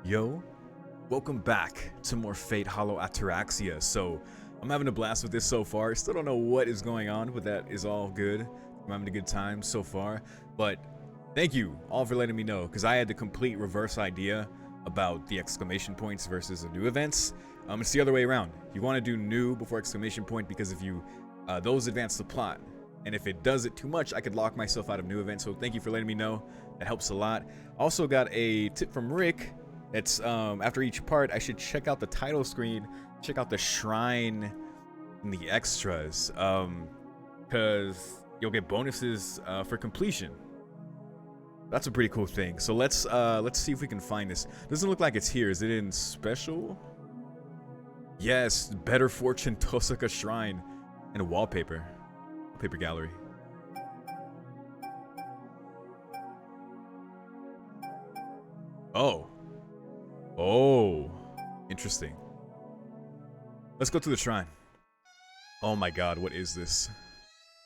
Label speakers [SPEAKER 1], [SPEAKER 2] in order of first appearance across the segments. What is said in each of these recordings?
[SPEAKER 1] Yo, welcome back to more Fate Hollow Ataraxia. So, I'm having a blast with this so far. Still don't know what is going on, but that is all good. I'm having a good time so far. But thank you all for letting me know, because I had the complete reverse idea about the exclamation points versus the new events. It's the other way around. You want to do new before exclamation point, because if you those advance the plot, and if it does it too much, I could lock myself out of new events. So thank you for letting me know. That helps a lot. Also got a tip from Rick. It's after each part, I should check out the title screen, check out the shrine and the extras, because you'll get bonuses for completion. That's a pretty cool thing. So let's see if we can find this. Doesn't look like it's here. Is it in special? Yes, Better Fortune Tosaka Shrine and a wallpaper gallery. Oh, interesting. Let's go to the shrine. Oh my god, what is this?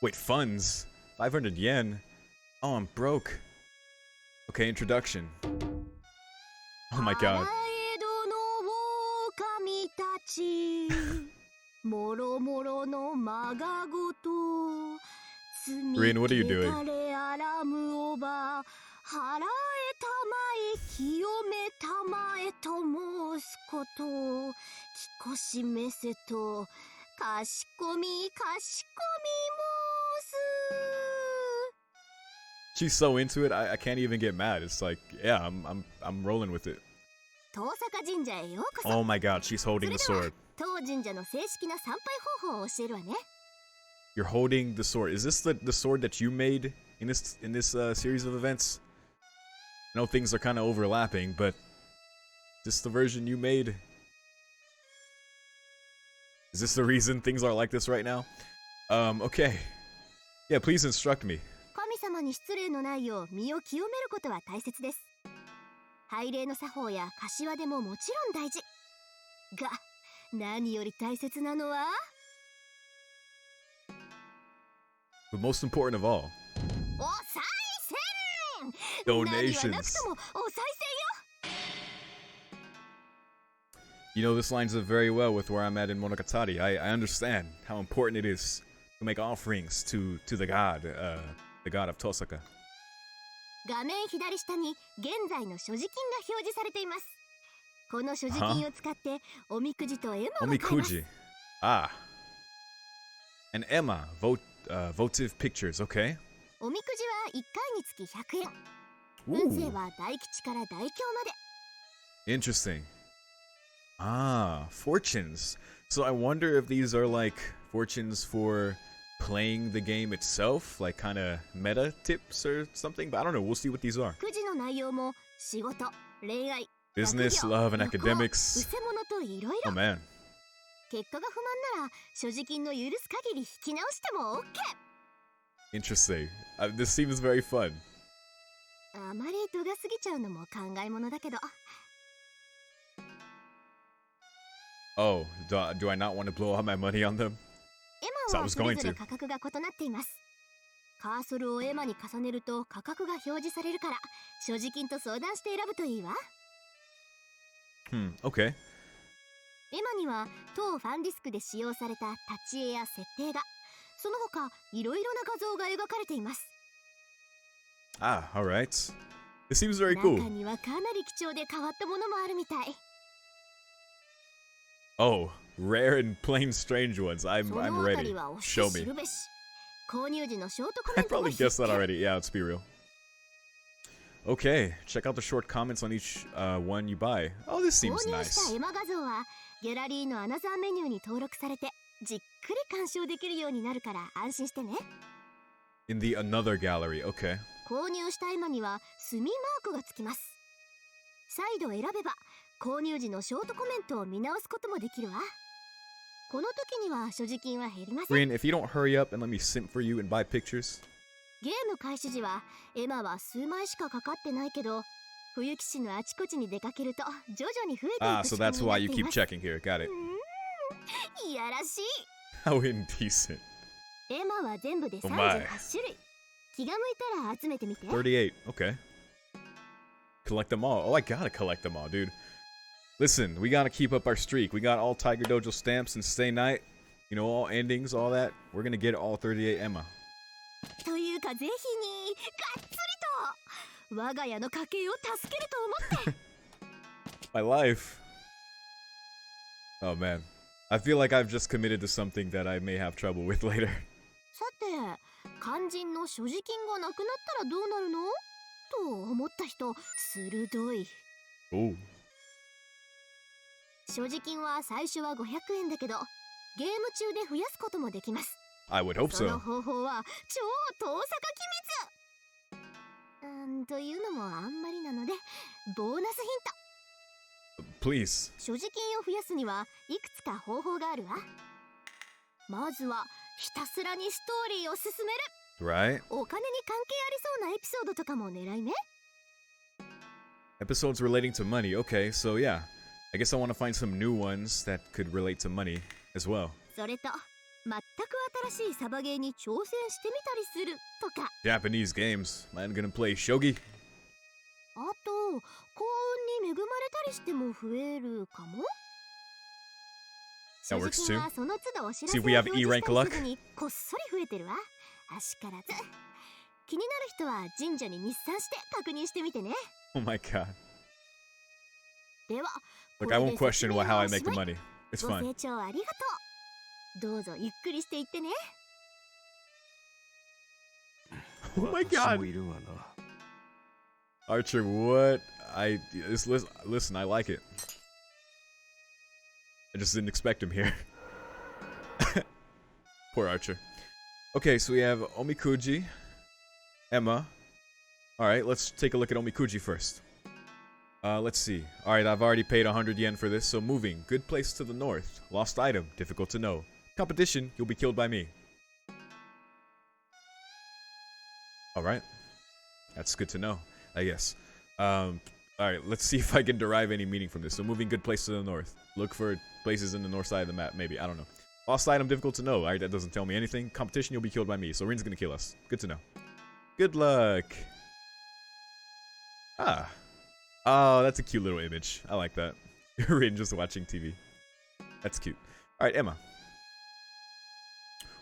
[SPEAKER 1] Wait, funds? 500 yen? Oh, I'm broke. Okay, introduction. Oh my god. Rin, what are you doing? She's so into it, I can't even get mad. It's like, yeah, I'm rolling with it. Oh my god, she's holding the sword. You're holding the sword. Is this the sword that you made in this series of events? I know things are kind of overlapping, but is this the version you made? Is this the reason things are like this right now? Okay. Yeah, please instruct me. But most important of all, donations. You know, this lines up very well with where I'm at in Monogatari. I understand how important it is to make offerings to the god of Tosaka. Omikuji. Ah. And Emma, votive pictures, okay. Ooh. Interesting. Ah, fortunes. So I wonder if these are like fortunes for playing the game itself, like kind of meta tips or something, but I don't know. We'll see what these are. Business, love, and academics. Oh man. Interesting. This seems very fun. Oh, do I not want to blow all my money on them? So I was going to. Okay. Ah, alright. This seems very cool. Oh, rare and plain strange ones. I'm ready. Show me. I probably guessed that already. Yeah, let's be real. Okay, check out the short comments on each one you buy. Oh, this seems nice. In the another gallery, okay. Rin, if you don't hurry up and let me simp for you and buy pictures. Ah, so that's why you keep checking here. Got it. How indecent. Oh my. 38, okay. Collect them all. Oh, I gotta collect them all, dude. Listen, we gotta keep up our streak. We got all Tiger Dojo stamps and Stay Night. You know, all endings, all that. We're gonna get all 38 Emma.
[SPEAKER 2] というかぜひにがっつりと我が家の家計を助けると思って
[SPEAKER 1] My life. Oh man. I feel like I've just committed to something that I may have trouble with later.
[SPEAKER 2] さて肝心の所持金がなくなったらどうなるのと思った人鋭い
[SPEAKER 1] Oh.
[SPEAKER 2] 所持金は最初は500円だけどゲーム中で増やすこともできます
[SPEAKER 1] I would hope
[SPEAKER 2] その
[SPEAKER 1] so.
[SPEAKER 2] 方法は超遠坂機密というのもあんまりなのでボーナスヒント
[SPEAKER 1] Please.
[SPEAKER 2] 所持金を増やすにはいくつか方法があるわまずはひたすらにストーリーを進める
[SPEAKER 1] Right?
[SPEAKER 2] お金に関係ありそうなエピソードとかも狙いね
[SPEAKER 1] Episodes relating to money. Okay, so yeah. I guess I want to find some new ones that could relate to money as well.
[SPEAKER 2] それと全く新しいサバゲーに挑戦してみたりするとか
[SPEAKER 1] Japanese games. Man gonna play shogi.
[SPEAKER 2] あと幸運に恵まれたりしても増えるかも
[SPEAKER 1] That
[SPEAKER 2] 所
[SPEAKER 1] works
[SPEAKER 2] 持
[SPEAKER 1] too.
[SPEAKER 2] 金はその都度お知らせ
[SPEAKER 1] See,
[SPEAKER 2] を
[SPEAKER 1] we have
[SPEAKER 2] 表示
[SPEAKER 1] E
[SPEAKER 2] し
[SPEAKER 1] rank
[SPEAKER 2] たり
[SPEAKER 1] luck.
[SPEAKER 2] すぐにこっそり増えてるわあしからず気になる人は神社に日産して確認してみてね
[SPEAKER 1] Oh my god.
[SPEAKER 2] では
[SPEAKER 1] Look, I won't question how I make the money. It's
[SPEAKER 2] ご
[SPEAKER 1] fine.
[SPEAKER 2] 清聴ありがとうどうぞゆっくりしていってね
[SPEAKER 1] Oh my god. Archer, what? Listen, I like it. I just didn't expect him here. Poor Archer. Okay, so we have Omikuji, Emma. Alright, let's take a look at Omikuji first. Let's see. Alright, I've already paid 100 yen for this, so moving. Good place to the north. Lost item. Difficult to know. Competition. You'll be killed by me. Alright. That's good to know, I guess. Alright, let's see if I can derive any meaning from this. So moving good place to the north. Look for places in the north side of the map, maybe. I don't know. Lost item, difficult to know. Alright, that doesn't tell me anything. Competition, you'll be killed by me. So Rin's gonna kill us. Good to know. Good luck. Ah. Oh, that's a cute little image. I like that. Rin just watching TV. That's cute. Alright, Emma.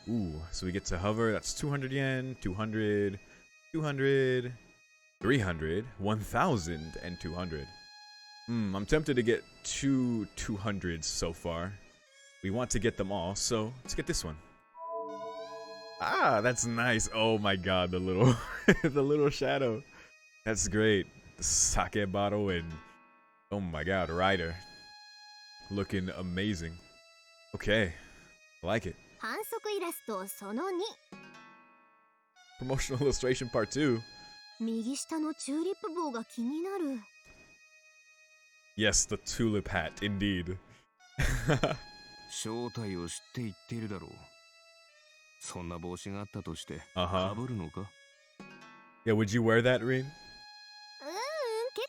[SPEAKER 1] Ooh, so we get to hover. That's 200 yen, 200, 200, 300, 1,000, and 200. I'm tempted to get two 200s so far. We want to get them all, so let's get this one. Ah, that's nice. Oh my god, the little the little shadow. That's great. The sake bottle and oh my god, Ryder. Looking amazing. Okay. I like it.
[SPEAKER 2] 反則イラストその2
[SPEAKER 1] Promotional illustration part 2.
[SPEAKER 2] 右下のチューリップ棒が気になる
[SPEAKER 1] Yes, the tulip hat, indeed.
[SPEAKER 3] 正体を知って言っているだろう。そんな帽子があったとして、
[SPEAKER 1] Uh-huh.
[SPEAKER 3] 被るのか?
[SPEAKER 1] Yeah, would you wear that, Rin?
[SPEAKER 2] 結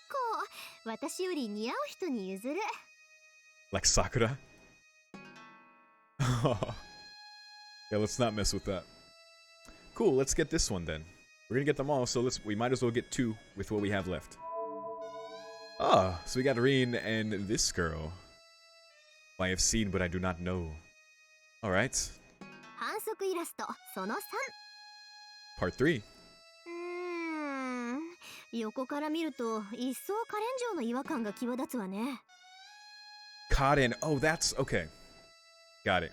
[SPEAKER 2] 構私より似合う人に譲る
[SPEAKER 1] Like Sakura? Yeah, let's not mess with that. Cool, let's get this one then. We're gonna get them all, so we might as well get 2 with what we have left. Ah, so we got Rin and this girl. I have seen, but I do not know. Alright.
[SPEAKER 2] 反則イラストその
[SPEAKER 1] Part 3.
[SPEAKER 2] 3横から見ると一層カレン城の違和感が際立つわね
[SPEAKER 1] Cotton. Oh, that's okay. Got it.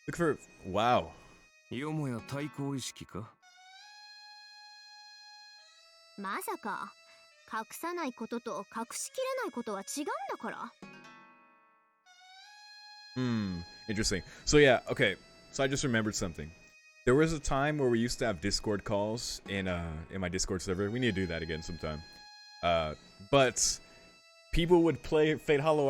[SPEAKER 1] Look for. Wow.
[SPEAKER 3] よもや対抗意識か?
[SPEAKER 2] まさか隠さないことと隠しきれないことは違うんだから
[SPEAKER 1] Interesting. So yeah, okay. So I just remembered something. There was a time where we used to have Discord calls in my Discord server. We need to do that again sometime. But people would play Fate Hollow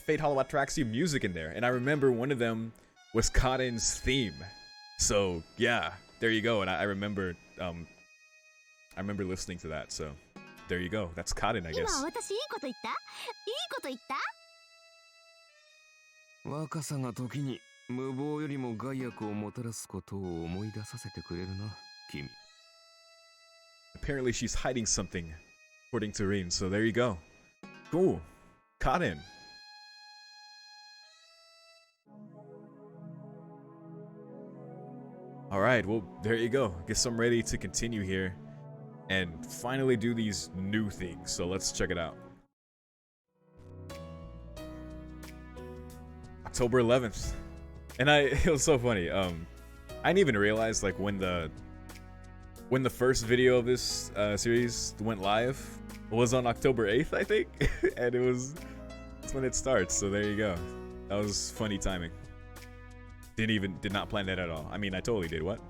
[SPEAKER 1] Ataraxia music in there, and I remember one of them was Cotton's theme. So yeah, there you go. And I remember listening to that. So there you go. That's Cotton, I
[SPEAKER 2] 今
[SPEAKER 1] guess.
[SPEAKER 2] 私いいこと言ったいいこと言った
[SPEAKER 3] 若さが時に無謀よりも害悪をもたらすことを思い出させてくれるな、君。
[SPEAKER 1] Apparently she's hiding something according to Reen. So there you go. Cool. Cotton. Alright, well, there you go. Guess I'm ready to continue here and finally do these new things. So let's check it out. October 11th. And it was so funny. I didn't even realize like when the first video of this series went live was on October 8th, I think. And that's when it starts. So there you go. That was funny timing. Did not plan that at all. I mean, I totally did. What?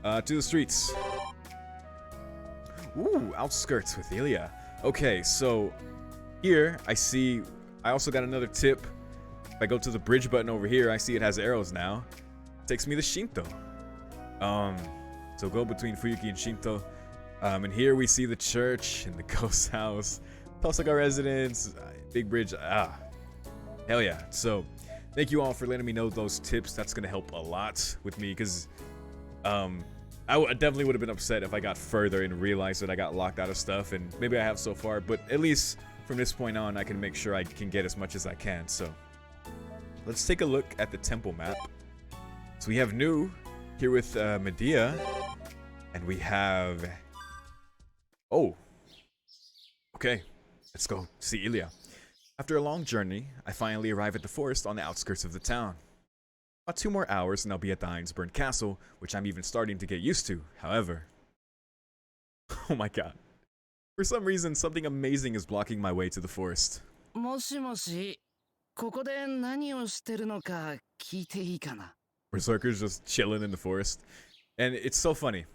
[SPEAKER 1] To the streets. Ooh, outskirts with Ilya. Okay, so here I also got another tip. If I go to the bridge button over here, I see it has arrows now. It takes me to Shinto. So go between Fuyuki and Shinto. And here we see the church and the ghost house, Tosaka residence, big bridge. Hell yeah. So thank you all for letting me know those tips. That's gonna help a lot with me because I definitely would have been upset if I got further and realized that I got locked out of stuff, and maybe I have so far, but at least from this point on I can make sure I can get as much as I can. So let's take a look at the temple map. So we have New here with Medea, and we have okay, let's go see Ilya. After a long journey, I finally arrive at the forest on the outskirts of the town. About 2 more hours and I'll be at the Heinsburn Castle, which I'm even starting to get used to. However, oh my god. For some reason, something amazing is blocking my way to the forest.
[SPEAKER 3] もしもし、ここで何をしてるのか聞いていいかな?
[SPEAKER 1] Berserkers just chilling in the forest. And it's so funny.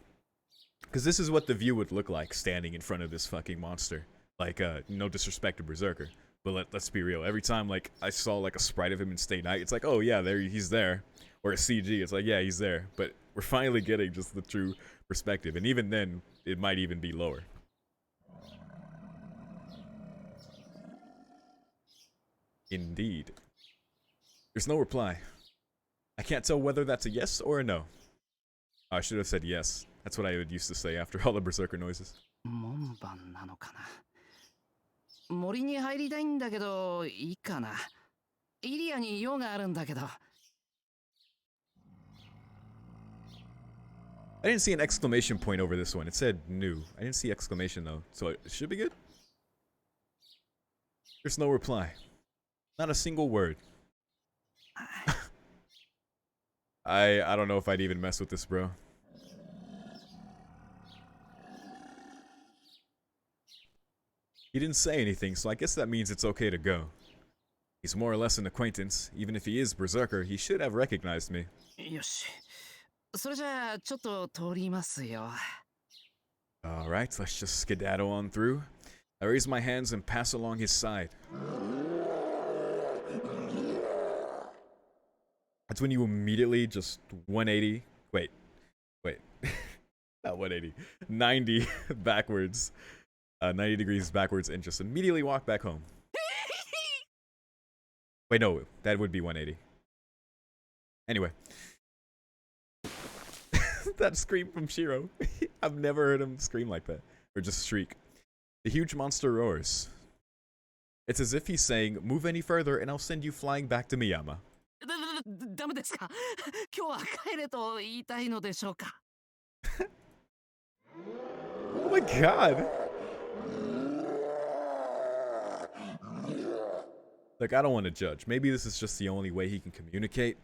[SPEAKER 1] Because this is what the view would look like standing in front of this fucking monster. Like, no disrespect to Berserker. But let's be real. Every time, like, I saw, like, a sprite of him in Stay Night, it's like, oh, yeah, he's there. Or a CG, it's like, yeah, he's there. But we're finally getting just the true perspective. And even then, it might even be lower. Indeed. There's no reply. I can't tell whether that's a yes or a no. Oh, I should have said yes. That's what I would used to say after all the Berserker noises.
[SPEAKER 3] 門番なのかな。森に入りたいんだけど、いいかな。イリアに用があるんだけど。
[SPEAKER 1] I didn't see an exclamation point over this one. It said new. I didn't see exclamation though, so it should be good. There's no reply. Not a single word. I don't know if I'd even mess with this, bro. He didn't say anything, so I guess that means it's okay to go. He's more or less an acquaintance. Even if he is Berserker, he should have recognized me.
[SPEAKER 3] よし。それじゃあ、ちょっと通りますよ。
[SPEAKER 1] Alright, let's just skedaddle on through. I raise my hands and pass along his side. That's when you immediately just 180. Wait. Not 180. 90 backwards. 90 degrees backwards and just immediately walk back home. Wait, no, that would be 180. Anyway. That scream from Shiro. I've never heard him scream like that. Or just shriek. The huge monster roars. It's as if he's saying, move any further and I'll send you flying back to Miyama.
[SPEAKER 3] ダメですか？今日は帰れと言いたいのでしょうか?
[SPEAKER 1] Oh my god. Look, I don't want to judge. Maybe this is just the only way he can communicate.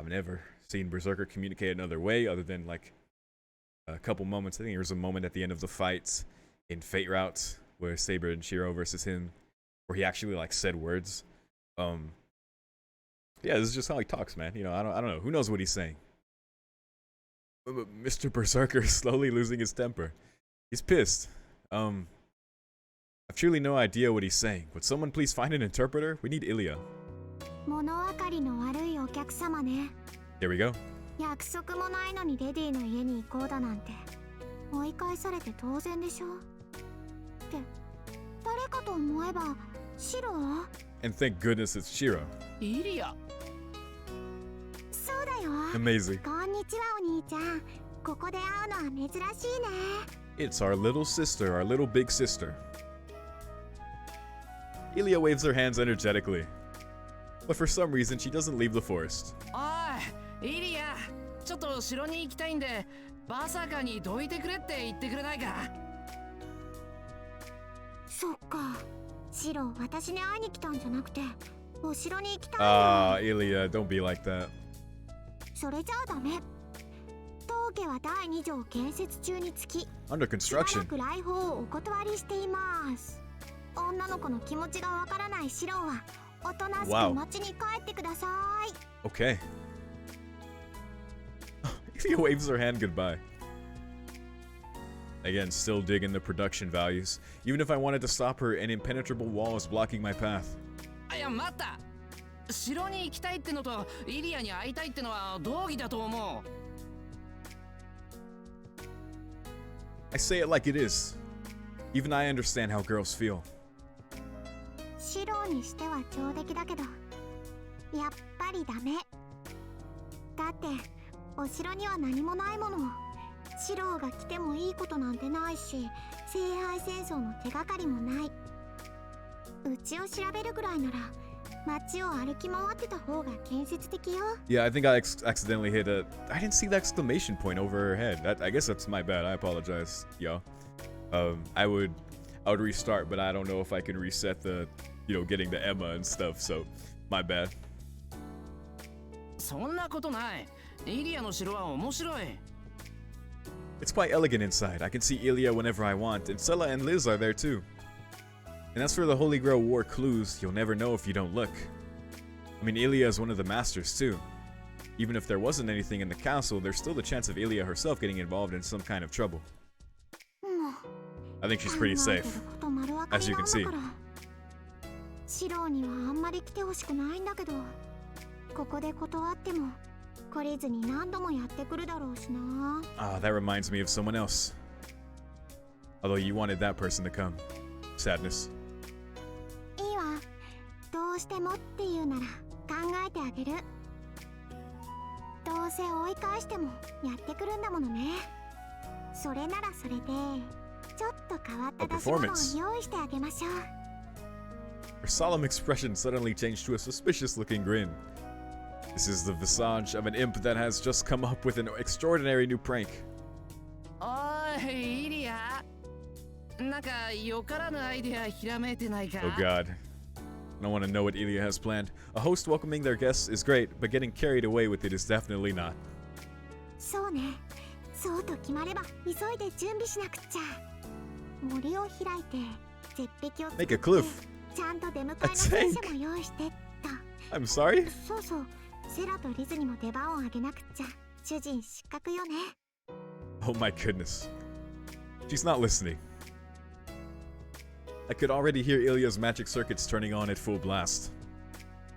[SPEAKER 1] I've never seen Berserker communicate another way other than like a couple moments. I think there was a moment at the end of the fight in Fate Route where Saber and Shiro versus him where he actually like said words. Yeah, this is just how he talks, man. You know, I don't know. Who knows what he's saying? Mr. Berserker is slowly losing his temper. He's pissed. I've truly no idea what he's saying. Would someone please find an interpreter? We need Ilya.
[SPEAKER 2] 物分かりの悪いお客様ね。
[SPEAKER 1] There we go.
[SPEAKER 2] 約束もないのにレディの家に行こうだなんて追い返されて当然でしょ。って誰かと思えばシロ？
[SPEAKER 1] And thank goodness it's Shiro.
[SPEAKER 3] イリア。
[SPEAKER 2] そうだよ。
[SPEAKER 1] Amazing.
[SPEAKER 2] こんにちはお兄ちゃん。ここで会うのは珍しいね。
[SPEAKER 1] It's our little sister, our little big sister. Ilya waves her hands energetically. But for some reason, she doesn't leave the forest.
[SPEAKER 3] おい、イリア、ちょっと城に行きたいんで、バサカにどいてくれって言ってくれないか。
[SPEAKER 2] そっか。シロ、私に会いに来たんじゃなくて、お城に行きたいんだ。
[SPEAKER 1] Ilya, don't be like that.
[SPEAKER 2] それじゃあダメ。当家は第2条建設中につき、
[SPEAKER 1] Under
[SPEAKER 2] しばら
[SPEAKER 1] construction.
[SPEAKER 2] く来訪をお断りしています。女の子の気持ちがわからないシロは、おとなしく町に帰ってください。
[SPEAKER 1] Okay. Ilya waves her hand goodbye. Again, still digging the production values. Even if I wanted to stop her, an impenetrable wall is blocking my path.
[SPEAKER 3] いや、待った。城に行きたいってのとイリアに会いたいってのは同義だと思う。
[SPEAKER 1] I say it like it is. Even I understand how girls feel.
[SPEAKER 2] シロにしては上出来だけど、やっぱりダメ。だってお城には何もないもの。シロが来てもいいことなんてないし、聖杯戦争の手がかりもない。うちを調べるぐらいなら街を歩き回ってた方が建設的よ。
[SPEAKER 1] Yeah, I think I accidentally hit a... I didn't see the exclamation point over her head. I guess that's my bad. I apologize, yo. I would restart, but I don't know if I can reset the, getting the Emma and stuff, so my bad.
[SPEAKER 3] そんなことない。イリアの城は面白い。
[SPEAKER 1] It's quite elegant inside. I can see Ilya whenever I want, and Sela and Liz are there too. And as for the Holy Grail War clues, you'll never know if you don't look. I mean, Ilya is one of the masters too. Even if there wasn't anything in the castle, there's still the chance of Ilya herself getting involved in some kind of trouble. I think she's pretty safe, as you can see.
[SPEAKER 2] シロにはあんまり来てほしくないんだけど、ここで断っても懲りずに何度もやってくるだろうしな。
[SPEAKER 1] That reminds me of someone else. Although you wanted that person to come. Sadness.
[SPEAKER 2] いいわ。どうしてもっていうなら考えてあげる。どうせ追い返してもやってくるんだものね。それならそれでちょっと変わった出し物を用意してあげましょう。
[SPEAKER 1] Her solemn expression suddenly changed to a suspicious-looking grin. This is the visage of an imp that has just come up with an extraordinary new prank.
[SPEAKER 3] おい、イリア。なんかよからぬアイデアひらめいてないか。
[SPEAKER 1] Oh god. I don't want to know what Ilya has planned. A host welcoming their guests is great, but getting carried away with it is definitely not.
[SPEAKER 2] そうね。そうと決まれば急いで準備しなくっちゃ。森を開いて絶壁を作って
[SPEAKER 1] Make a cliff.
[SPEAKER 2] ちゃんと出迎えの戦車も用意してっと。
[SPEAKER 1] I'm sorry?
[SPEAKER 2] そうそう。セラとリズにも出番をあげなくっちゃ。主人失格よね。
[SPEAKER 1] Oh my goodness. She's not listening. I could already hear Ilya's magic circuits turning on at full blast.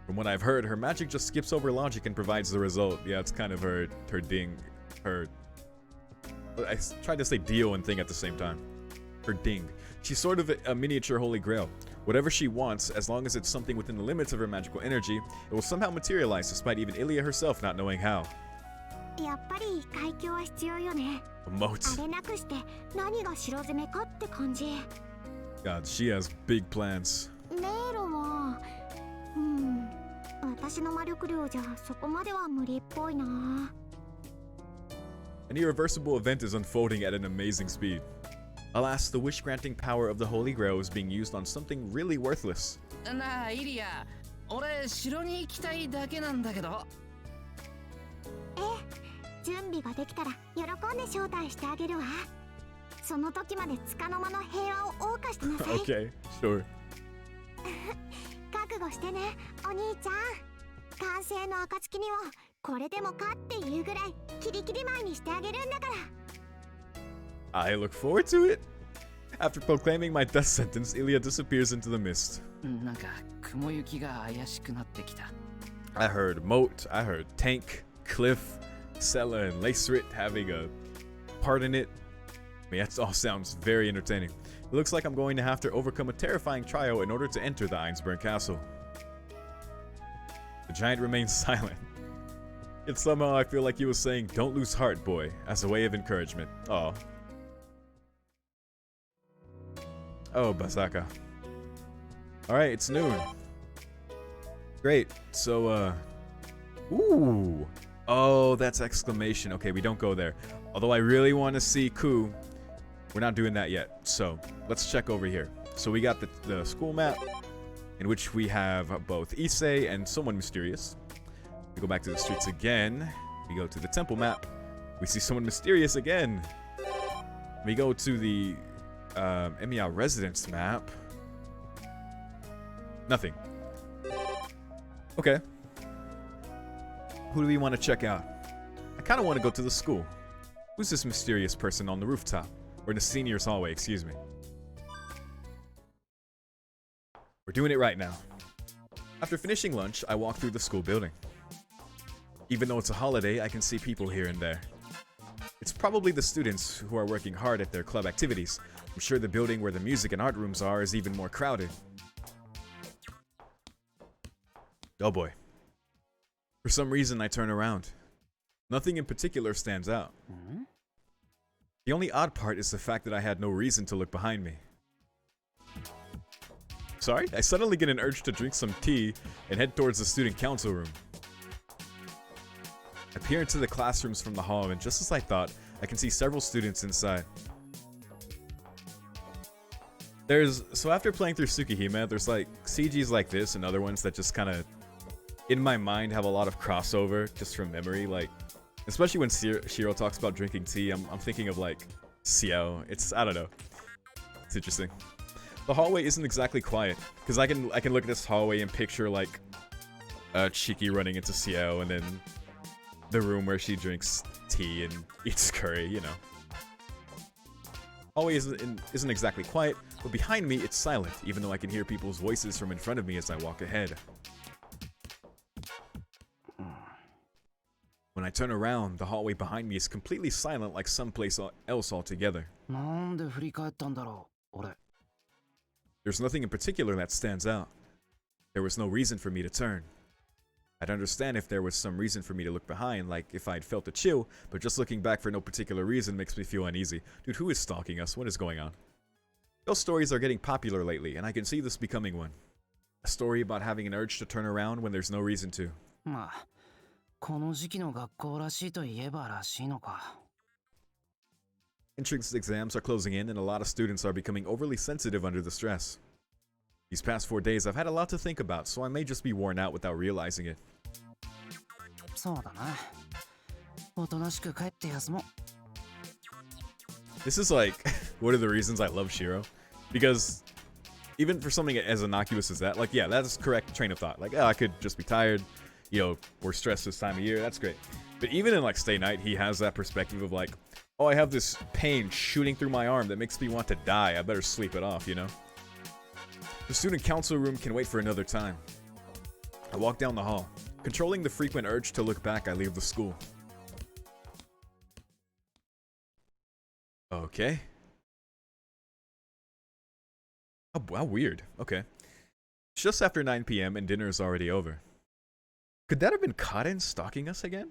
[SPEAKER 1] From what I've heard, her magic just skips over logic and provides the result. Yeah, it's kind of her ding. I tried to say deal and thing at the same time. Her ding. She's sort of a miniature Holy Grail. Whatever she wants, as long as it's something within the limits of her magical energy, it will somehow materialize despite even Ilya herself not knowing how.
[SPEAKER 2] やっぱり海峡は必要よね。
[SPEAKER 1] A moat.
[SPEAKER 2] あれなくして何が城攻めかって感じ。
[SPEAKER 1] God, she has big plans.
[SPEAKER 2] 迷路は、私の魔力量じゃそこまでは無理っぽいな。
[SPEAKER 1] An irreversible event is unfolding at an amazing speed. Alas, the wish-granting power of the Holy Grail is being used on something really worthless.
[SPEAKER 3] なあ、イリア。俺、城に行きたいだけなんだけど。
[SPEAKER 2] ええ、準備ができたら喜んで招待してあげるわ。その時まで束の間の平和を謳歌してなさい。
[SPEAKER 1] Okay, sure.
[SPEAKER 2] 覚悟してね、お兄ちゃん。完成の暁にはこれでもかっていうぐらいキリキリ前にしてあげるんだから。
[SPEAKER 1] I look forward to it. After proclaiming my death sentence, Ilya disappears into the mist.
[SPEAKER 3] なんか雲行きが怪しくなってきた。
[SPEAKER 1] I heard moat, I heard tank, cliff, Sela and Lacerit having a part in it. I mean, that all sounds very entertaining. It looks like I'm going to have to overcome a terrifying trial in order to enter the Einsburg castle. The giant remains silent. Yet somehow I feel like he was saying, "Don't lose heart, boy," as a way of encouragement. Aw. Oh, Basaka. Alright, it's noon. Great. So, ooh. Oh, that's exclamation. Okay, we don't go there. Although I really want to see Ku. We're not doing that yet. So, let's check over here. So we got the school map, in which we have both Issei and someone mysterious. We go back to the streets again. We go to the temple map. We see someone mysterious again. We go to the Emiya residence map. Nothing. Okay. Who do we want to check out? I kind of want to go to the school. Who's this mysterious person on the rooftop? Or in the seniors hallway, excuse me. We're doing it right now. After finishing lunch, I walk through the school building. Even though it's a holiday, I can see people here and there. It's probably the students who are working hard at their club activities. I'm sure the building where the music and art rooms are is even more crowded. Oh boy. For some reason, I turn around. Nothing in particular stands out. The only odd part is the fact that I had no reason to look behind me. Sorry? I suddenly get an urge to drink some tea and head towards the student council room. I peer into the classrooms from the hall, and just as I thought, I can see several students inside. So after playing through Tsukihime, there's like CGs like this and other ones that just kind of, in my mind, have a lot of crossover just from memory. Like, especially when Shiro talks about drinking tea, I'm thinking of like Xiao. I don't know. It's interesting. The hallway isn't exactly quiet, because I can look at this hallway and picture like Chiki running into Xiao, and then the room where she drinks tea and eats curry, you know. Hallway isn't exactly quiet, but behind me it's silent, even though I can hear people's voices from in front of me as I walk ahead. When I turn around, the hallway behind me is completely silent, like someplace else altogether. There's nothing in particular that stands out. There was no reason for me to turn. I'd understand if there was some reason for me to look behind, like if I'd felt a chill, but just looking back for no particular reason makes me feel uneasy. Dude, who is stalking us? What is going on? Those stories are getting popular lately, and I can see this becoming one. A story about having an urge to turn around when there's no reason to. Entrance exams are closing in, and a lot of students are becoming overly sensitive under the stress. These past 4 days, I've had a lot to think about, so I may just be worn out without realizing it. This is like one of the reasons I love Shiro. Because even for something as innocuous as that, like, yeah, that's correct train of thought. Like, oh, I could just be tired, you know, we're stressed this time of year, that's great. But even in like Stay Night, he has that perspective of like, oh, I have this pain shooting through my arm that makes me want to die, I better sleep it off, you know? The student council room can wait for another time. I walk down the hall. Controlling the frequent urge to look back, I leave the school. Okay. Oh, how weird. Okay. It's just after 9 p.m. and dinner is already over. Could that have been Karen stalking us again?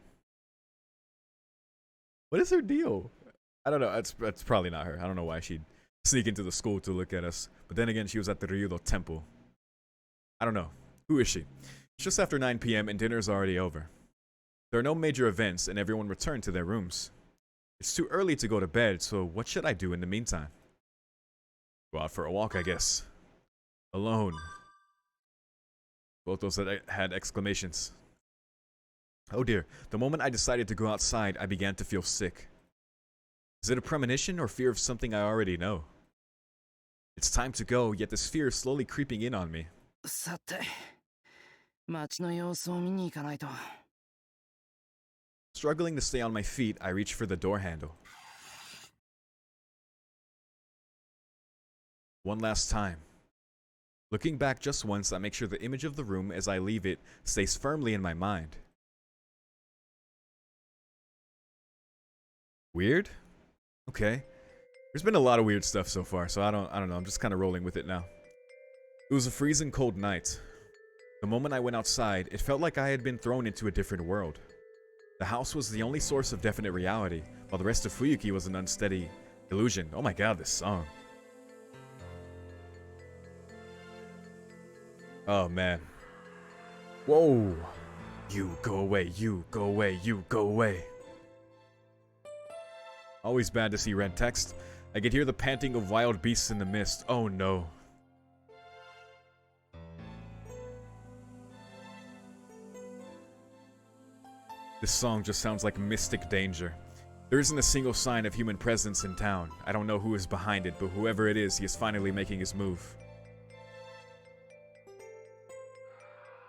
[SPEAKER 1] What is her deal? I don't know. That's probably not her. I don't know why she'd sneak into the school to look at us. But then again, she was at the Ryudo temple. I don't know. Who is she? It's just after 9 p.m. and dinner's already over. There are no major events and everyone returned to their rooms. It's too early to go to bed, so what should I do in the meantime? Go out for a walk, I guess. Alone. Both those that had exclamations. Oh dear, the moment I decided to go outside, I began to feel sick. Is it a premonition or fear of something I already know? It's time to go, yet this fear is slowly creeping in on me. Struggling to stay on my feet, I reach for the door handle. One last time. Looking back just once, I make sure the image of the room as I leave it stays firmly in my mind. Weird? Okay. There's been a lot of weird stuff so far, so I don't know. I'm just kind of rolling with it now. It was a freezing cold night. The moment I went outside, it felt like I had been thrown into a different world. The house was the only source of definite reality, while the rest of Fuyuki was an unsteady illusion. Oh my god, this song. Oh man. Whoa. You go away, you go away, you go away. Always bad to see red text. I could hear the panting of wild beasts in the mist. Oh no. This song just sounds like mystic danger. There isn't a single sign of human presence in town. I don't know who is behind it, but whoever it is, he is finally making his move.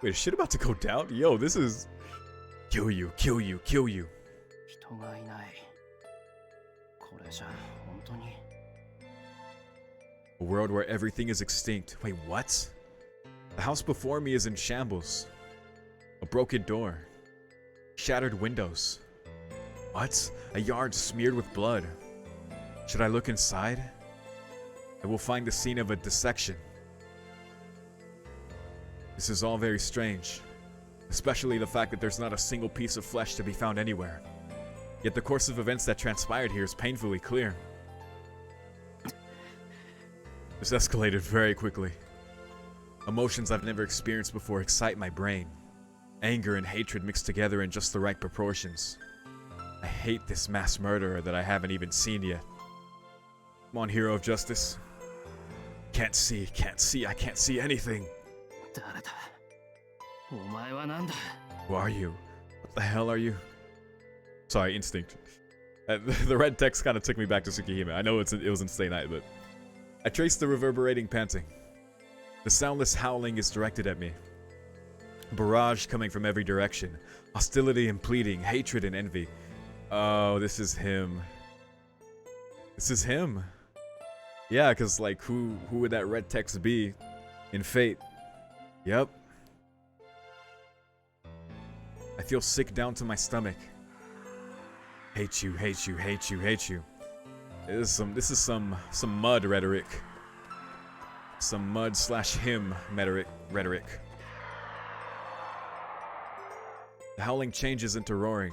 [SPEAKER 1] Wait, is shit about to go down? Yo, this is... Kill you, kill you, kill you.
[SPEAKER 3] 人がいない。これじゃ本当に。
[SPEAKER 1] A world where everything is extinct. Wait, what? The house before me is in shambles. A broken door. Shattered windows. What? A yard smeared with blood. Should I look inside? I will find the scene of a dissection. This is all very strange. Especially the fact that there's not a single piece of flesh to be found anywhere. Yet the course of events that transpired here is painfully clear. This escalated very quickly. Emotions I've never experienced before excite my brain. Anger and hatred mixed together in just the right proportions. I hate this mass murderer that I haven't even seen yet. Come on, hero of justice. Can't see, I can't see anything.
[SPEAKER 3] 誰だお前はなんだ
[SPEAKER 1] Who are you? What the hell are you? Sorry, instinct. The red text kind of took me back to Tsukihime. I know it was in Stay Night, but... I traced the reverberating panting. The soundless howling is directed at me. Barrage coming from every direction. Hostility and pleading, hatred and envy. Oh, this is him. This is him. Yeah, because, like, who would that red text be in Fate? Yep. I feel sick down to my stomach. Hate you, hate you, hate you, hate you. This is some mud rhetoric. Some mud/him rhetoric. The howling changes into roaring.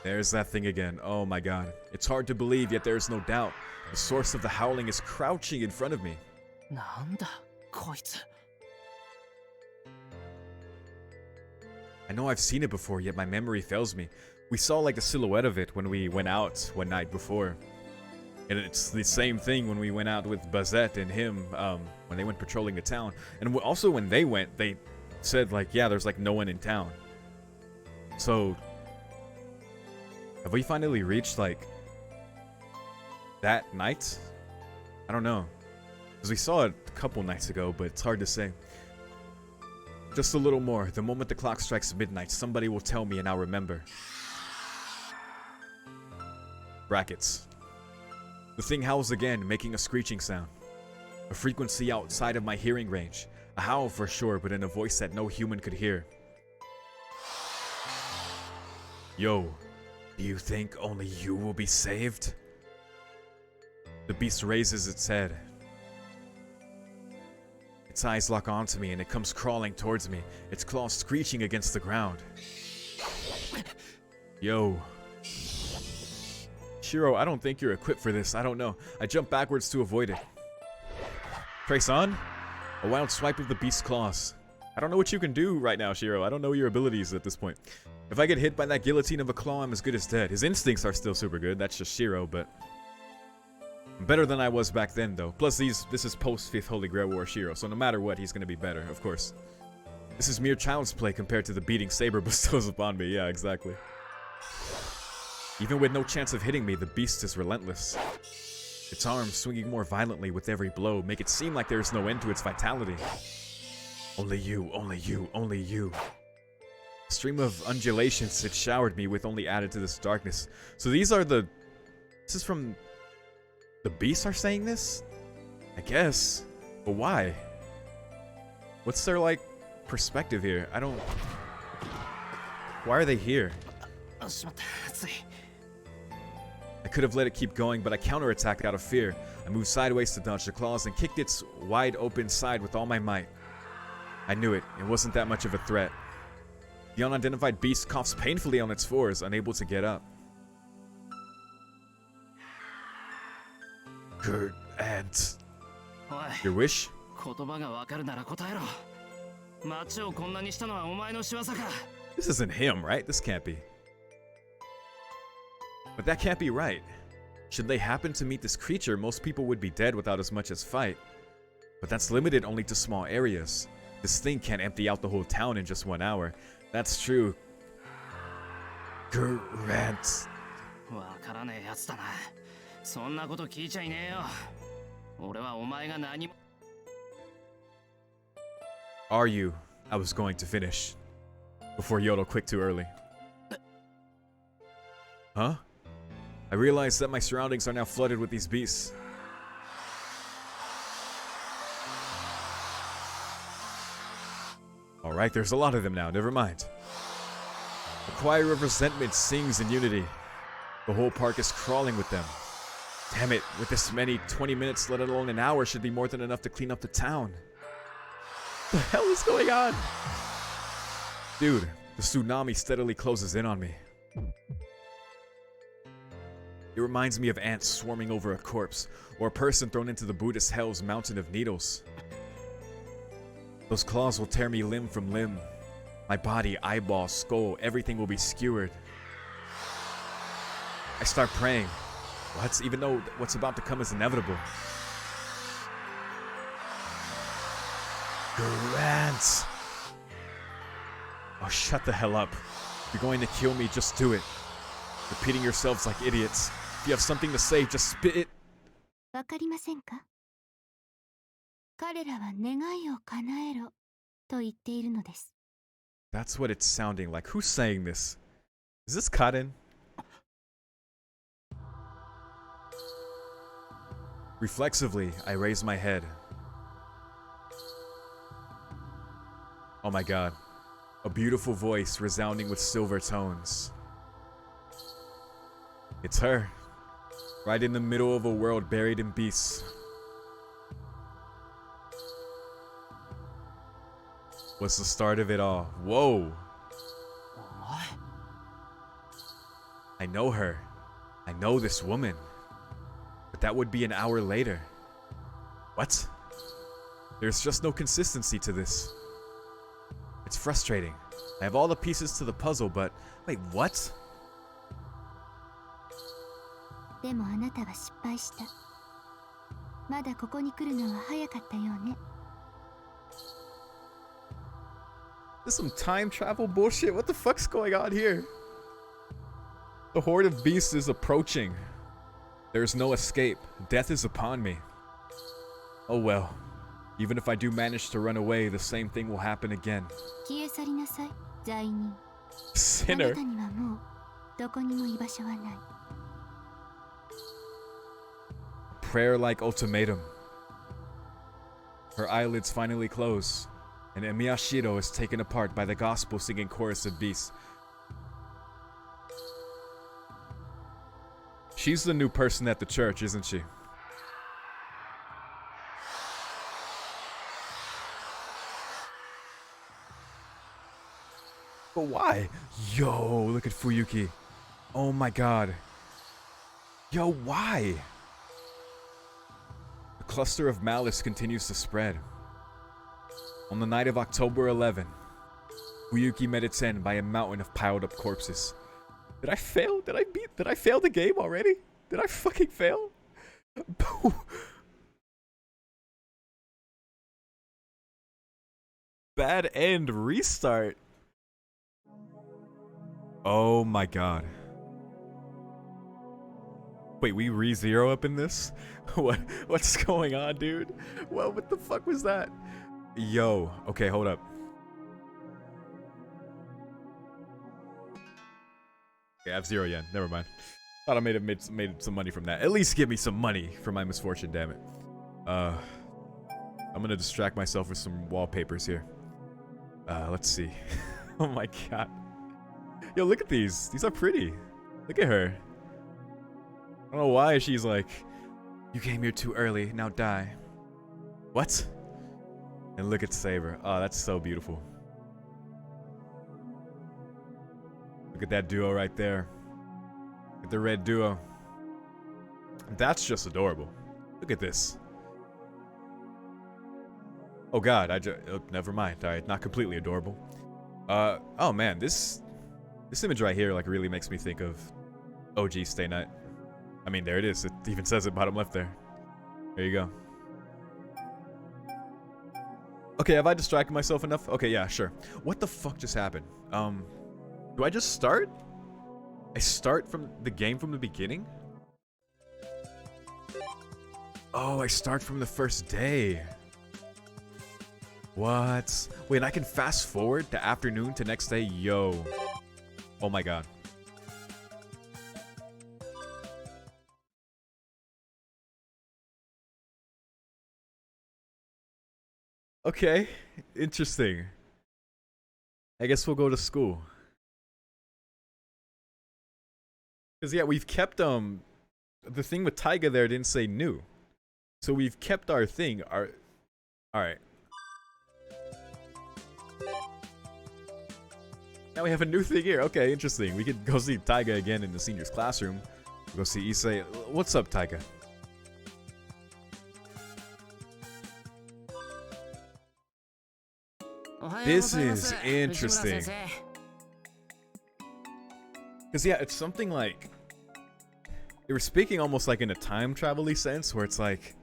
[SPEAKER 1] There's that thing again. Oh my god. It's hard to believe, yet there is no doubt. The source of the howling is crouching in front of me.
[SPEAKER 3] なんだこいつ
[SPEAKER 1] I know I've seen it before, yet my memory fails me. We saw like the silhouette of it when we went out one night before. And it's the same thing when we went out with Bazette and him when they went patrolling the town. And also when they went, they said like, yeah, there's like no one in town. So, have we finally reached like that night? I don't know. Because we saw it a couple nights ago, but it's hard to say. Just a little more. The moment the clock strikes midnight, somebody will tell me and I'll remember. Brackets. The thing howls again, making a screeching sound. A frequency outside of my hearing range. A howl for sure, but in a voice that no human could hear. Yo, do you think only you will be saved? The beast raises its head. Its eyes lock onto me and it comes crawling towards me, its claws screeching against the ground. Yo. Shiro, I don't think you're equipped for this. I don't know. I jump backwards to avoid it. Trace on? A wild swipe of the beast's claws. I don't know what you can do right now, Shiro. I don't know your abilities at this point. If I get hit by that guillotine of a claw, I'm as good as dead. His instincts are still super good. That's just Shiro, but... better than I was back then, though. Plus, this is post-5th Holy Grail War Shiro, so no matter what, he's gonna be better, of course. This is mere child's play compared to the beating Saber bestows upon me. Yeah, exactly. Even with no chance of hitting me, the beast is relentless. Its arms, swinging more violently with every blow, make it seem like there is no end to its vitality. Only you, only you, only you. A stream of undulations it showered me with only added to this darkness. So these are the... This is from... The beasts are saying this? I guess. But why? What's their, like, perspective here? I don't... Why are they here?
[SPEAKER 3] しまった熱い
[SPEAKER 1] I could have let it keep going, but I counterattacked out of fear. I moved sideways to dodge the claws and kicked its wide open side with all my might. I knew it. It wasn't that much of a threat. The unidentified beast coughs painfully on its fours, unable to get up. Good and...
[SPEAKER 3] おい
[SPEAKER 1] Your wish?
[SPEAKER 3] こ言葉がわかるなら答えろ。街をこんなにしたのはお前の仕業か。
[SPEAKER 1] This isn't him, right? This can't be. But that can't be right. Should they happen to meet this creature, most people would be dead without as much as fight. But that's limited only to small areas. This thing can't empty out the whole town in just 1 hour. That's true. Grant.
[SPEAKER 3] わからねえやつだな。そんなこと聞いちゃいねえよ。俺はお前が何も。
[SPEAKER 1] Are you? I was going to finish. Before YORO quit too early. Huh? I realized that my surroundings are now flooded with these beasts. Alright, there's a lot of them now, never mind. The choir of resentment sings in unity. The whole park is crawling with them. Damn it, with this many, 20 minutes, let alone an hour, should be more than enough to clean up the town. What the hell is going on? Dude, the tsunami steadily closes in on me. It reminds me of ants swarming over a corpse, or a person thrown into the Buddhist hell's mountain of needles. Those claws will tear me limb from limb. My body, eyeball, skull, everything will be skewered. I start praying. What? Even though what's about to come is inevitable. Grant! Oh, shut the hell up. If you're going to kill me, just do it. Repeating yourselves like idiots. If you have something to say, just spit it.
[SPEAKER 2] わかりませんか？彼らは願いを叶えろと言っているのです。
[SPEAKER 1] That's what it's sounding like. Who's saying this? Is this Kaden? Reflexively, I raise my head. Oh my god. A beautiful voice resounding with silver tones. It's her. Right in the middle of a world buried in beasts. What's the start of it all? Whoa! I know her. I know this woman. But that would be an hour later. What? There's just no consistency to this. It's frustrating. I have all the pieces to the puzzle, but... Wait, what?
[SPEAKER 2] でもあなたは失敗した。まだここに来るのは早かったようね。
[SPEAKER 1] This is some time travel bullshit. What the fuck's going on here? The horde of beasts is approaching. There is no escape. Death is upon me. Oh well. Even if I do manage to run away, the same thing will happen again.
[SPEAKER 2] 消え去りなさい、罪人。
[SPEAKER 1] Sinner.
[SPEAKER 2] あなたにはもうどこにも居場所はない。
[SPEAKER 1] Prayer-like ultimatum. Her eyelids finally close, and Miyashiro is taken apart by the gospel-singing chorus of beasts. She's the new person at the church, isn't she? But why? Yo, look at Fuyuki. Oh my god. Yo, why? The cluster of malice continues to spread. On the night of October 11, Fuyuki met its end by a mountain of piled up corpses. Did I fail? Did I fail the game already? Did I fucking fail? Bad end, restart. Oh my god. Wait, we re-zero up in this? What's going on, dude? What the fuck was that? Yo, okay, hold up. Okay, I have 0 yen. Never mind. Thought I made some money from that. At least give me some money for my misfortune, damn it. I'm gonna distract myself with some wallpapers here. Let's see. Oh my god. Yo, look at these. These are pretty. Look at her. I don't know why she's like, you came here too early, now die. What? And look at Saber. Oh, that's so beautiful. Look at that duo right there. Look at the red duo. That's just adorable. Look at this. Oh god, never mind. Alright, not completely adorable. Oh man, this image right here like really makes me think of OG Stay Night. I mean, there it is. It even says it bottom left there. There you go. Okay, have I distracted myself enough? Okay, yeah, sure. What the fuck just happened? Do I just start? I start from the game from the beginning? Oh, I start from the first day. What? Wait, I can fast forward to afternoon to next day? Yo. Oh my god. Okay, interesting. I guess we'll go to school. Cause yeah, we've kept the thing with Taiga there didn't say new. So we've kept our thing. Alright. Now we have a new thing here. Okay, interesting. We could go see Taiga again in the seniors classroom. We'll go see Issei. What's up, Taiga? This is interesting. Because yeah, it's something like they were speaking almost like in a time travel-y sense, where it's like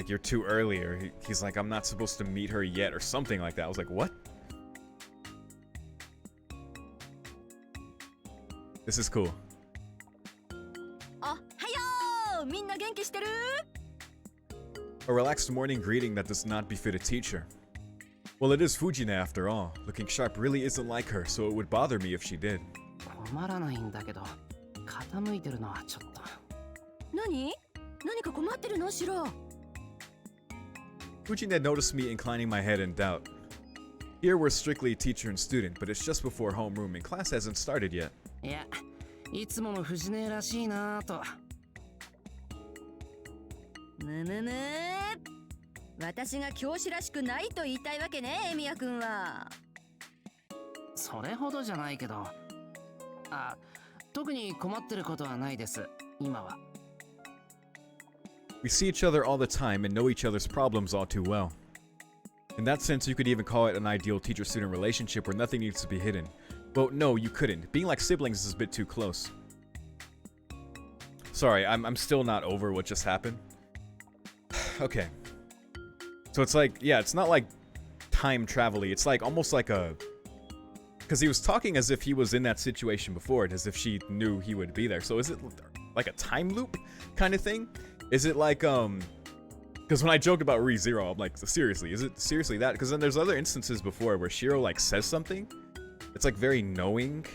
[SPEAKER 1] you're too early, or he's like, I'm not supposed to meet her yet, or something like that. I was like, what? This is cool. A relaxed morning greeting that does not befit a teacher. Well, it is Fujine after all. Looking sharp really isn't like her, so it would bother me if she did. Fujine noticed me inclining my head in doubt. Here we're strictly teacher and student, but it's just before homeroom and class hasn't started yet. Yeah, いつもの藤根らしいなと。
[SPEAKER 4] むむむ。私が教師らしくないと言いたいわけね、エミヤ君は。
[SPEAKER 3] それほどじゃないけど。あ、特に困ってることはないです。今は。
[SPEAKER 1] We see each other all the time and know each other's problems all too well. In that sense, you could even call it an ideal teacher-student relationship where nothing needs to be hidden. Well, no, you couldn't. Being like siblings is a bit too close. Sorry, I'm still not over what just happened. Okay. So it's like, yeah, it's not like time travel-y. It's like almost like a... Because he was talking as if he was in that situation before, and as if she knew he would be there. So is it like a time loop kind of thing? Is it like, because when I joked about ReZero, I'm like, seriously, is it seriously that? Because then there's other instances before where Shiro, like, says something. It's, like, very knowing.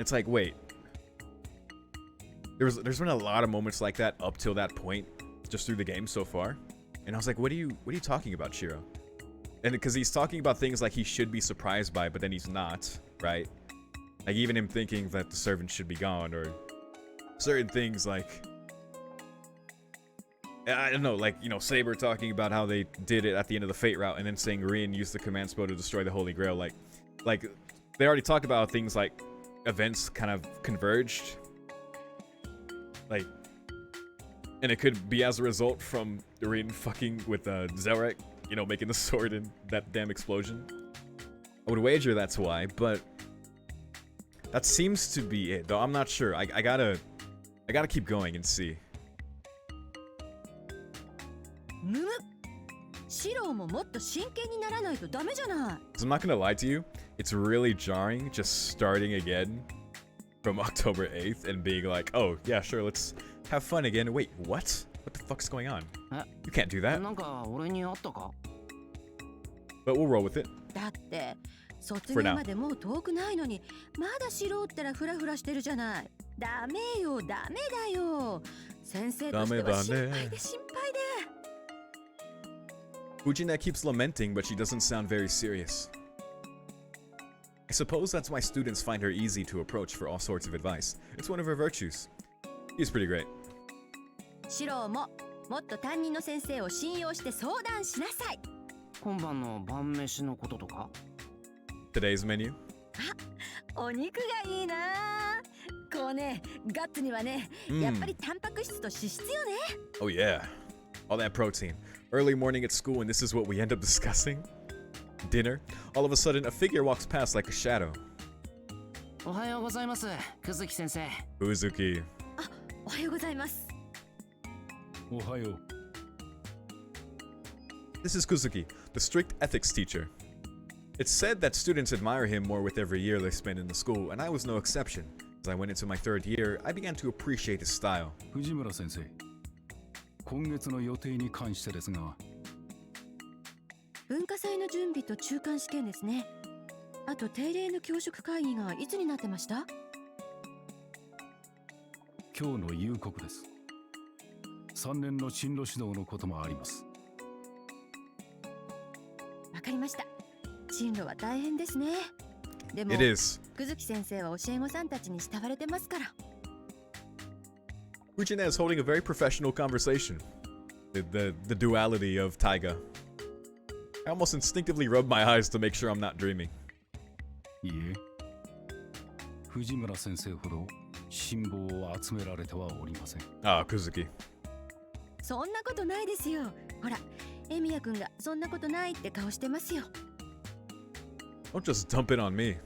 [SPEAKER 1] It's like, wait. There's been a lot of moments like that up till that point, just through the game so far. And I was like, what are you talking about, Shiro? And because he's talking about things like he should be surprised by, but then he's not, right? Like, even him thinking that the servant should be gone, or certain things like... I don't know, like, you know, Saber talking about how they did it at the end of the Fate route, and then saying Rin used the command spell to destroy the Holy Grail. Like, they already talked about things like events kind of converged. Like, and it could be as a result from Rin fucking with Zelrek, you know, making the sword in that damn explosion. I would wager that's why, but that seems to be it, though I'm not sure. I gotta keep going and see.
[SPEAKER 4] むむ。シロももっと真剣にならないとダメじゃない。
[SPEAKER 1] I'm not gonna lie to you, it's really jarring just starting again from October 8th and being like, oh yeah, sure, let's have fun again. Wait, what? What the fuck's going on? You can't do that.
[SPEAKER 3] なんか俺にあったか?
[SPEAKER 1] But we'll roll with it.
[SPEAKER 4] だって卒業までもう遠くないのにまだシロったらフラフラしてるじゃない。ダメよ、ダメだよ。先生としては心配で心配で。
[SPEAKER 1] Fujina keeps lamenting, but she doesn't sound very serious. I suppose that's why students find her easy to approach for all sorts of advice. It's one of her virtues. He's pretty great.
[SPEAKER 4] シロももっと担任の先生を信用して相談しなさい。
[SPEAKER 3] 今晩の晩飯のこととか?
[SPEAKER 1] Today's menu?
[SPEAKER 4] あ、お肉がいいな。こうね、ガッツにはね、やっぱりタンパク質と脂質よね。
[SPEAKER 1] Oh yeah. All that protein. Early morning at school, and this is what we end up discussing. Dinner. All of a sudden, a figure walks past like a shadow.
[SPEAKER 3] おはようございます、くずき先生。
[SPEAKER 1] Uzuki.
[SPEAKER 4] おはようございます。
[SPEAKER 5] おはよう。
[SPEAKER 1] This is Kuzuki, the strict ethics teacher. It's said that students admire him more with every year they spend in the school, and I was no exception. As I went into my third year, I began to appreciate his style.
[SPEAKER 5] 藤村先生、今月の予定に関してですが、
[SPEAKER 4] 文化祭の準備と中間試験ですね。あと定例の教職会議がいつになってました？
[SPEAKER 5] 今日の夕刻です。3年の進路指導のこともあります。
[SPEAKER 4] わかりました。進路は大変ですね。でも、
[SPEAKER 1] It is.
[SPEAKER 4] くずき先生は教え子さんたちに慕われてますから。
[SPEAKER 1] Fujina is holding a very professional conversation. The duality of Taiga. I almost instinctively rub my eyes to make sure I'm not dreaming.
[SPEAKER 5] いいえ、藤村先生ほど辛抱を集められてはおりません。
[SPEAKER 1] Ah, Kuzuki.
[SPEAKER 4] そんなことないですよ。ほら、エミヤくんがそんなことないって顔してますよ。
[SPEAKER 1] Don't just dump it on me.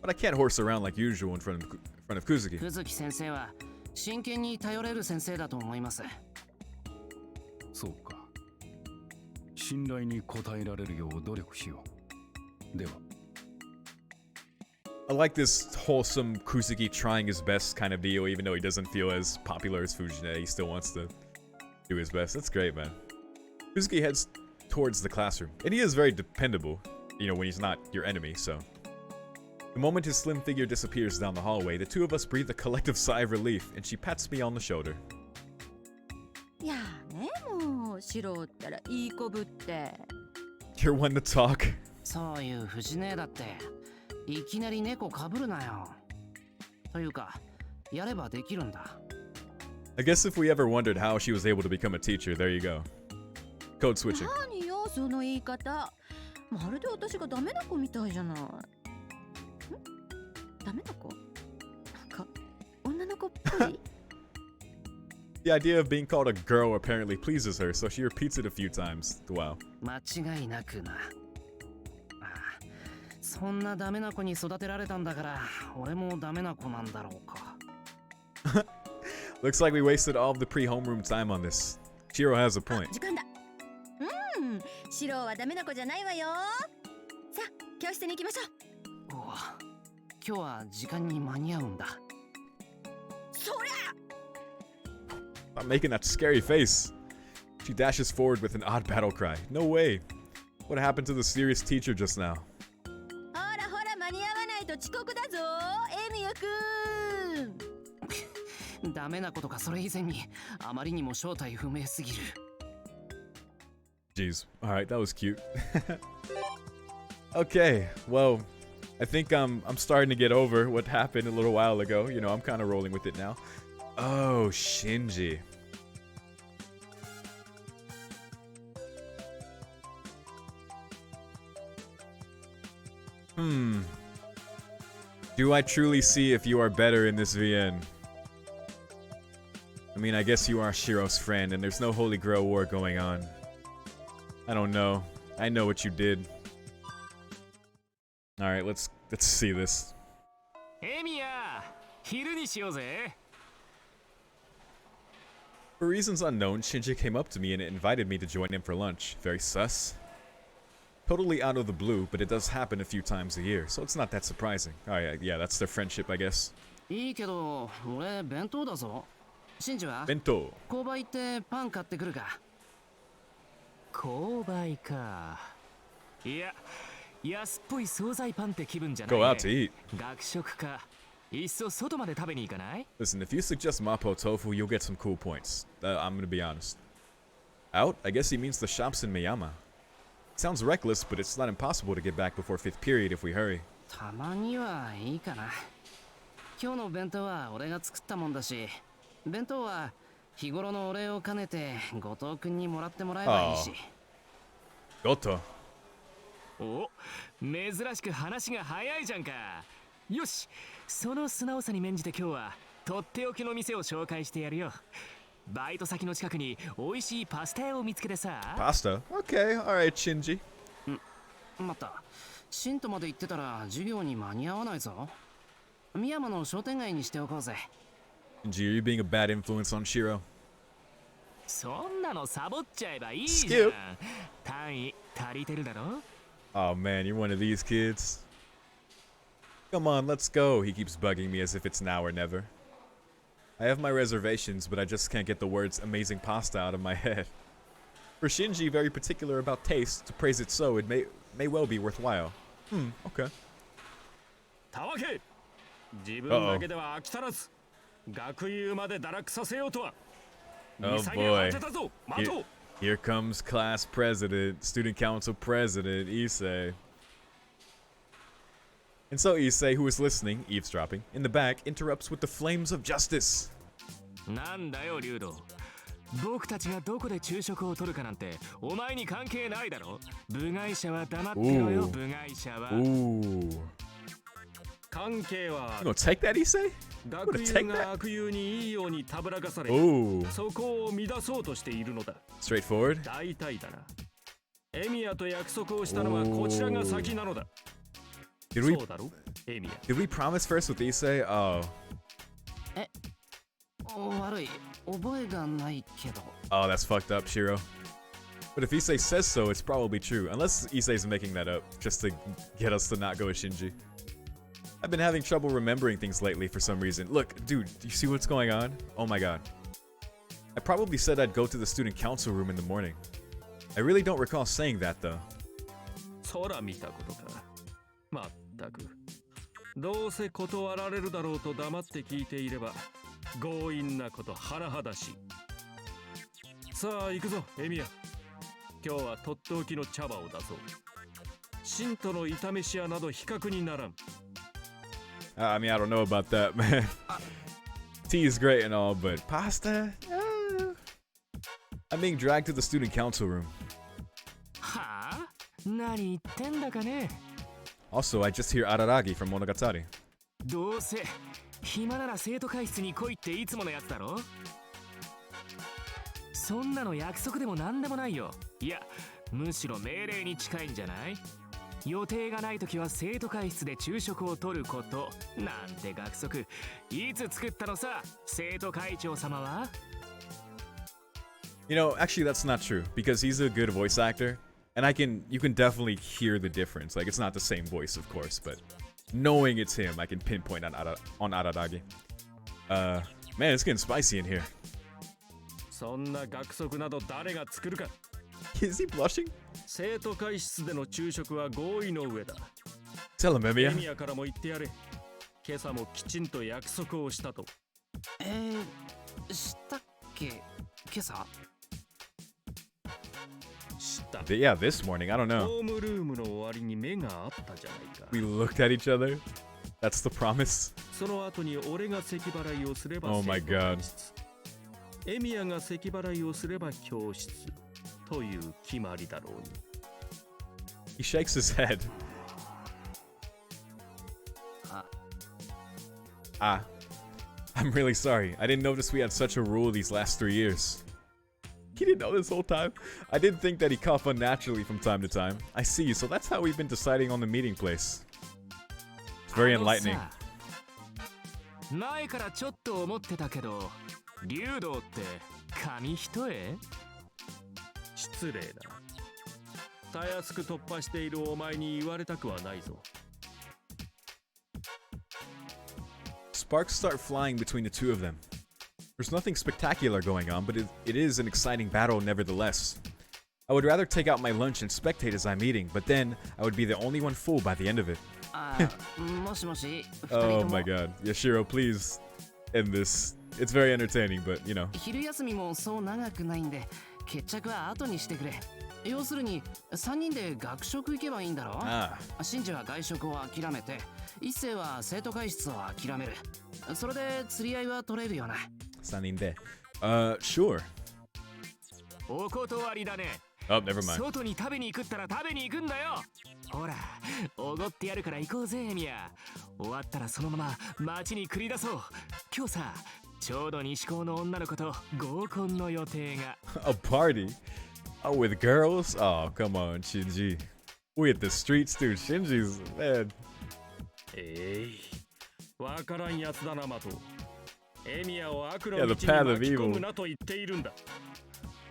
[SPEAKER 1] But I can't horse around like usual in front of Kuzuki.
[SPEAKER 3] くずき先生は真剣に頼れる先生だと思います。
[SPEAKER 5] そうか。信頼に応えられるよう努力しよう。では。
[SPEAKER 1] I like this wholesome Kuzuki trying his best kind of deal, even though he doesn't feel as popular as Fujina. He still wants to do his best. That's great, man. Kuzuki heads towards the classroom, and he is very dependable, you know, when he's not your enemy, so. The moment his slim figure disappears down the hallway, the two of us breathe a collective sigh of relief, and she pats me on the shoulder.
[SPEAKER 4] いやーね、もう素人ったらいい子ぶって。
[SPEAKER 1] You're one to talk.
[SPEAKER 3] そういう藤姉だっていきなり猫かぶるなよ。というか、やればできるんだ。
[SPEAKER 1] I guess if we ever wondered how she was able to become a teacher, there you go. Code switching.
[SPEAKER 4] 何よその言い方。まるで私がダメな子みたいじゃない。ダメな子？なんか女の子っぽい。
[SPEAKER 1] The idea of being called a girl apparently pleases her, so she repeats it a few times. Wow.
[SPEAKER 3] 間違いなくな。ああ、そんなダメな子に育てられたんだから、俺もダメな子なんだろうか。
[SPEAKER 1] Looks like we wasted all of the pre-homeroom time on this. Shiro has a point.
[SPEAKER 4] 時間だ。シロはダメな子じゃないわよ。さあ、教室に行きましょう。
[SPEAKER 3] おう、今日は時間に間に合うんだ。
[SPEAKER 4] そりゃ！
[SPEAKER 1] I'm making that scary face. She dashes forward with an odd battle cry. No way. What happened to the serious teacher just now?
[SPEAKER 4] ほらほら、間に合わないと遅刻だぞ、エミヤくん。
[SPEAKER 3] ダメなことかそれ以前にあまりにも正体不明すぎる。
[SPEAKER 1] Jeez. Alright, that was cute. Okay, well, I think I'm starting to get over what happened a little while ago. You know, I'm kind of rolling with it now. Oh, Shinji. Do I truly see if you are better in this VN? I mean, I guess you are Shiro's friend, and there's no Holy Grail war going on. I don't know. I know what you did. Alright, let's see this. For reasons unknown, Shinji came up to me and invited me to join him for lunch. Very sus. Totally out of the blue, but it does happen a few times a year, so it's not that surprising. Alright, yeah, that's their friendship, I guess.
[SPEAKER 3] いいけど、俺弁当だぞ。シンジは？
[SPEAKER 1] Bento.
[SPEAKER 3] 購買行ってパン買ってくるか。
[SPEAKER 6] 購買か。いや、安っぽい惣菜パンって気分じゃない、
[SPEAKER 1] Go
[SPEAKER 6] ね。
[SPEAKER 1] out to eat.
[SPEAKER 6] 学食か。いっそ外まで食べに行かない？
[SPEAKER 1] Listen, if you suggest Mapo Tofu, you'll get some cool points. I'm gonna be honest. Out? I guess he means the shops in Miyama. Sounds reckless, but it's not impossible to get back before 5th period if we hurry.
[SPEAKER 3] たまにはいいかな。今日の弁当は俺が作ったもんだし、弁当は日頃のお礼を兼ねて後藤君にもらってもらえばいいし。
[SPEAKER 1] Goto.
[SPEAKER 6] お、珍しく話が早いじゃんか。よし、その素直さに免じて今日はとっておきの店を紹介してやるよ。バイト先の近くに美味しいパスタ屋を見つけてさ。
[SPEAKER 1] Pasta? Okay, alright, Shinji.
[SPEAKER 3] またシントまで行ってたら授業に間に合わないぞ。深山の商店街にしておこうぜ。
[SPEAKER 1] Shinji, are you being a bad influence on Shiro?
[SPEAKER 6] そんなのサボっちゃえばいいじゃん。
[SPEAKER 1] Skip.
[SPEAKER 6] 単位足りてるだろ。
[SPEAKER 1] Oh man, you're one of these kids. Come on, let's go. He keeps bugging me as if it's now or never. I have my reservations, but I just can't get the words amazing pasta out of my head. For Shinji, very particular about taste, to praise it so, it may well be worthwhile. Okay.
[SPEAKER 6] たわけ自分だけでは飽き足らず学友まで堕落させようとは。
[SPEAKER 1] Oh boy. Here comes class president, student council president, Issei. And so Issei, who is listening, eavesdropping, in the back, interrupts with the flames of justice.
[SPEAKER 6] なんだよリュウド。僕たちがどこで昼食を取るかなんてお前に関係ないだろ。部外者は黙ってろよ。部外者は。
[SPEAKER 1] Ooh.
[SPEAKER 6] 関係は
[SPEAKER 1] You gonna take that, Issei?
[SPEAKER 6] 学友が悪友にいいようにたぶらかされ、
[SPEAKER 1] Ooh.
[SPEAKER 6] そこを乱そうとしているのだ。
[SPEAKER 1] Straightforward.
[SPEAKER 6] 大体だな。エミヤと約束をしたのはこちらが先なのだ。
[SPEAKER 1] Did we
[SPEAKER 6] そうだろエミヤ。
[SPEAKER 1] did we promise first with Issei? Oh.
[SPEAKER 3] 悪い覚えがないけど。
[SPEAKER 1] Oh, that's fucked up, Shiro. But if Issei says so, it's probably true. Unless Issei's making that up just to get us to not go with Shinji. I've been having trouble remembering things lately for some reason. Look, dude, do you see what's going on? Oh my god. I probably said I'd go to the student council room in the morning. I really don't recall saying that though.
[SPEAKER 6] 空見たことか。まったく。どうせ断られるだろうと黙って聞いていれば強引なこと甚だしい。さあ行くぞエミヤ。今日はとっておきの茶葉を出そう。信徒の炒めし屋など比較にならん。
[SPEAKER 1] I mean, I don't know about that, man. Tea is great and all, but pasta? I'm being dragged to the student council room.
[SPEAKER 6] はあ？何言ってんだかね。
[SPEAKER 1] Also, I just hear Araragi from Monogatari.
[SPEAKER 6] どうせ暇なら生徒会室に来いっていつものやつだろ。そんなの約束でもなんでもないよ。いや、むしろ命令に近いんじゃない？予定がないときは生徒会室で昼食をとることなんて学則いつ作ったのさ、生徒会長様は。
[SPEAKER 1] You know, actually that's not true because he's a good voice actor and you can definitely hear the difference. Like it's not the same voice, of course, but knowing it's him, I can pinpoint on Araragi. Man, it's getting spicy in here.
[SPEAKER 6] そんな学則など誰が作るか。
[SPEAKER 1] Is he blushing?
[SPEAKER 6] 生徒会室での昼食は合意の上だ。
[SPEAKER 1] Tell him,
[SPEAKER 6] エ
[SPEAKER 1] Emiya.
[SPEAKER 6] ミヤからも言ってやれ。今朝もきちんと約束をしたと。
[SPEAKER 3] したっけ今朝。
[SPEAKER 6] した。
[SPEAKER 1] Yeah, this morning. I don't know.
[SPEAKER 6] ホームルームの終わりに目があったじゃないか。
[SPEAKER 1] We looked at each other. That's the promise.
[SPEAKER 6] その後に俺が咳払いをすれば
[SPEAKER 1] Oh my
[SPEAKER 6] 生徒
[SPEAKER 1] god.
[SPEAKER 6] 会室。エミヤが咳払いをすれば教室という決まりだろうに。
[SPEAKER 1] He shakes his head. I'm really sorry. I didn't notice we had such a rule these last 3 years. He didn't know this whole time. I did think that he coughed unnaturally from time to time. I see, so that's how we've been deciding on the meeting place. It's very enlightening.
[SPEAKER 6] 前からちょっと思ってたけど、竜道って紙一重？失礼だ。たやすく突破しているお前に言われたくはないぞ。
[SPEAKER 1] Sparks start flying between the two of them. There's nothing spectacular going on, but it is an exciting battle nevertheless. I would rather take out my lunch and spectate as I'm eating, but then I would be the only one full by the end of it.
[SPEAKER 3] もしもし。
[SPEAKER 1] Oh my god. Yashiro, please end this. It's very entertaining, but you know.
[SPEAKER 3] 昼休みもそう長くないんで、決着は後にしてくれ。要するに3人で学食行けばいいんだろ。シンジは外食を諦めて、一星は生徒会室を諦める。それで釣り合いは取れるよな。
[SPEAKER 1] 3人で。Sure.
[SPEAKER 6] お断りだね。
[SPEAKER 1] Oh, never mind.
[SPEAKER 6] 外に食べに行くったら食べに行くんだよ。ほら、おごってやるから行こうぜエミヤ。終わったらそのまま街に繰り出そう。今日さ、
[SPEAKER 1] A party? Oh, with girls? Oh, come on, Shinji. We at the streets, dude. Shinji's, man.
[SPEAKER 6] わからんやつだなマト。エミヤを悪の
[SPEAKER 1] Yeah,
[SPEAKER 6] 道
[SPEAKER 1] the
[SPEAKER 6] に
[SPEAKER 1] path
[SPEAKER 6] 巻
[SPEAKER 1] of
[SPEAKER 6] き込
[SPEAKER 1] evil.
[SPEAKER 6] むなと言っているんだ。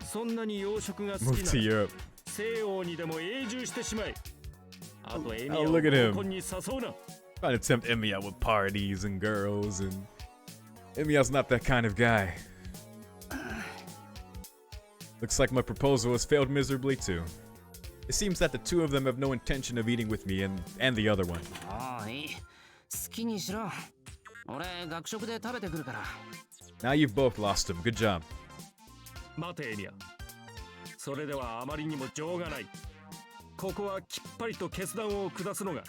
[SPEAKER 6] そんなに養殖が好
[SPEAKER 1] Move
[SPEAKER 6] き
[SPEAKER 1] to
[SPEAKER 6] なら
[SPEAKER 1] Europe.
[SPEAKER 6] 西欧にでも永住してしまえ。あとエミヤ
[SPEAKER 1] Oh,
[SPEAKER 6] を
[SPEAKER 1] look at him.
[SPEAKER 6] 合コンに誘うな。
[SPEAKER 1] Trying to tempt Emiya with parties and girls, and Emiya's not that kind of guy. Looks like my proposal has failed miserably too. It seems that the two of them have no intention of eating with me and the other one.
[SPEAKER 3] ああ、いい。好きにしろ。俺、学食で食べてくるから。
[SPEAKER 1] Now you've both lost him. Good job.
[SPEAKER 6] 待てエミヤ。それではあまりにも情がない。ここはきっぱりと決断を下すのが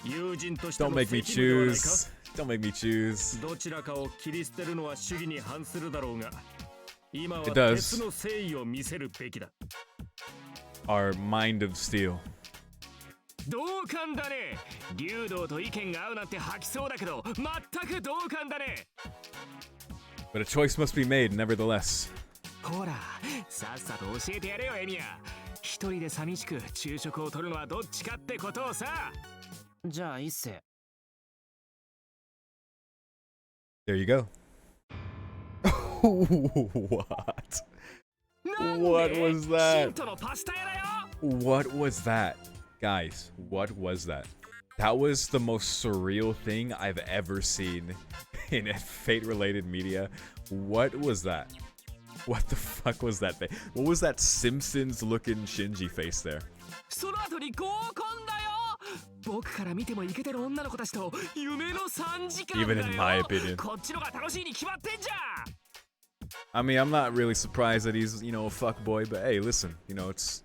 [SPEAKER 6] 友人としての
[SPEAKER 1] Don't make me
[SPEAKER 6] 責務ではないか。
[SPEAKER 1] choose. Don't make me choose.
[SPEAKER 6] どちらかを切り捨てるのは主義に反するだろうが、今は
[SPEAKER 1] It does.
[SPEAKER 6] 鉄の誠意を見せるべきだ。
[SPEAKER 1] Our mind of steel.
[SPEAKER 7] 同感だね。竜道と意見が合うなんて吐きそうだけど、全く同感だね。
[SPEAKER 1] But a choice must be made, nevertheless.
[SPEAKER 7] ほら、さっさと教えてやれよエミヤ。一人で寂しく昼食を取るのはどっちかってことをさ。
[SPEAKER 3] じゃあ、一世。
[SPEAKER 1] There you go. What? What was that?
[SPEAKER 7] ヒントのパスタ屋だよ。
[SPEAKER 1] What was that? Guys, what was that? That was the most surreal thing I've ever seen in Fate-related media. What was that? What the fuck was that thing? What was that Simpsons-looking Shinji face there?
[SPEAKER 7] その後に合コンだよ。僕から見てもイケてる女の子たちと夢の3時間だ
[SPEAKER 1] Even
[SPEAKER 7] よ。
[SPEAKER 1] in my opinion.
[SPEAKER 7] こっちのが楽しいに決まってんじゃん。
[SPEAKER 1] I mean, I'm not really surprised that he's, you know, a fuckboy, but hey, listen, you know, it's...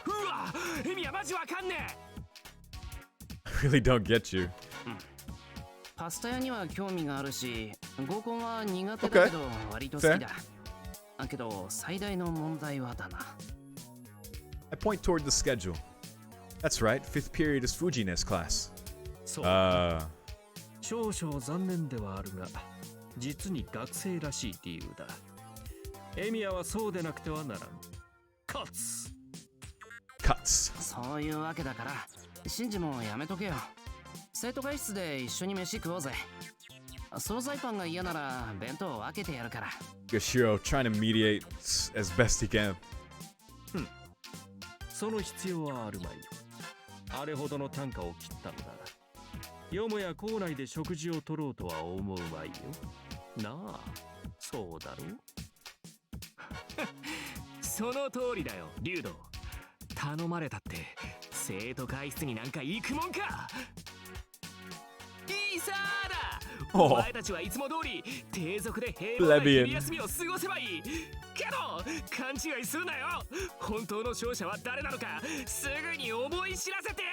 [SPEAKER 7] うわ、エミヤマジわかんねえ。
[SPEAKER 1] I really don't get you.
[SPEAKER 3] パスタ屋には興味があるし、合コンは苦手だけど割と好きだ。だけど最大の問題はだな。
[SPEAKER 1] I point toward the schedule. That's right, 5th period is Fujine's class.
[SPEAKER 6] そう。少々残念ではあるが、実に学生らしい理由だ。エミヤはそうでなくてはならん。勝つ。
[SPEAKER 1] Cuts.
[SPEAKER 3] そういうわけだから、シンジもやめとけよ。生徒会室で一緒に飯食おうぜ。惣菜パンが嫌なら弁当を分けてやるから。
[SPEAKER 1] Yoshiro trying to mediate as best he can.
[SPEAKER 6] その必要はあるまい。あれほどの単価を切ったのなら、よもや校内で食事を取ろうとは思うまいよ。なあ、そうだろう。
[SPEAKER 7] その通りだよ、竜道。頼まれたって生徒会室になんか行くもんか。いいさーだ。お前たちはいつも通り低俗で平和な昼休みを過ごせばいい。けど勘違いするなよ。本当の勝者は誰なのかすぐに思い知らせてや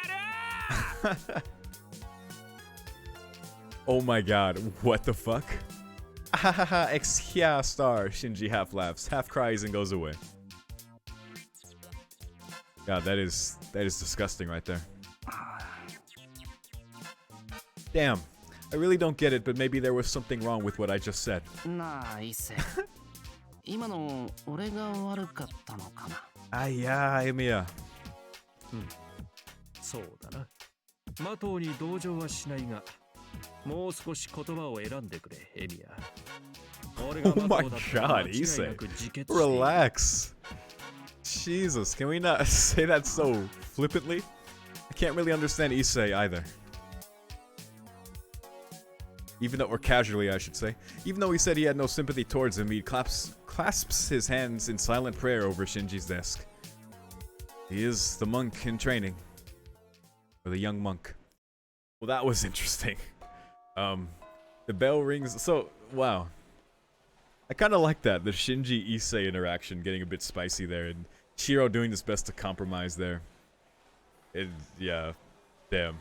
[SPEAKER 7] る。
[SPEAKER 1] Oh my god, what the fuck? Ahaha, Exia star. Shinji half laughs, half cries, and goes away. God, that is disgusting right there. Damn, I really don't get it, but maybe there was something wrong with what I just said.
[SPEAKER 3] なあ、一世。今の俺が悪かったのかな。
[SPEAKER 1] Yeah, Emiya.
[SPEAKER 6] そうだな。マトウに同情はしないが、もう少し言葉を選んでくれ、エミヤ。俺が
[SPEAKER 1] Oh
[SPEAKER 6] マ
[SPEAKER 1] my
[SPEAKER 6] トウだったら間
[SPEAKER 1] god,
[SPEAKER 6] 違い
[SPEAKER 1] Issei.
[SPEAKER 6] なく自決している。
[SPEAKER 1] Relax. Jesus, can we not say that so flippantly? I can't really understand Issei either. Even though, or casually I should say. Even though he said he had no sympathy towards him, he clasps his hands in silent prayer over Shinji's desk. He is the monk in training. Or the young monk. Well, that was interesting. The bell rings. So, wow. I kind of like that. The Shinji Issei interaction getting a bit spicy there. And Shiro doing his best to compromise there. Yeah. Damn.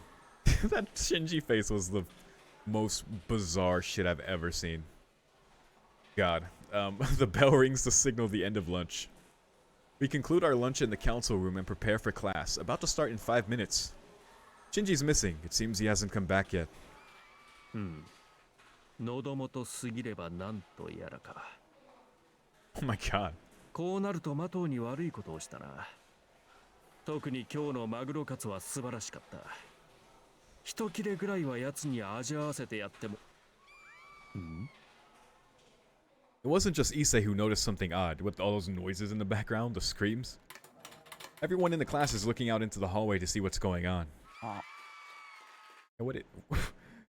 [SPEAKER 1] That Shinji face was the most bizarre shit I've ever seen. God. The bell rings to signal the end of lunch. We conclude our lunch in the council room and prepare for class. About to start in 5 minutes. Shinji's missing. It seems he hasn't come back yet.
[SPEAKER 6] 喉元過ぎればなんとやらか。
[SPEAKER 1] Oh my god.
[SPEAKER 6] こうなるとマトウに悪いことをしたな。特に今日のマグロカツは素晴らしかった。一切れぐらいはやつに味合わせてやっても。
[SPEAKER 1] It wasn't just Issei who noticed something odd with all those noises in the background, the screams. Everyone in the class is looking out into the hallway to see what's going on. And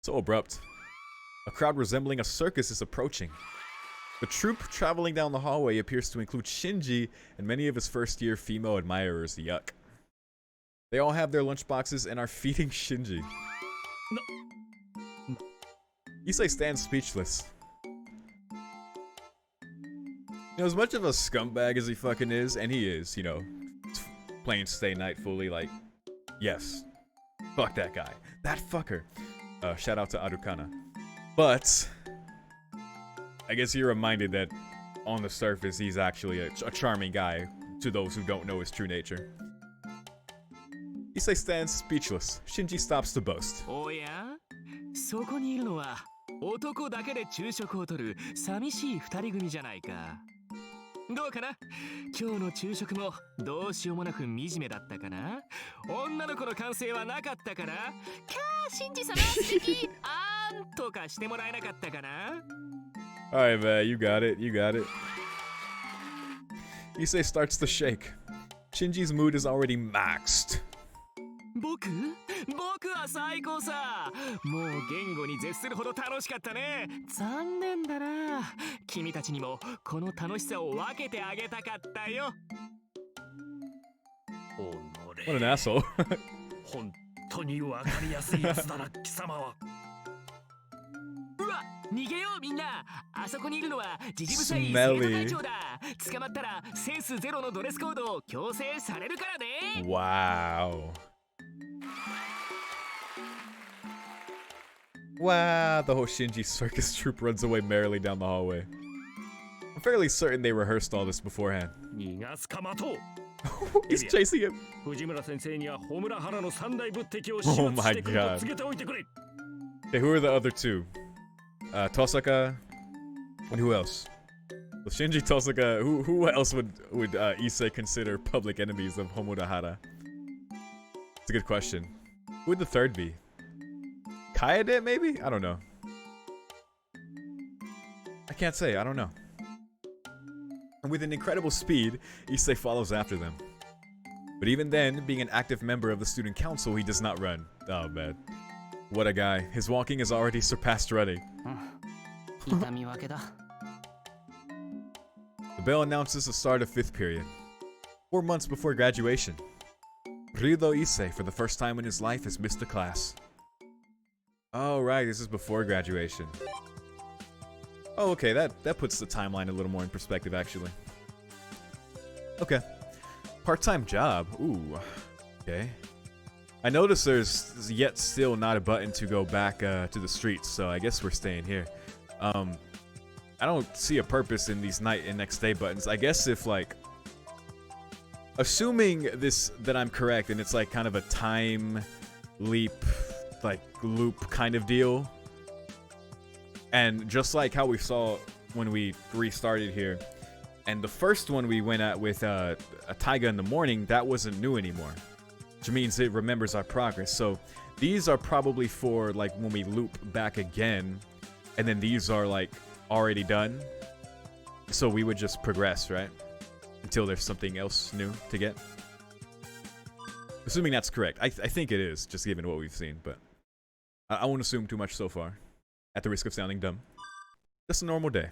[SPEAKER 1] so abrupt. A crowd resembling a circus is approaching. The troupe traveling down the hallway appears to include Shinji and many of his first-year female admirers. Yuck. They all have their lunchboxes and are feeding Shinji. Issei stands speechless. You know, as much of a scumbag as he fucking is, and he is, you know, playing Stay Night fully, like, yes. Fuck that guy. That fucker. Shout out to Arukana. But I guess you're reminded that on the surface he's actually a charming guy to those who don't know his true nature. Issei stands speechless. Shinji stops to boast.
[SPEAKER 7] おや、そこにいるのは男だけで昼食をとる寂しい二人組じゃないか。どうかな、今日の昼食もどうしようもなく惨めだったかな。女の子の歓声はなかったから、キャー、シンジ様素敵あーんとかしてもらえなかったかな。
[SPEAKER 1] Alright, man, you got it, you got it. Issei starts to shake. Shinji's mood is already maxed.
[SPEAKER 7] 僕は最高さ。もう言語に絶するほど楽しかったね。残念だな。君たちにもこの楽しさを分けてあげたかったよ。
[SPEAKER 1] What an asshole.
[SPEAKER 6] 本当に分かりやすいやつだな、貴様は。
[SPEAKER 7] うわ、逃げようみんな。あそこにいるのはジジブサイ生徒会長だ。捕まったらセンスゼロのドレスコードを強制されるからね。
[SPEAKER 1] Wow. Wow, the whole Shinji circus troupe runs away merrily down the hallway. I'm fairly certain they rehearsed all this beforehand.
[SPEAKER 6] 逃がすかまとう。
[SPEAKER 1] He's chasing him.
[SPEAKER 6] 藤村先生にはホムラハラの三大物的を始
[SPEAKER 1] Oh
[SPEAKER 6] 末
[SPEAKER 1] my
[SPEAKER 6] してくれと
[SPEAKER 1] God.
[SPEAKER 6] 告げておいてくれ。
[SPEAKER 1] Okay, who are the other two? Tosaka. And who else? Well, Shinji, Tosaka. Who else would Issei consider public enemies of Homurahara? It's a good question. Who would the third be? Kaede, maybe? I don't know. I can't say. I don't know. And with an incredible speed, Issei follows after them. But even then, being an active member of the student council, he does not run. Oh, man. What a guy. His walking has already surpassed running. The bell announces the start of 5th period. 4 months before graduation. Ryudo Issei, for the first time in his life, has missed a class. Oh, right, this is before graduation. Oh, okay, that puts the timeline a little more in perspective, actually. Okay. Part-time job. Ooh. Okay. I notice there's yet still not a button to go back to the streets, so I guess we're staying here. I don't see a purpose in these night and next day buttons. I guess if, like... Assuming that I'm correct, and it's like kind of a time leap... like loop kind of deal, and just like how we saw when we restarted here, and the first one we went at with a taiga in the morning, that wasn't new anymore, which means it remembers our progress. So these are probably for like when we loop back again, and then these are like already done, so we would just progress, right, until there's something else new to get. Assuming that's correct. I think it is, just given what we've seen, but I won't assume too much so far, at the risk of sounding dumb. Just a normal day.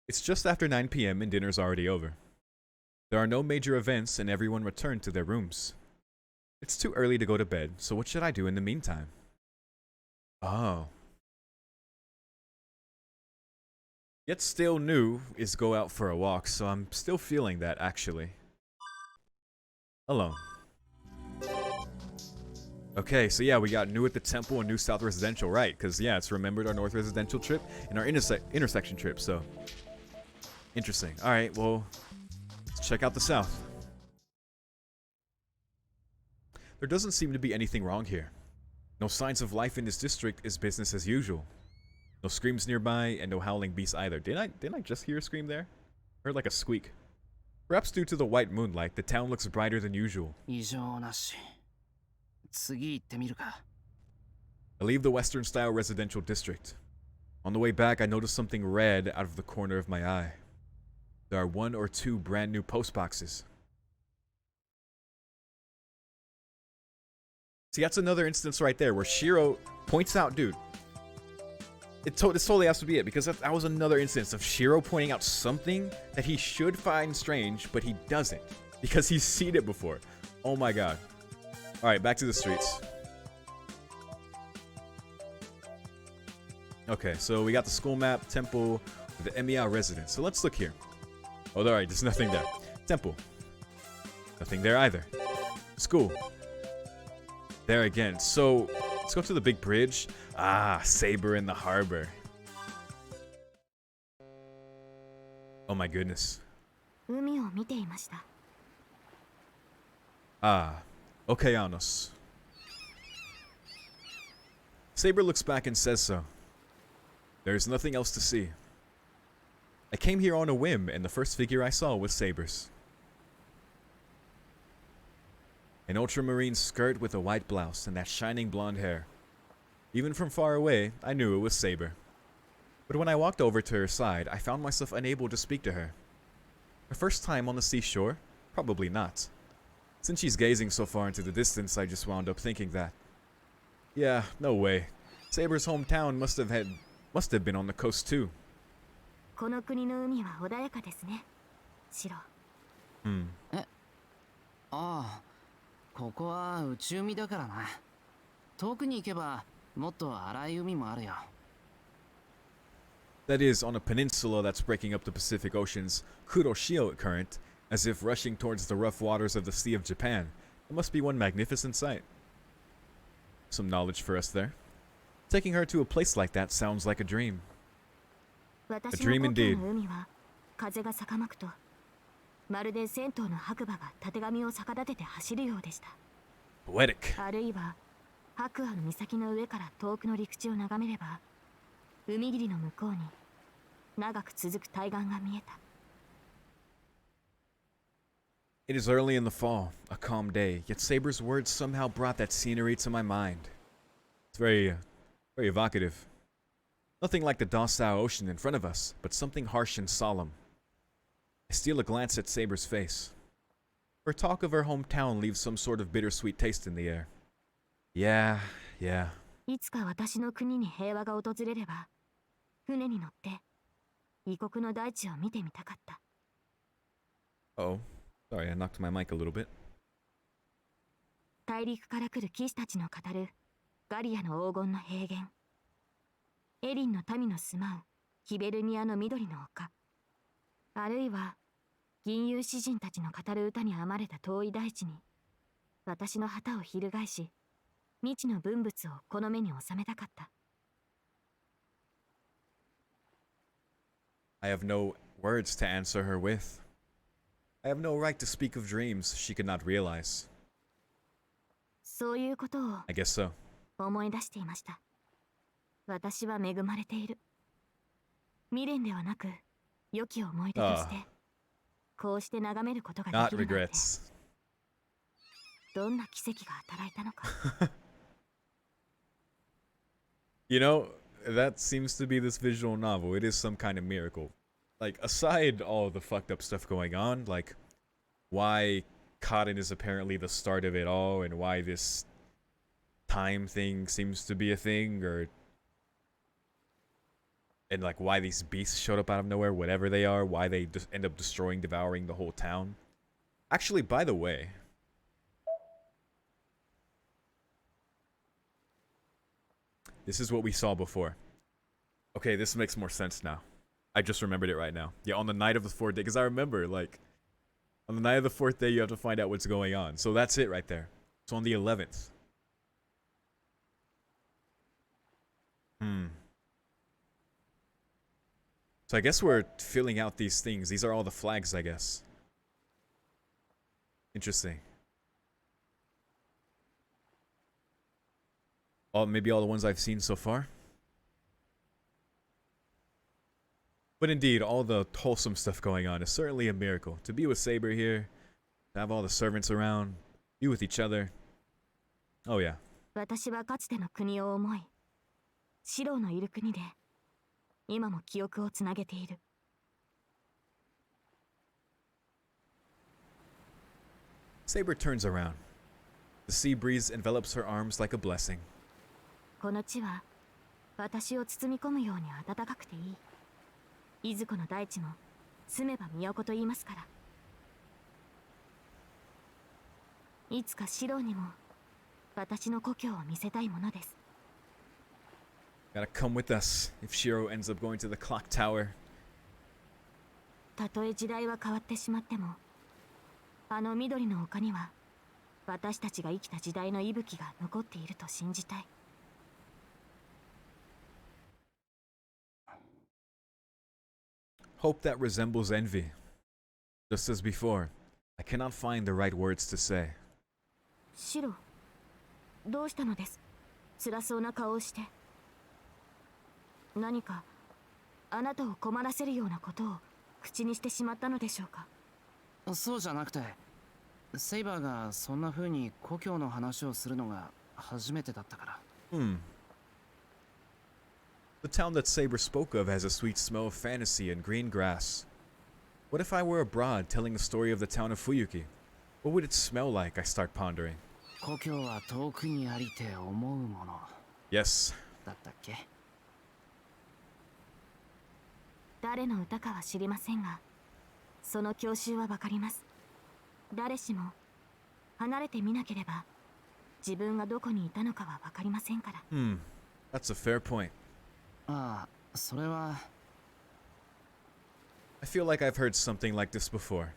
[SPEAKER 1] It's just after 9 p.m. and dinner's already over. There are no major events and everyone returned to their rooms. It's too early to go to bed, so what should I do in the meantime? Oh. Yet still new is go out for a walk, so I'm still feeling that, actually. Alone. Okay, so yeah, we got new at the temple and new south residential, right? Because yeah, it's remembered our north residential trip and our intersection trip, so interesting. All right, well, let's check out the south. There doesn't seem to be anything wrong here. No signs of life in this district is business as usual. No screams nearby, and no howling beasts either. Didn't I just hear a scream there? I heard like a squeak. Perhaps due to the white moonlight, the town looks brighter than usual. I leave the Western-style residential district. On the way back, I notice something red out of the corner of my eye. There are 1 or 2 brand new post boxes. See, that's another instance right there where Shiro points out, dude. This totally has to be it, because that was another instance of Shiro pointing out something that he should find strange, but he doesn't, because he's seen it before. Oh my god. Alright, back to the streets. Okay, so we got the school map, temple, the Emiya residence. So let's look here. Oh, alright, there's nothing there. Temple. Nothing there either. School. There again. So, let's go to the big bridge. Ah, Saber in the harbor. Oh my goodness. Ah, Okeanos. Saber looks back and says so. There's nothing else to see. I came here on a whim, and the first figure I saw was Saber's. An ultramarine skirt with a white blouse and that shining blonde hair. Even from far away, I knew it was Saber. But when I walked over to her side, I found myself unable to speak to her. Her first time on the seashore? Probably not. Since she's gazing so far into the distance, I just wound up thinking that. Yeah, no way. Saber's hometown must have been on the coast too.
[SPEAKER 3] Ah, ここは内海だからな。遠くに行けばもっと荒い海もあるよ。
[SPEAKER 1] That is, on a peninsula that's breaking up the Pacific Ocean's Kuroshio current, as if rushing towards the rough waters of the Sea of Japan. It must be one magnificent sight. Some knowledge for us there. Taking her to a place like that sounds like a dream. A dream indeed. Poetic. It is early in the fall, a calm day, yet Saber's words somehow brought that scenery to my mind. It's very evocative. Nothing like the docile ocean in front of us, but something harsh and solemn. I steal a glance at Saber's face. Her talk of her hometown leaves some sort of bittersweet taste in the air. Yeah. Oh, sorry, I knocked my mic a little bit.
[SPEAKER 2] 大陸から来る騎士たちの語るガリアの黄金の平原、エリンの民の住まうヒベルニアの緑の丘、あるいは銀融詩人たちの語る歌に編まれた遠い大地に、私の旗を翻し、未知の文物をこの目に収めたかった。
[SPEAKER 1] I have no words to answer her with. I have no right to speak of dreams she could not realize.
[SPEAKER 2] そういうことを
[SPEAKER 1] I guess so.
[SPEAKER 2] 思い出していました。私は恵まれている。未練ではなく、良き思い出として、こうして眺めることができるなんて。どんな奇跡が働いたのか。
[SPEAKER 1] You know, that seems to be this visual novel. It is some kind of miracle. Like, aside all the fucked up stuff going on, like, why cotton is apparently the start of it all, and why this time thing seems to be a thing, and like why these beasts showed up out of nowhere, whatever they are, why they just end up devouring the whole town. Actually, by the way, this is what we saw before. Okay, this makes more sense now. I just remembered it right now. Yeah, on the night of the 4th day, because I remember, like, on the night of the 4th day, you have to find out what's going on. So that's it right there. It's on the 11th. So I guess we're filling out these things. These are all the flags, I guess. Interesting. maybe all the ones I've seen so far. But indeed, all the wholesome stuff going on is certainly a miracle. To be with Saber here, to have all the servants around, be with each other. Oh yeah.
[SPEAKER 2] 私はかつての国を思い、シロのいる国で今も記憶をつなげている。
[SPEAKER 1] Saber turns around. The sea breeze envelops her arms like a blessing.
[SPEAKER 2] この地は私を包み込むように暖かくていい。いずこの大地も住めば都と言いますから。いつかシロにも私の故郷を見せたいものです。
[SPEAKER 1] Gotta come with us if Shiro ends up going to the clock tower.
[SPEAKER 2] たとえ時代は変わってしまっても、あの緑の丘には私たちが生きた時代の息吹が残っていると信じたい。
[SPEAKER 1] Hope that resembles envy. Just as before, I cannot find the right words to say.
[SPEAKER 2] シロ、どうしたのです？辛そうな顔をして。何かあなたを困らせるようなことを口にしてしまったのでしょうか？
[SPEAKER 3] そうじゃなくて、セイバーがそんな風に故郷の話をするのが初めてだったから。
[SPEAKER 1] The town that Saber spoke of has a sweet smell of fantasy and green grass. What if I were abroad telling the story of the town of Fuyuki? What would it smell like? I start pondering.
[SPEAKER 3] 故郷は遠くにありて思うもの。
[SPEAKER 1] Yes.
[SPEAKER 3] だったっけ？
[SPEAKER 2] 誰の歌かは知りませんが、その郷愁はわかります。誰しも離れてみなければ自分がどこにいたのかはわかりませんから。
[SPEAKER 1] That's a fair point.
[SPEAKER 3] ああ、それは。
[SPEAKER 1] I feel like I've heard something like this before.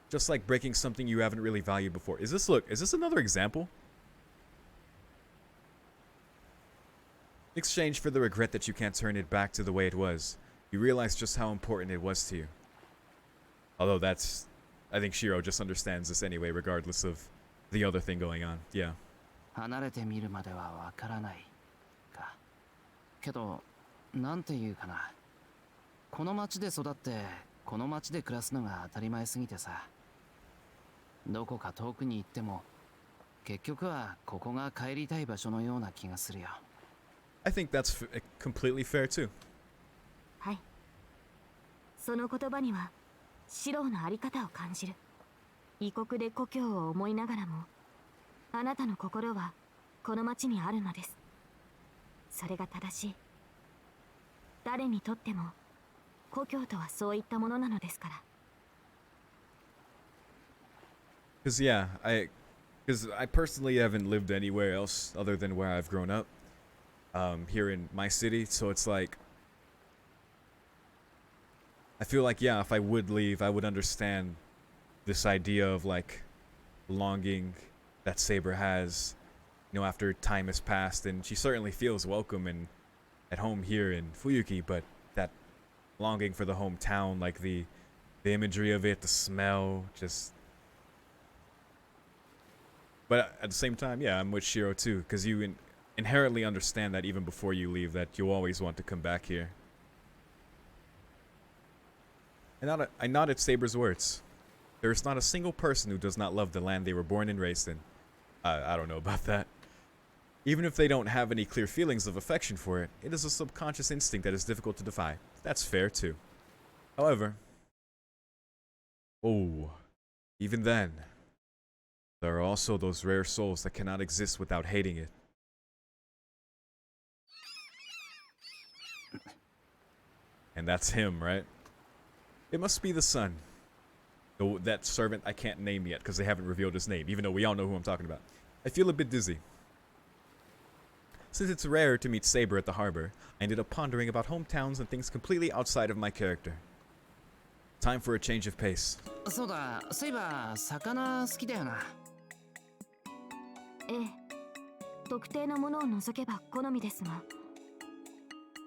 [SPEAKER 1] Just like breaking something you haven't really valued before. Is this another example? In exchange for the regret that you can't turn it back to the way it was, you realize just how important it was to you. Although I think Shiro just understands this anyway, regardless of the other thing going on. Yeah.
[SPEAKER 3] 離れてみるまではわからないか。けど、なんていうかな。この町で育って、この町で暮らすのが当たり前すぎてさ。どこか遠くに行っても、結局はここが帰りたい場所のような気がするよ。
[SPEAKER 1] I think that's completely fair too.
[SPEAKER 2] はい。その言葉にはシロのあり方を感じる。異国で故郷を思いながらも、あなたの心はこの町にあるのです。それが正しい。誰にとっても故郷とはそういったものなのですから。
[SPEAKER 1] Because I personally haven't lived anywhere else other than where I've grown up, here in my city. So it's like, I feel like, yeah, if I would leave, I would understand this idea of like longing that Saber has, you know, after time has passed, and she certainly feels welcome and at home here in Fuyuki, but that longing for the hometown, like the imagery of it, the smell, just. But at the same time, yeah, I'm with Shiro too, because you inherently understand that even before you leave, that you always want to come back here. And I nod at Saber's words. There is not a single person who does not love the land they were born and raised in. I don't know about that. Even if they don't have any clear feelings of affection for it, it is a subconscious instinct that is difficult to defy. That's fair too. However, even then, there are also those rare souls that cannot exist without hating it. And that's him, right? It must be the son. That servant I can't name yet because they haven't revealed his name, even though we all know who I'm talking about. I feel a bit dizzy. Since it's rare to meet Saber at the harbor, I ended up pondering about hometowns and things completely outside of my character. Time for a change of pace.
[SPEAKER 3] そうだ、セイバー、魚好きだよな。
[SPEAKER 2] ええ、特定のものを除けば好みですが、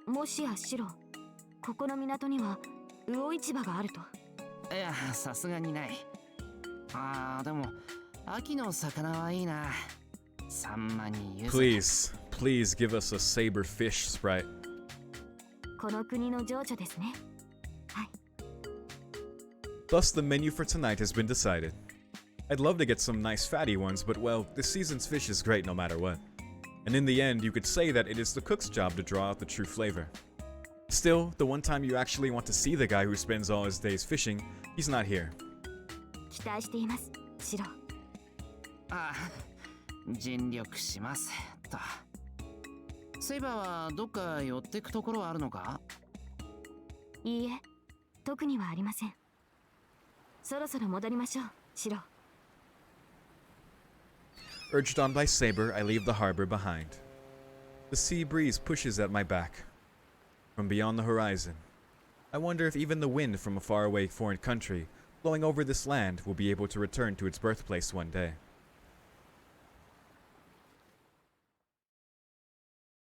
[SPEAKER 2] もしやシロ、ここの港には魚市場があると？
[SPEAKER 3] いや、さすがにない。ああ、でも秋の魚はいいな。
[SPEAKER 1] Please, please give us a saber fish sprite.
[SPEAKER 2] この国の情緒ですね。はい。
[SPEAKER 1] Thus, the menu for tonight has been decided. I'd love to get some nice fatty ones, but well, this season's fish is great no matter what. And in the end, you could say that it is the cook's job to draw out the true flavor. Still, the one time you actually want to see the guy who spends all his days fishing, he's not here.
[SPEAKER 2] 期待しています、シロ。
[SPEAKER 3] あ、尽力しますと。セイバーはどっか寄ってくところはあるのか？
[SPEAKER 2] いいえ、特にはありません。そろそろ戻りましょう、シロ。
[SPEAKER 1] Urged on by Saber, I leave the harbor behind. The sea breeze pushes at my back. From beyond the horizon, I wonder if even the wind from a faraway foreign country blowing over this land will be able to return to its birthplace one day.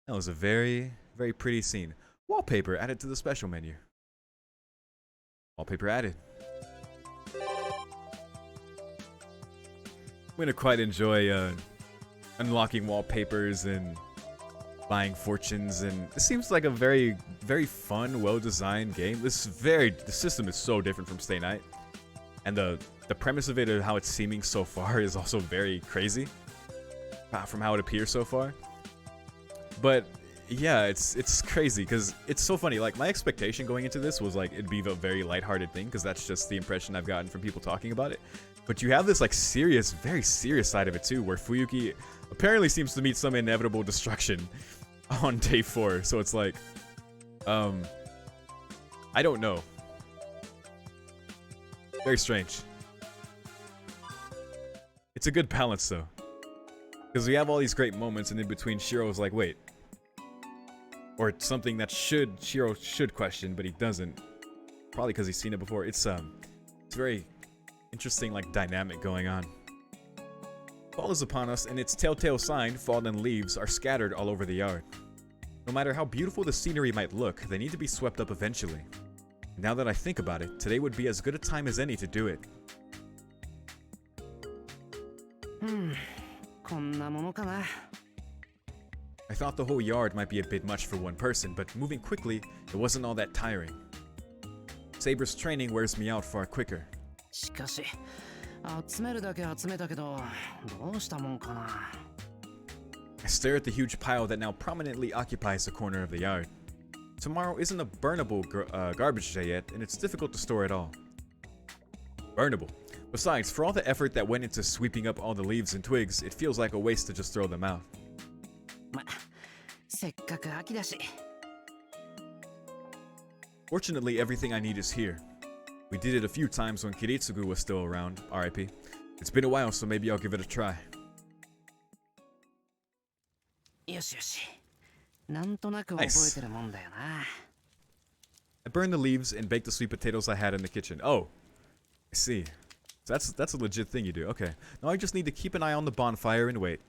[SPEAKER 1] That was a very, very pretty scene. Wallpaper added to the special menu. Wallpaper added. I'm gonna quite enjoy unlocking wallpapers and buying fortunes, and it seems like a very, very fun, well-designed game. The system is so different from Stay Night, and the premise of it and how it's seeming so far is also very crazy from how it appears so far. But yeah, it's crazy because it's so funny. Like, my expectation going into this was like it'd be a very lighthearted thing, because that's just the impression I've gotten from people talking about it. But you have this like serious, very serious side of it too, where Fuyuki apparently seems to meet some inevitable destruction on day 4. So it's like, I don't know. Very strange. It's a good balance though, because we have all these great moments, and in between Shiro's like, wait, or something that Shiro should question, but he doesn't, probably because he's seen it before. It's very interesting, like, dynamic going on. Fall is upon us, and its telltale sign, fallen leaves, are scattered all over the yard. No matter how beautiful the scenery might look, they need to be swept up eventually. Now that I think about it, today would be as good a time as any to do it.
[SPEAKER 3] こんなものかな。
[SPEAKER 1] I thought the whole yard might be a bit much for one person, but moving quickly, it wasn't all that tiring. Saber's training wears me out far quicker.
[SPEAKER 3] しかし、集めるだけ集めたけど、どうしたもんかな。
[SPEAKER 1] I stare at the huge pile that now prominently occupies the corner of the yard. Tomorrow isn't a burnable garbage day yet, and it's difficult to store it all. Burnable. Besides, for all the effort that went into sweeping up all the leaves and twigs, it feels like a waste to just throw them out.
[SPEAKER 3] ま、せっかく秋だし。
[SPEAKER 1] Fortunately, everything I need is here. We did it a few times when Kiritsugu was still around, RIP. It's been a while, so maybe I'll give it a try.
[SPEAKER 3] よしよし。なんとなく覚えてるもんだよな。
[SPEAKER 1] I burned the leaves and baked the sweet potatoes I had in the kitchen. Oh, I see. So that's a legit thing you do. Okay. Now I just need to keep an eye on the bonfire and wait.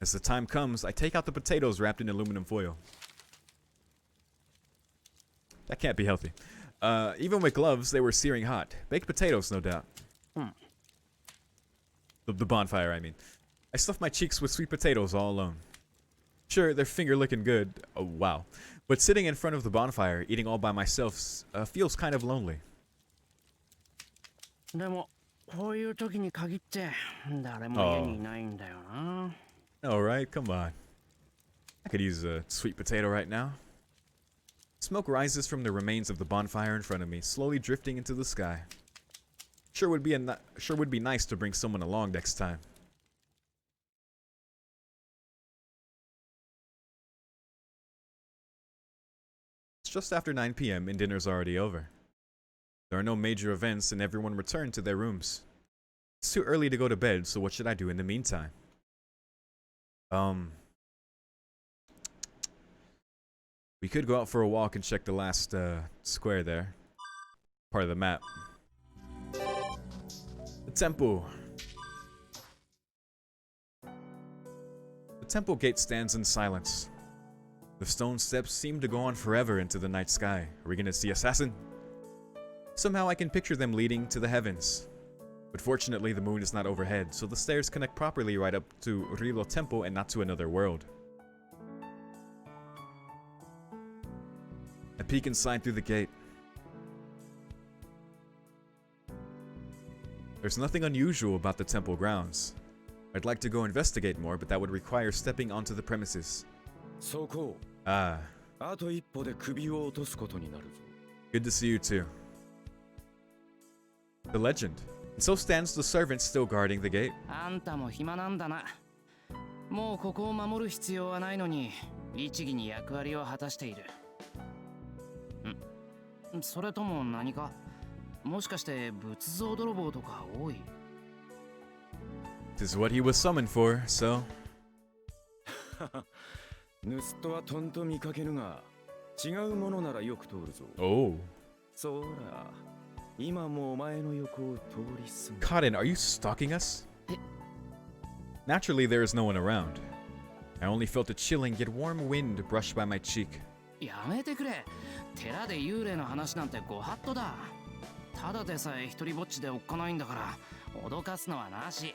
[SPEAKER 1] As the time comes, I take out the potatoes wrapped in aluminum foil. That can't be healthy. Even with gloves, they were searing hot. Baked potatoes, no doubt. The bonfire, I mean. I stuff my cheeks with sweet potatoes all alone. Sure, they're finger-licking good. Oh, wow. But sitting in front of the bonfire, eating all by myself, feels kind of lonely.
[SPEAKER 3] でも、こういう時に限って誰も家にいないんだよな。
[SPEAKER 1] Alright, come on. I could use a sweet potato right now. Smoke rises from the remains of the bonfire in front of me, slowly drifting into the sky. Sure would be nice to bring someone along next time. It's just after 9 p.m. and dinner's already over. There are no major events and everyone returned to their rooms. It's too early to go to bed, so what should I do in the meantime? We could go out for a walk and check the last square there. Part of the map. The temple. The temple gate stands in silence. The stone steps seem to go on forever into the night sky. Are we gonna see assassin? Somehow I can picture them leading to the heavens. But fortunately, the moon is not overhead, so the stairs connect properly right up to Rilo Temple and not to another world. I peek inside through the gate. There's nothing unusual about the temple grounds. I'd like to go investigate more, but that would require stepping onto the premises. Ah. Good to see you too. The legend. And so stands the servant still guarding the gate.
[SPEAKER 3] あんたも暇なんだな。もうここを守る必要はないのに、律儀に役割を果たしている。それとも何か？もしかして仏像泥棒とか多い？
[SPEAKER 1] This is what he was summoned for, so.
[SPEAKER 5] 盗人はとんと見かけるが、違うものならよく通るぞ。
[SPEAKER 1] Oh.
[SPEAKER 5] そら、今もお前の横を通り過ぎ。
[SPEAKER 1] Cotton, are you stalking us? Naturally, there is no one around. I only felt a chilling yet warm wind brush by my cheek.
[SPEAKER 3] やめてくれ。寺で幽霊の話なんてご法度だ。ただでさえ一人ぼっちでおっかないんだから、脅かすのはなし。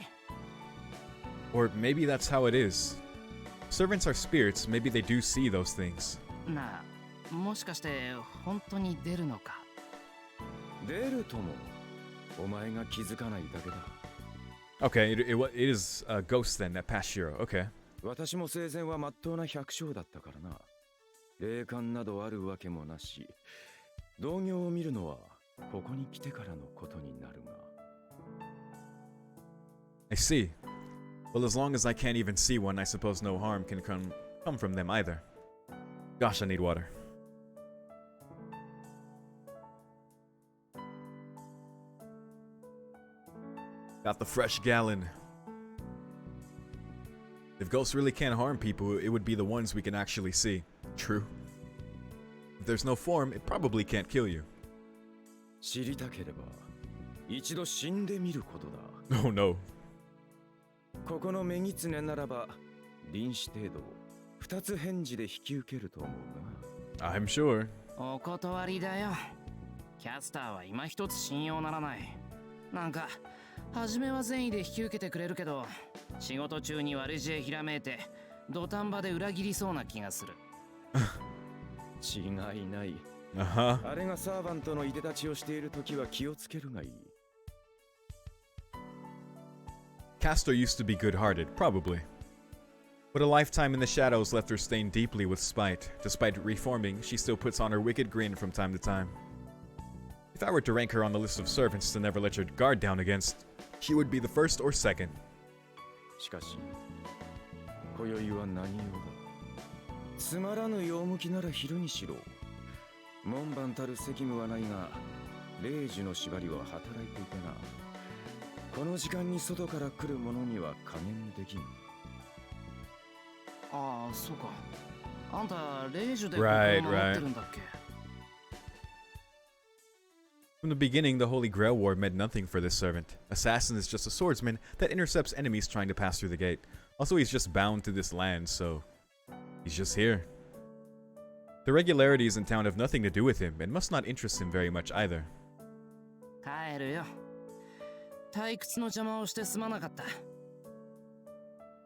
[SPEAKER 1] Or maybe that's how it is. Servants are spirits, maybe they do see those things.
[SPEAKER 3] なあ、もしかして本当に出るのか？
[SPEAKER 5] 出るとも、お前が気づかないだけだ。
[SPEAKER 1] Okay, it is a ghost then, that past Shiro. Okay.
[SPEAKER 5] 私も生前は真っ当な百姓だったからな。霊感などあるわけもなし、同業を見るのはここに来てからのことになるが。
[SPEAKER 1] I see. Well, as long as I can't even see one, I suppose no harm can come from them either. Gosh, I need water. Got the fresh gallon. If ghosts really can't harm people, it would be the ones we can actually see. True. If there's no form, it probably can't kill you.
[SPEAKER 5] 知りたければ、一度死んでみることだ。
[SPEAKER 1] Oh no.
[SPEAKER 5] ここの女狐ならば、臨死程度、二つ返事で引き受けると思うが。
[SPEAKER 1] I'm sure.
[SPEAKER 3] お断りだよ。キャスターは今一つ信用ならない。なんか、初めは善意で引き受けてくれるけど、仕事中に悪知恵ひらめいて、土壇場で裏切りそうな気がする。
[SPEAKER 5] 違いない。
[SPEAKER 1] Uh-huh.
[SPEAKER 5] あれがサーバントのいでたちをしているときは気をつけるがいい。
[SPEAKER 1] Castor used to be good-hearted, probably. But a lifetime in the shadows left her stained deeply with spite. Despite reforming, she still puts on her wicked grin from time to time. If I were to rank her on the list of servants to never let your guard down against, she would be the first or second.
[SPEAKER 5] しかし、今宵は何用だ。つまらぬ用向きなら昼にしろ。門番たる責務はないが、0時の縛りは働いていてな。この時間に外から来る者には加減できん。
[SPEAKER 3] ああ、そうか。あんた、0時で
[SPEAKER 1] Right,
[SPEAKER 3] ここを守ってるんだっけ？
[SPEAKER 1] From the beginning, the Holy Grail War meant nothing for this servant. Assassin is just a swordsman that intercepts enemies trying to pass through the gate. Also, he's just bound to this land, so he's just here. The regularities in town have nothing to do with him and must not interest him very much either.
[SPEAKER 3] 帰るよ。退屈の邪魔をしてすまなかった。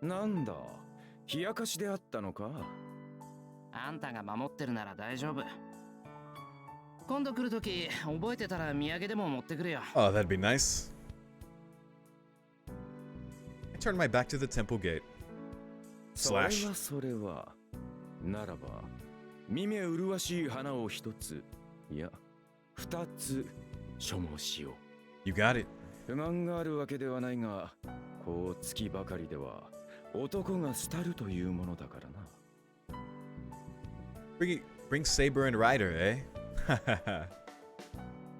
[SPEAKER 5] なんだ、冷やかしであったのか。
[SPEAKER 3] あんたが守ってるなら大丈夫。今度来るとき、覚えてたら土産でも持ってくるよ。
[SPEAKER 1] Oh, that'd be nice. I turned my back to the temple gate. Slash.
[SPEAKER 5] それは。ならば、耳麗しい花を一つ、いや、二つ、所望しよう。
[SPEAKER 1] You got it.
[SPEAKER 5] 不満があるわけではないが、こう月ばかりでは、男が廃るというものだからな。
[SPEAKER 1] Bring Saber and Ryder, eh?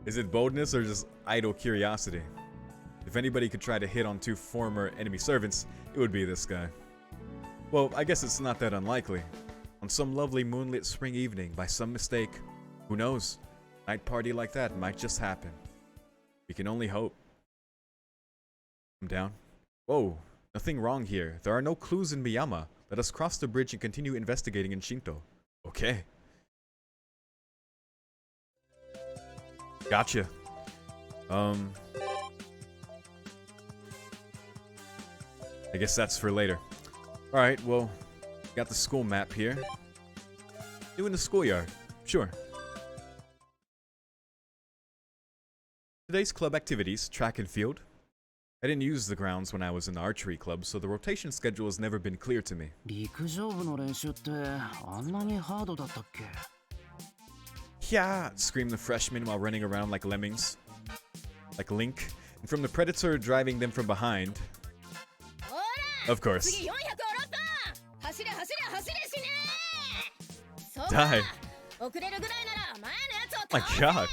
[SPEAKER 1] Is it boldness or just idle curiosity? If anybody could try to hit on two former enemy servants, it would be this guy. Well, I guess it's not that unlikely. On some lovely moonlit spring evening, by some mistake, who knows? Night party like that might just happen. We can only hope. I'm down. Whoa, nothing wrong here. There are no clues in Miyama. Let us cross the bridge and continue investigating in Shinto. Okay. Gotcha. I guess that's for later. Alright, well, got the school map here. New in the schoolyard. Sure. Today's club activities, track and field. I didn't use the grounds when I was in the archery club, so the rotation schedule has never been clear to me.
[SPEAKER 3] 陸上部の練習ってあんなにハードだったっけ?
[SPEAKER 1] Yeah, screamed the freshman while running around like lemmings. Like Link. And from the predator driving them from behind. Of course. Die. My god.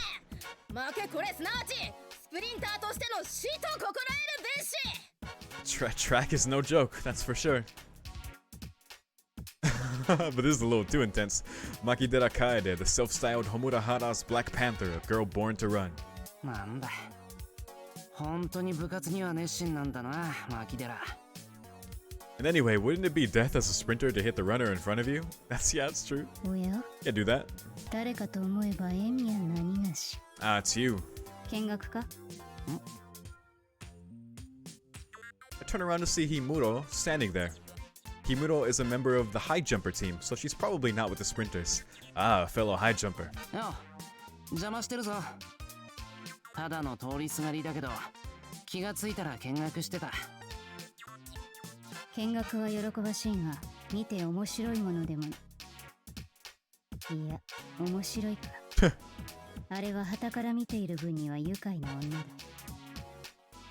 [SPEAKER 1] Track is no joke, that's for sure. But this is a little too intense. Makidera Kaede, the self-styled Homurahara's Black Panther, a girl born to run.
[SPEAKER 3] なんだ。本当に部活には熱心なんだな、Makidera.
[SPEAKER 1] And anyway, wouldn't it be death as a sprinter to hit the runner in front of you? Yeah, it's true. Yeah, do that. Ah, it's you. I turn around to see Himuro standing there. Himuro is a member of the high jumper team, so she's probably not with the sprinters. Ah, a fellow high jumper.
[SPEAKER 3] 邪魔してるぞ。ただの通りすがりだけど、気がついたら見学してた。
[SPEAKER 8] 見学は喜ばしいが、見て面白いものでも。いや、面白いか。あれは傍から見ている分には愉快な女だ。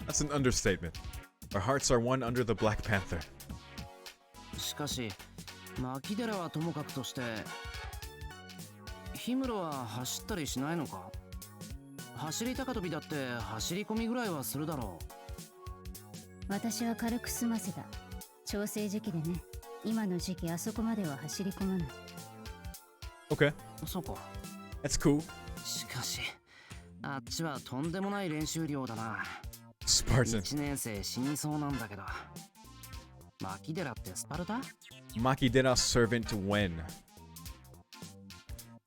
[SPEAKER 1] That's an understatement. Our hearts are one under the Black Panther.
[SPEAKER 3] しかし、Makideraはともかくとして、氷室は走ったりしないのか？走り高跳びだって走り込みぐらいはするだろう。
[SPEAKER 8] 私は軽く済ませた。調整時期でね。今の時期あそこまでは走り込まない。
[SPEAKER 1] Okay.
[SPEAKER 3] そうか。
[SPEAKER 1] That's cool.
[SPEAKER 3] しかし、あっちはとんでもない練習量だな。
[SPEAKER 1] Spartan.
[SPEAKER 3] 1年生死にそうなんだけど。Makideraってスパルタ?
[SPEAKER 1] Makidera servant when?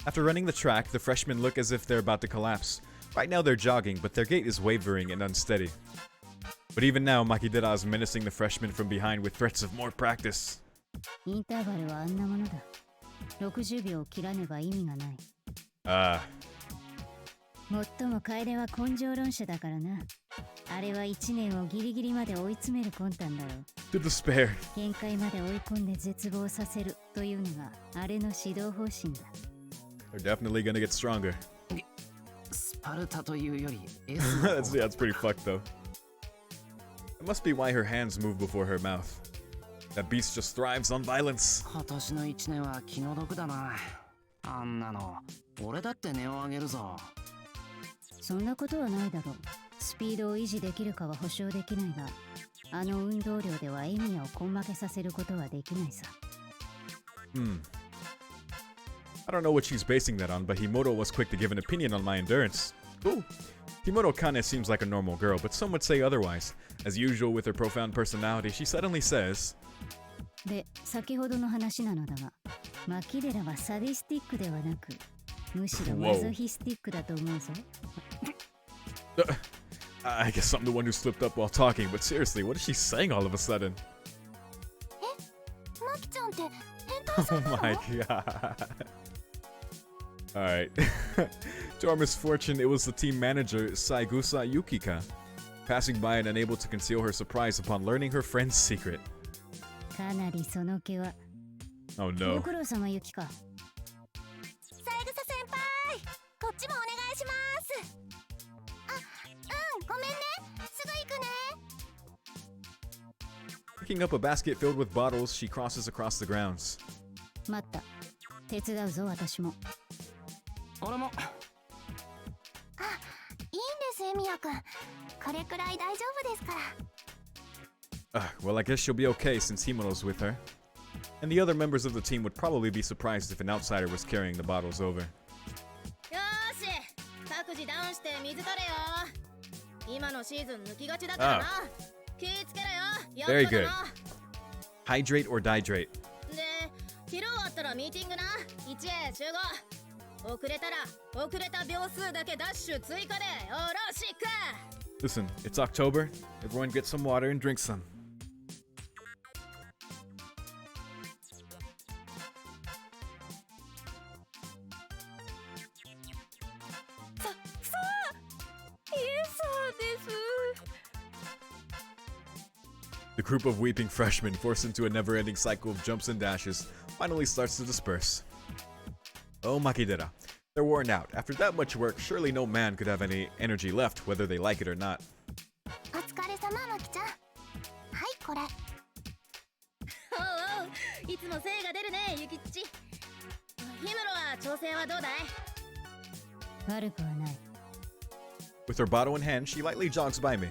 [SPEAKER 1] After running the track, the freshmen look as if they're about to collapse. Right now they're jogging, but their gait is wavering and unsteady. But even now, Makidera is menacing the freshmen from behind with threats of more practice.
[SPEAKER 8] インターバルはあんなものだ。60秒切らねば意味がない。もっとも楓は根性論者だからな。あれは1年をギリギリまで追い詰める魂胆だろう。
[SPEAKER 1] To despair.
[SPEAKER 8] 限界まで追い込んで絶望させるというのがあれの指導方針だ。
[SPEAKER 1] They're definitely gonna get stronger.
[SPEAKER 3] スパルタというより
[SPEAKER 1] that's pretty fucked though. It must be why her hands move before her mouth. That beast just thrives on violence.
[SPEAKER 3] 今年の1年は気の毒だな。あんなの俺だって値を上げるぞ。
[SPEAKER 8] そんなことはないだろう。スピードを維持できるかは保証できないが、あの運動量ではエミヤを根負けさせることはできないさ。
[SPEAKER 1] I don't know what she's basing that on, but Himoto was quick to give an opinion on my endurance. Ooh. Himoto kinda seems like a normal girl, but some would say otherwise. As usual with her profound personality, she suddenly says...
[SPEAKER 8] で、先ほどの話なのだが、Makideraはサディスティックではなく、むしろマゾヒスティックだと思うぞ。
[SPEAKER 1] I guess I'm the one who slipped up while talking, but seriously, what is she saying all of a sudden? Oh my god. Alright. To our misfortune, it was the team manager, Saigusa Yukika, passing by and unable to conceal her surprise upon learning her friend's secret. Oh no.
[SPEAKER 2] ごめんね。すぐ行くね。
[SPEAKER 1] Picking up a basket filled with bottles, she crosses across the grounds.
[SPEAKER 8] 待った。手伝うぞ、私も。
[SPEAKER 3] 俺も。
[SPEAKER 2] あ、いいんです、エミヤ君。これくらい大丈夫ですから。
[SPEAKER 1] Well, I guess she'll be okay since Himoto's with her. And the other members of the team would probably be surprised if an outsider was carrying the bottles over.
[SPEAKER 9] よーし、各自ダウンして水取れよ。今のシーズン抜きがちだからな。気ぃつけろよ。
[SPEAKER 1] Very good. Hydrate or dihydrate.
[SPEAKER 9] で、昼終わったらミーティングな。1へ集合。遅れたら遅れた秒数だけダッシュ追加でよろしく。
[SPEAKER 1] Listen, it's October. Everyone get some water and drink some. The group of weeping freshmen, forced into a never-ending cycle of jumps and dashes, finally starts to disperse. Oh, Makidera. They're worn out. After that much work, surely no man could have any energy left, whether they like it or not.
[SPEAKER 2] お疲れ様マキちゃん。はいこれ。
[SPEAKER 9] おうおう、いつも精が出るねゆきっち。ヒムロは調整はどうだい？
[SPEAKER 8] 悪くはない。
[SPEAKER 1] With her bottle in hand, she lightly jogs by me.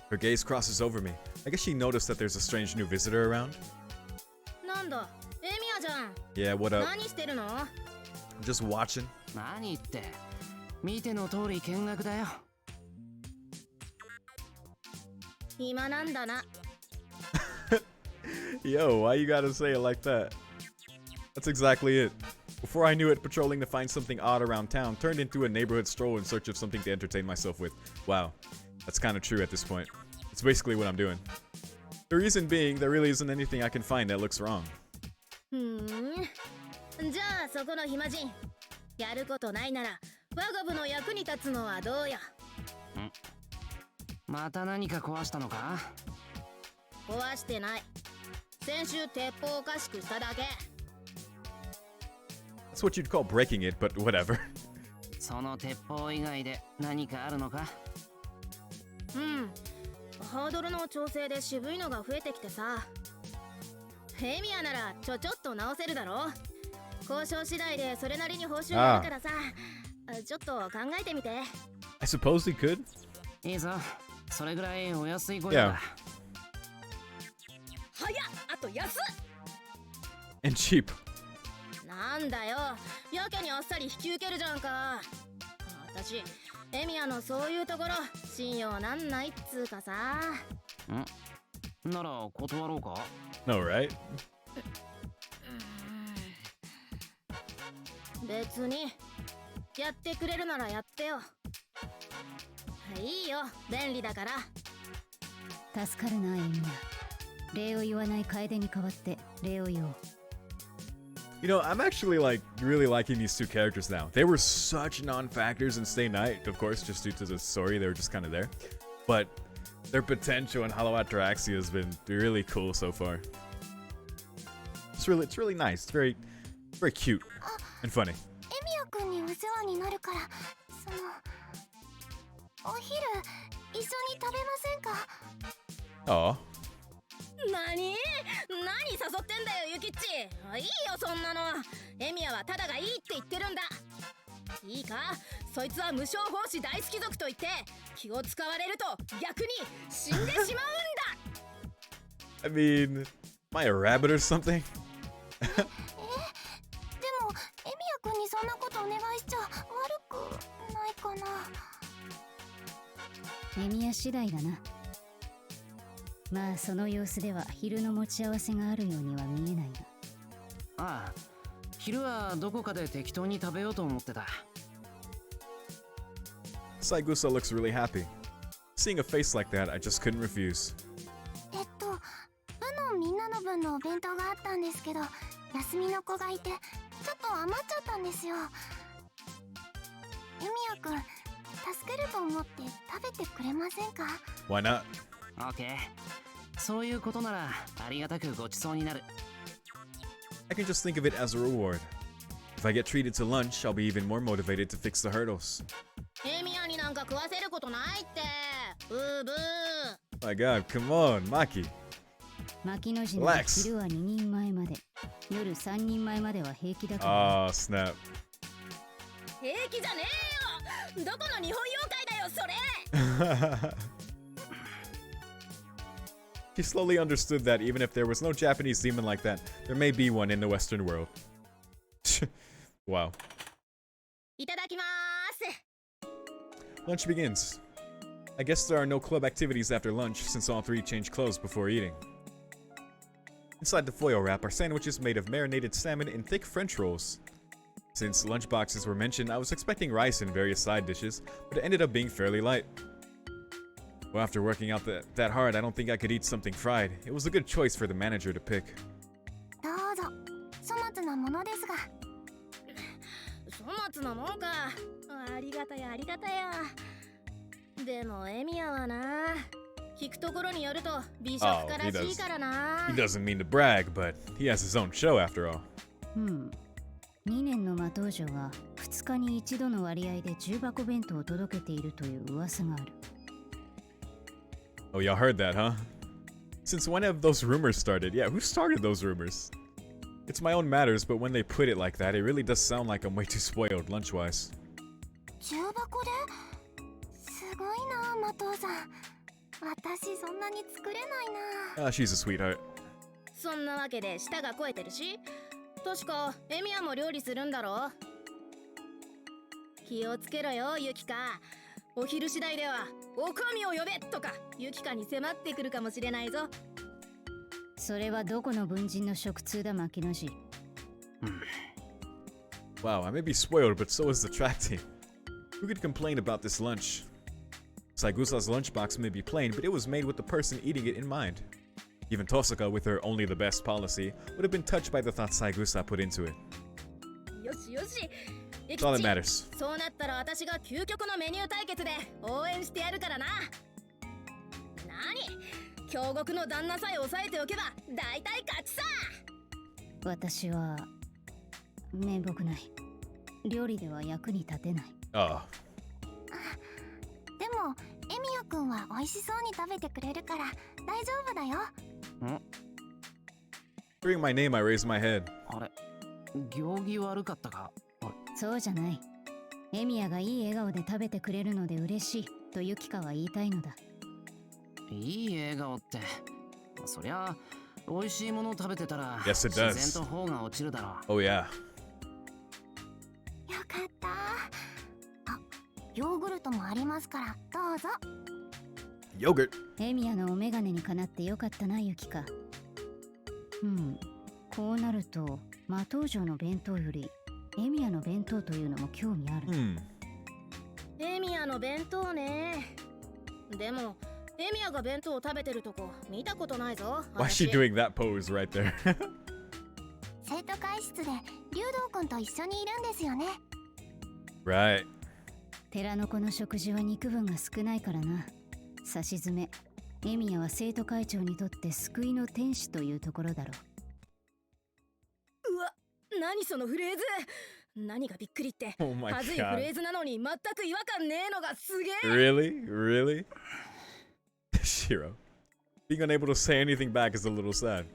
[SPEAKER 1] Her gaze crosses over me. I guess she noticed that there's a strange new visitor around.
[SPEAKER 9] なんだ、エミヤじゃん。
[SPEAKER 1] Yeah, what up?
[SPEAKER 9] 何してるの？
[SPEAKER 1] I'm just watching.
[SPEAKER 3] 何言って。見ての通り見学だよ。
[SPEAKER 9] 暇なんだな。
[SPEAKER 1] Yo, why you gotta say it like that? That's exactly it. Before I knew it, patrolling to find something odd around town turned into a neighborhood stroll in search of something to entertain myself with. Wow, that's kind of true at this point. It's basically what I'm doing. The reason being, there really isn't anything I can find that looks wrong.
[SPEAKER 9] じゃあそこの暇人、やることないなら我が部の役に立つのはどうや？
[SPEAKER 3] また何か壊したのか？
[SPEAKER 9] 壊してない。先週鉄砲おかしくしただけ。
[SPEAKER 1] That's what you'd call breaking it, but whatever.
[SPEAKER 3] その鉄砲以外で何かあるのか？
[SPEAKER 9] ハードルの調整で渋いのが増えてきてさ。エミヤならちょっと直せるだろ。交渉次第でそれなりに報酬があるからさ。ちょっと考えてみて。
[SPEAKER 1] I suppose he could.
[SPEAKER 3] いいぞ。それぐらいお安いご用だ。
[SPEAKER 9] 早っ、あと安っ。
[SPEAKER 1] And cheap.
[SPEAKER 9] なんだよ、やけにあっさり引き受けるじゃんか。私、エミヤのそういうところ信用なんないっつうかさ。
[SPEAKER 3] なら断ろうか？
[SPEAKER 1] No, right?
[SPEAKER 9] 別にやってくれるならやってよ。いいよ、便利だから。
[SPEAKER 8] 助かるなエミヤ。礼を言わない楓に代わって礼を言おう。
[SPEAKER 1] You know, I'm actually really liking these two characters now. They were such non-factors in Stay Night, of course, just due to the story. They were just kind of there. But their potential in Hollow Ataraxia has been really cool so far. It's really nice. It's very cute and funny.
[SPEAKER 2] エミヤ君にお世話になるから、そのお昼一緒に食べませんか？
[SPEAKER 1] Aw.
[SPEAKER 9] 何誘ってんだよユキッチ。いいよそんなの。エミヤはただがいいって言ってるんだ。いいか、そいつは無償奉仕大好き族と言って気を使われると逆に死んでしまうんだ。
[SPEAKER 1] I mean, am I a rabbit or something?
[SPEAKER 2] でもエミヤ君にそんなことお願いしちゃ悪くないかな。
[SPEAKER 8] エミヤ次第だな。まあその様子では昼の持ち合わせがあるようには見えないが。
[SPEAKER 3] ああ、昼はどこかで適当に食べようと思ってた。
[SPEAKER 1] Saigusa looks really happy. Seeing a face like that, I just couldn't refuse.
[SPEAKER 2] 部のみんなの分のお弁当があったんですけど、休みの子がいてちょっと余っちゃったんですよ。エミヤ君、助けると思って食べてくれませんか？
[SPEAKER 1] Why not?
[SPEAKER 3] オッケー。そういうことならありがたくごちそうになる。
[SPEAKER 1] I can just think of it as a reward. If I get treated to lunch, I'll be even more motivated to fix the hurdles.
[SPEAKER 9] エミヤになんか食わせることないって。ブーブー。
[SPEAKER 1] My god, come on, Maki.
[SPEAKER 8] 牧野人は昼は2人前まで、夜3人前までは平気だから。
[SPEAKER 1] Ah, snap.
[SPEAKER 9] 平気じゃねえよ。どこの日本妖怪だよそれ。
[SPEAKER 1] He slowly understood that even if there was no Japanese demon like that, there may be one in the Western world. Wow.
[SPEAKER 9] いただきまーす。
[SPEAKER 1] Lunch begins. I guess there are no club activities after lunch since all three change clothes before eating. Inside the foil wrap are sandwiches made of marinated salmon and thick French rolls. Since lunchboxes were mentioned, I was expecting rice and various side dishes, but it ended up being fairly light. Well, after working out that hard, I don't think I could eat something fried. It was a good choice for the manager to pick.
[SPEAKER 2] どうぞ、粗末なものですが。
[SPEAKER 9] 粗末なもんか。ありがたやありがたや。でもエミヤはな、聞くところによると美食家らしいからな。
[SPEAKER 1] He doesn't mean to brag, but he has his own show after all.
[SPEAKER 8] 2年の魔導女が2日に1度の割合で重箱弁当を届けているという噂がある。
[SPEAKER 1] Oh, y'all heard that, huh? Since when have those rumors started? Yeah, who started those rumors? It's my own matters, but when they put it like that, it really does sound like I'm way too spoiled lunch-wise.
[SPEAKER 2] 重箱ですごいな、マトウさん。私そんなに作れないな。
[SPEAKER 1] She's a sweetheart.
[SPEAKER 9] そんなわけで舌が肥えてるし、確かエミヤも料理するんだろ。気をつけろよユキカ。お昼次第ではおかみを呼べとかユキカに迫ってくるかもしれないぞ。
[SPEAKER 8] それはどこの文人の食通だ、牧野氏。
[SPEAKER 1] Wow, I may be spoiled, but so is the track team. Who could complain about this lunch? Saigusa's lunchbox may be plain, but it was made with the person eating it in mind. Even Tosaka, with her only the best policy, would have been touched by the thought Saigusa put into it.
[SPEAKER 9] よしよし。
[SPEAKER 1] That's all that matters.
[SPEAKER 9] そうなったら私が究極のメニュー対決で応援してやるからな。何？京極の旦那さえ抑えておけば大体勝ちさ。
[SPEAKER 8] 私は面目ない。料理では役に立てない。
[SPEAKER 1] ああ。
[SPEAKER 2] でもエミヤくんは美味しそうに食べてくれるから大丈夫だよ。
[SPEAKER 1] Hearing my name, I raised my head.
[SPEAKER 3] あれ、行儀悪かったか。
[SPEAKER 8] そうじゃない。エミヤがいい笑顔で食べてくれるので嬉しいとユキカは言いたいのだ。
[SPEAKER 3] いい笑顔って、そりゃ美味しいものを食べてたら
[SPEAKER 1] Yes,
[SPEAKER 3] 自
[SPEAKER 1] it does.
[SPEAKER 3] 然と方が落ちるだろう。
[SPEAKER 1] Oh yeah.
[SPEAKER 2] よかった。あ、ヨーグルトもありますからどうぞ。
[SPEAKER 1] Yogurt.
[SPEAKER 8] エミヤのお眼鏡にかなってよかったな、ユキカ。こうなると魔導城の弁当よりエミヤの弁当というのも興味ある。
[SPEAKER 9] エミヤの弁当ね。でもエミヤが弁当を食べてるとこ見たことないぞ。
[SPEAKER 1] Why is she doing that pose right there?
[SPEAKER 2] 生徒会室で竜道くんと一緒にいるんですよね。
[SPEAKER 1] Right.
[SPEAKER 8] 寺の子の食事は肉分が少ないからな。さしずめ、エミヤは生徒会長にとって救いの天使というところだろう。
[SPEAKER 9] うわ、何そのフレーズ。何がびっくりって、
[SPEAKER 1] Oh my
[SPEAKER 9] はずいフレーズなのに全く違和感ねえのがすげえ。
[SPEAKER 1] Really? Really? Shiro. Being unable to say anything back is a little sad.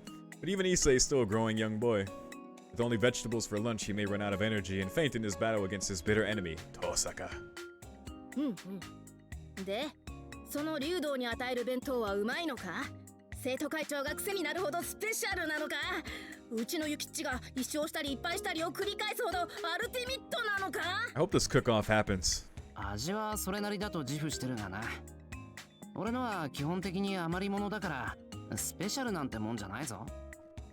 [SPEAKER 1] But even Issei is still a growing young boy. With only vegetables for lunch, he may run out of energy and faint in his battle against his bitter enemy, Tosaka.
[SPEAKER 9] で、その竜道に与える弁当はうまいのか？生徒会長が癖になるほどスペシャルなのか？うちのユキッチが一勝したり一敗したりを繰り返すほどアルティミットなのか？
[SPEAKER 1] I hope this cook-off happens.
[SPEAKER 3] 味はそれなりだと自負してるがな。俺のは基本的に余り物だからスペシャルなんてもんじゃないぞ。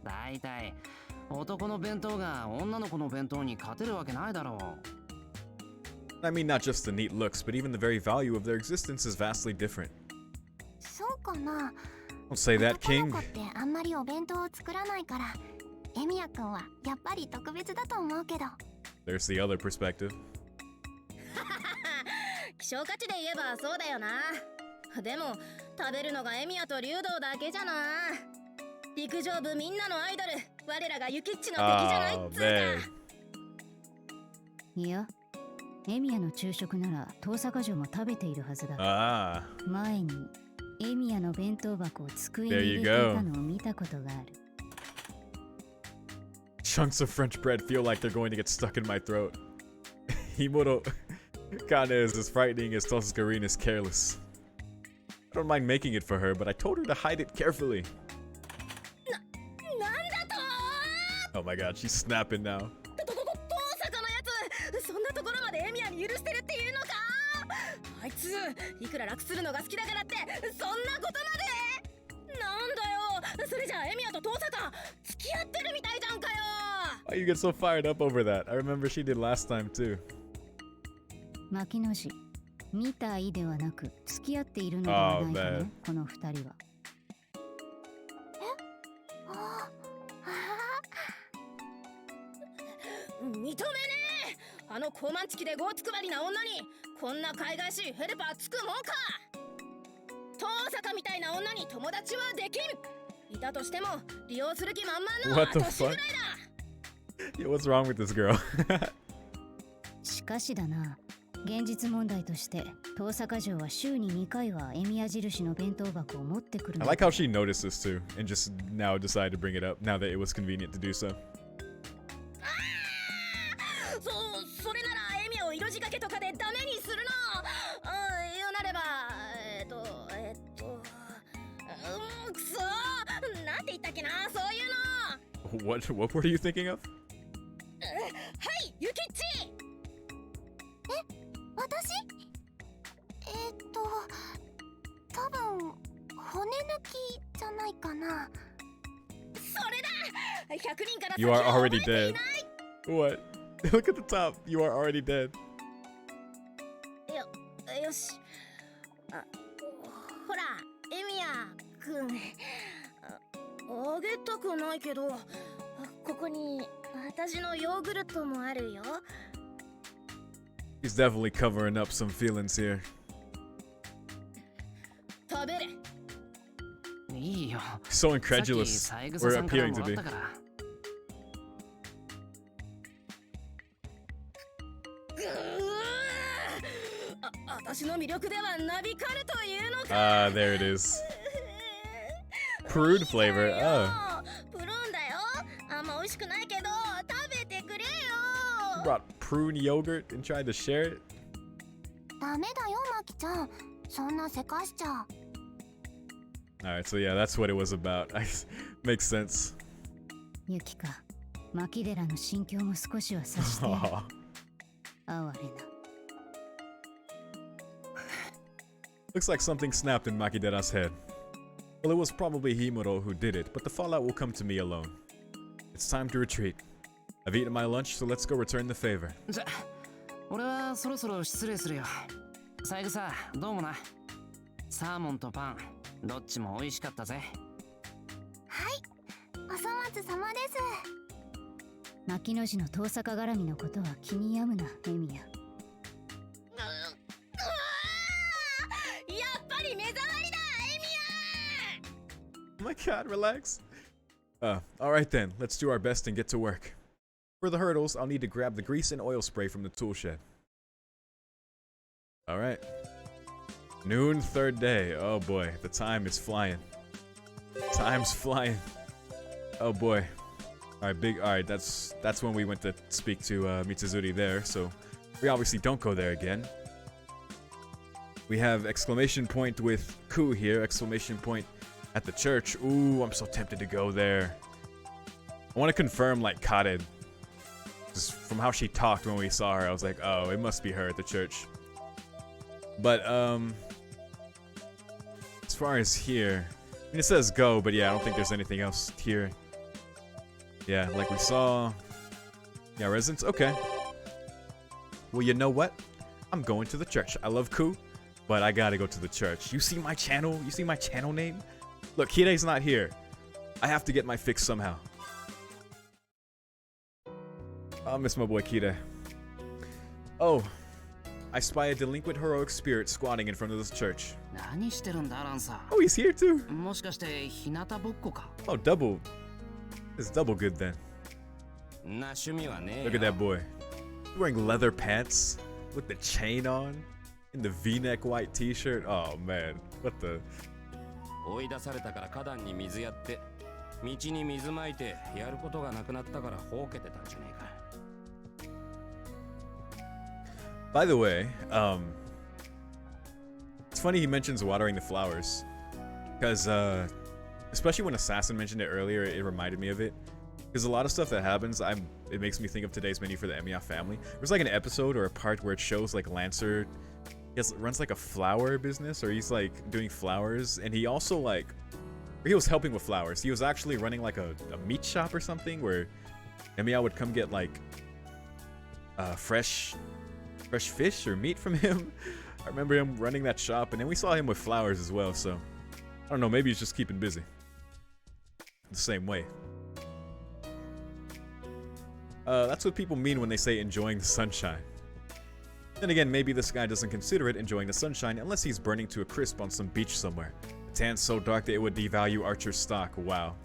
[SPEAKER 3] だいたい男の弁当が女の子の弁当に勝てるわけないだろう。
[SPEAKER 1] I mean, not just the neat looks, but even the very value of their existence is vastly different.
[SPEAKER 2] そうかな。
[SPEAKER 1] Don't say that,
[SPEAKER 2] 男
[SPEAKER 1] King.
[SPEAKER 2] の子ってあんまりお弁当を作らないからエミヤくんはやっぱり特別だと思うけど。
[SPEAKER 1] There's the other perspective.
[SPEAKER 9] 希少価値で言えばそうだよな。でも食べるのがエミヤと竜道だけじゃな。陸上部みんなのアイドル、我らがユキッチの敵じゃないっつうか。
[SPEAKER 8] いや、エミヤの昼食なら遠坂城も食べているはずだ。前にエミヤの弁当箱を机に入れていたのを見たことがある。
[SPEAKER 1] Chunks of French bread feel like they're going to get stuck in my throat. Himoto kinda is as frightening as Toscarin is careless. I don't mind making it for her, but I told her to hide it carefully.
[SPEAKER 9] なんだと？
[SPEAKER 1] Oh my god, she's snapping now.
[SPEAKER 9] 遠坂のやつ、そんなところまでエミヤに許してるっていうのか？あいついくら楽するのが好きだからってそんなことまで？なんだよ、それじゃあエミヤと遠坂付き合ってるみたいじゃんかよ。
[SPEAKER 1] Why you get so fired up over that? I remember she did last time too.
[SPEAKER 8] 牧野氏、みたいではなく付き合っているのではないかね、この二人は。
[SPEAKER 9] 認めねえ。あの高慢チキでゴーつくばりな女にこんな海外しいヘルパーつくもんか。遠坂みたいな女に友達はできん。いたとしても利用する気満々の
[SPEAKER 1] What the
[SPEAKER 9] 年ぐらい
[SPEAKER 1] fuck?
[SPEAKER 9] だ。
[SPEAKER 1] Yo, what's wrong with this girl?
[SPEAKER 8] しかしだな、現実問題として遠坂城は週に2回はエミヤ印の弁当箱を持ってくる
[SPEAKER 1] I like how she noticed this too and just now decided to bring it up now that it was convenient to do so.
[SPEAKER 9] それならエミヤを色仕掛けとかでダメにするな。言うなればくそー、なんて言ったっけな、そういうの。
[SPEAKER 1] What word are you thinking of?
[SPEAKER 9] はい、ユキッチ。
[SPEAKER 2] 私多分骨抜きじゃないかな。
[SPEAKER 9] それだ、100人から
[SPEAKER 1] You are
[SPEAKER 9] 先は
[SPEAKER 1] already
[SPEAKER 9] 覚えて
[SPEAKER 1] dead.
[SPEAKER 9] いない。
[SPEAKER 1] What? Look at the top. You are already dead.
[SPEAKER 9] よし。ほら、エミヤくん。あげたくないけど、ここに私のヨーグルトもあるよ。
[SPEAKER 1] He's definitely covering up some feelings here.
[SPEAKER 9] 食べれ。
[SPEAKER 3] いいよ。
[SPEAKER 1] So incredulous.
[SPEAKER 3] さっき三枝
[SPEAKER 1] We're
[SPEAKER 3] さんから
[SPEAKER 1] appearing
[SPEAKER 3] も
[SPEAKER 1] to
[SPEAKER 3] らっ
[SPEAKER 1] be.
[SPEAKER 3] たから。
[SPEAKER 9] 私の魅力ではなびかるというのか。
[SPEAKER 1] Ah, there it is. Prude flavor. Oh.
[SPEAKER 9] プルーンだよ。あんま美味しくないけど食べてくれよ。
[SPEAKER 1] Brought prune yogurt and tried to share it.
[SPEAKER 2] ダメだよマキちゃん、そんなせかしちゃ。
[SPEAKER 1] Alright, so yeah, that's what it was about. Makes sense.
[SPEAKER 8] ユキか、マキデラの心境も少しは察している。
[SPEAKER 1] Aw.
[SPEAKER 8] 哀れな。
[SPEAKER 1] Looks like something snapped in Makidera's head. Well, it was probably Himuro who did it, but the fallout will come to me alone. It's time to retreat. I've eaten my lunch, so let's go return the favor.
[SPEAKER 3] じゃ、俺はそろそろ失礼するよ。三枝、どうもな。サーモンとパン、どっちも美味しかったぜ。
[SPEAKER 2] はい、お粗末様です。
[SPEAKER 8] 牧野氏の遠坂絡みのことは気に病むな、エミヤ。
[SPEAKER 9] やっぱり目障りだ、エミヤ。
[SPEAKER 1] Oh my god, relax. Alright then, let's do our best and get to work. For the hurdles, I'll need to grab the grease and oil spray from the tool shed. Alright. Noon, third day. Oh boy, the time is flying. Time's flying. Oh boy. Alright, that's when we went to speak to Mitsuzuri there, so we obviously don't go there again. We have exclamation point with Ku here, exclamation point at the church. Ooh, I'm so tempted to go there. I want to confirm like Karen. Just from how she talked when we saw her, I was like, oh, it must be her at the church. But as far as here, I mean, it says go, but yeah, I don't think there's anything else here. Yeah, like we saw. Yeah, residents. Okay. Well, you know what? I'm going to the church. I love Ku, but I gotta go to the church. You see my channel? You see my channel name? Look, Hide's not here. I have to get my fix somehow. I'll miss my boy Kide. Oh, I spy a delinquent heroic spirit squatting in front of this church.
[SPEAKER 3] 何してるんだ、ランサ
[SPEAKER 1] Oh, he's here too.
[SPEAKER 3] ー。もしかして日向ぼっこか。
[SPEAKER 1] Oh, double. It's double good then.
[SPEAKER 3] な趣味はねえよ。
[SPEAKER 1] Look at that boy. He's wearing leather pants with the chain on in the V-neck white t-shirt. Oh man, what the?
[SPEAKER 3] 追い出されたから花壇に水やって道に水まいてやることがなくなったからほうけてたんじゃねえか。
[SPEAKER 1] By the way, it's funny he mentions watering the flowers, because especially when Assassin mentioned it earlier, it reminded me of it. Because a lot of stuff that happens, it makes me think of today's menu for the Emiya family. There's like an episode or a part where it shows like Lancer, runs like a flower business, or he's like doing flowers, and he also like, or he was helping with flowers. He was actually running like a meat shop or something where Emiya would come get like fresh fish or meat from him. I remember him running that shop, and then we saw him with flowers as well, so I don't know, maybe he's just keeping busy the same way. That's what people mean when they say enjoying the sunshine. Then again, maybe this guy doesn't consider it enjoying the sunshine unless he's burning to a crisp on some beach somewhere. The tan's so dark that it would devalue Archer's stock. Wow.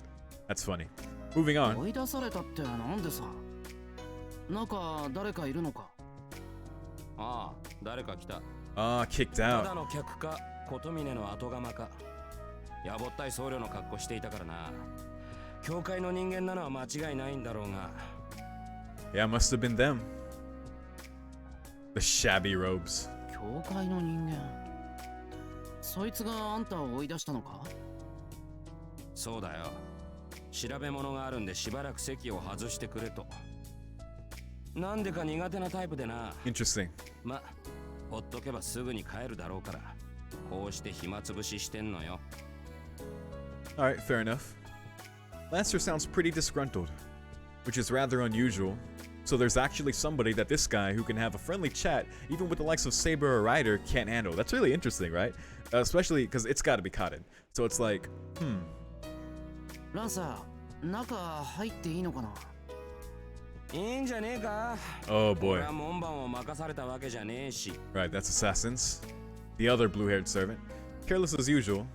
[SPEAKER 1] That's funny. Moving on.
[SPEAKER 3] 追い出されたってなんでさ。中誰かいるのか。
[SPEAKER 10] ああ、誰か来た。
[SPEAKER 1] Ah, kicked
[SPEAKER 10] た
[SPEAKER 1] out.
[SPEAKER 10] だの客か、琴峰の後釜か。やぼったい僧侶の格好していたからな。教会の人間なのは間違いないんだろうが。
[SPEAKER 1] Yeah, must have been them. The shabby robes.
[SPEAKER 3] 教会の人間。そいつがあんたを追い出したのか。
[SPEAKER 10] そうだよ。調べ物があるんでしばらく席を外してくれと。なんでか苦手なタイプでな。
[SPEAKER 1] Interesting.
[SPEAKER 10] ま、ほっとけばすぐに帰るだろうから。こうして暇つぶししてんのよ。
[SPEAKER 1] Alright, fair enough. Lancer sounds pretty disgruntled, which is rather unusual. So there's actually somebody that this guy who can have a friendly chat, even with the likes of Saber or Ryder, can't handle. That's really interesting, right? Especially because it's got to be Cotton. So it's like,
[SPEAKER 3] ランサー、中入っていいのかな。
[SPEAKER 10] いいんじゃねえか。
[SPEAKER 1] Oh boy.
[SPEAKER 10] 俺は門番を任されたわけじゃねえし。
[SPEAKER 1] Right, that's Assassins. The other blue-haired servant. Careless as usual.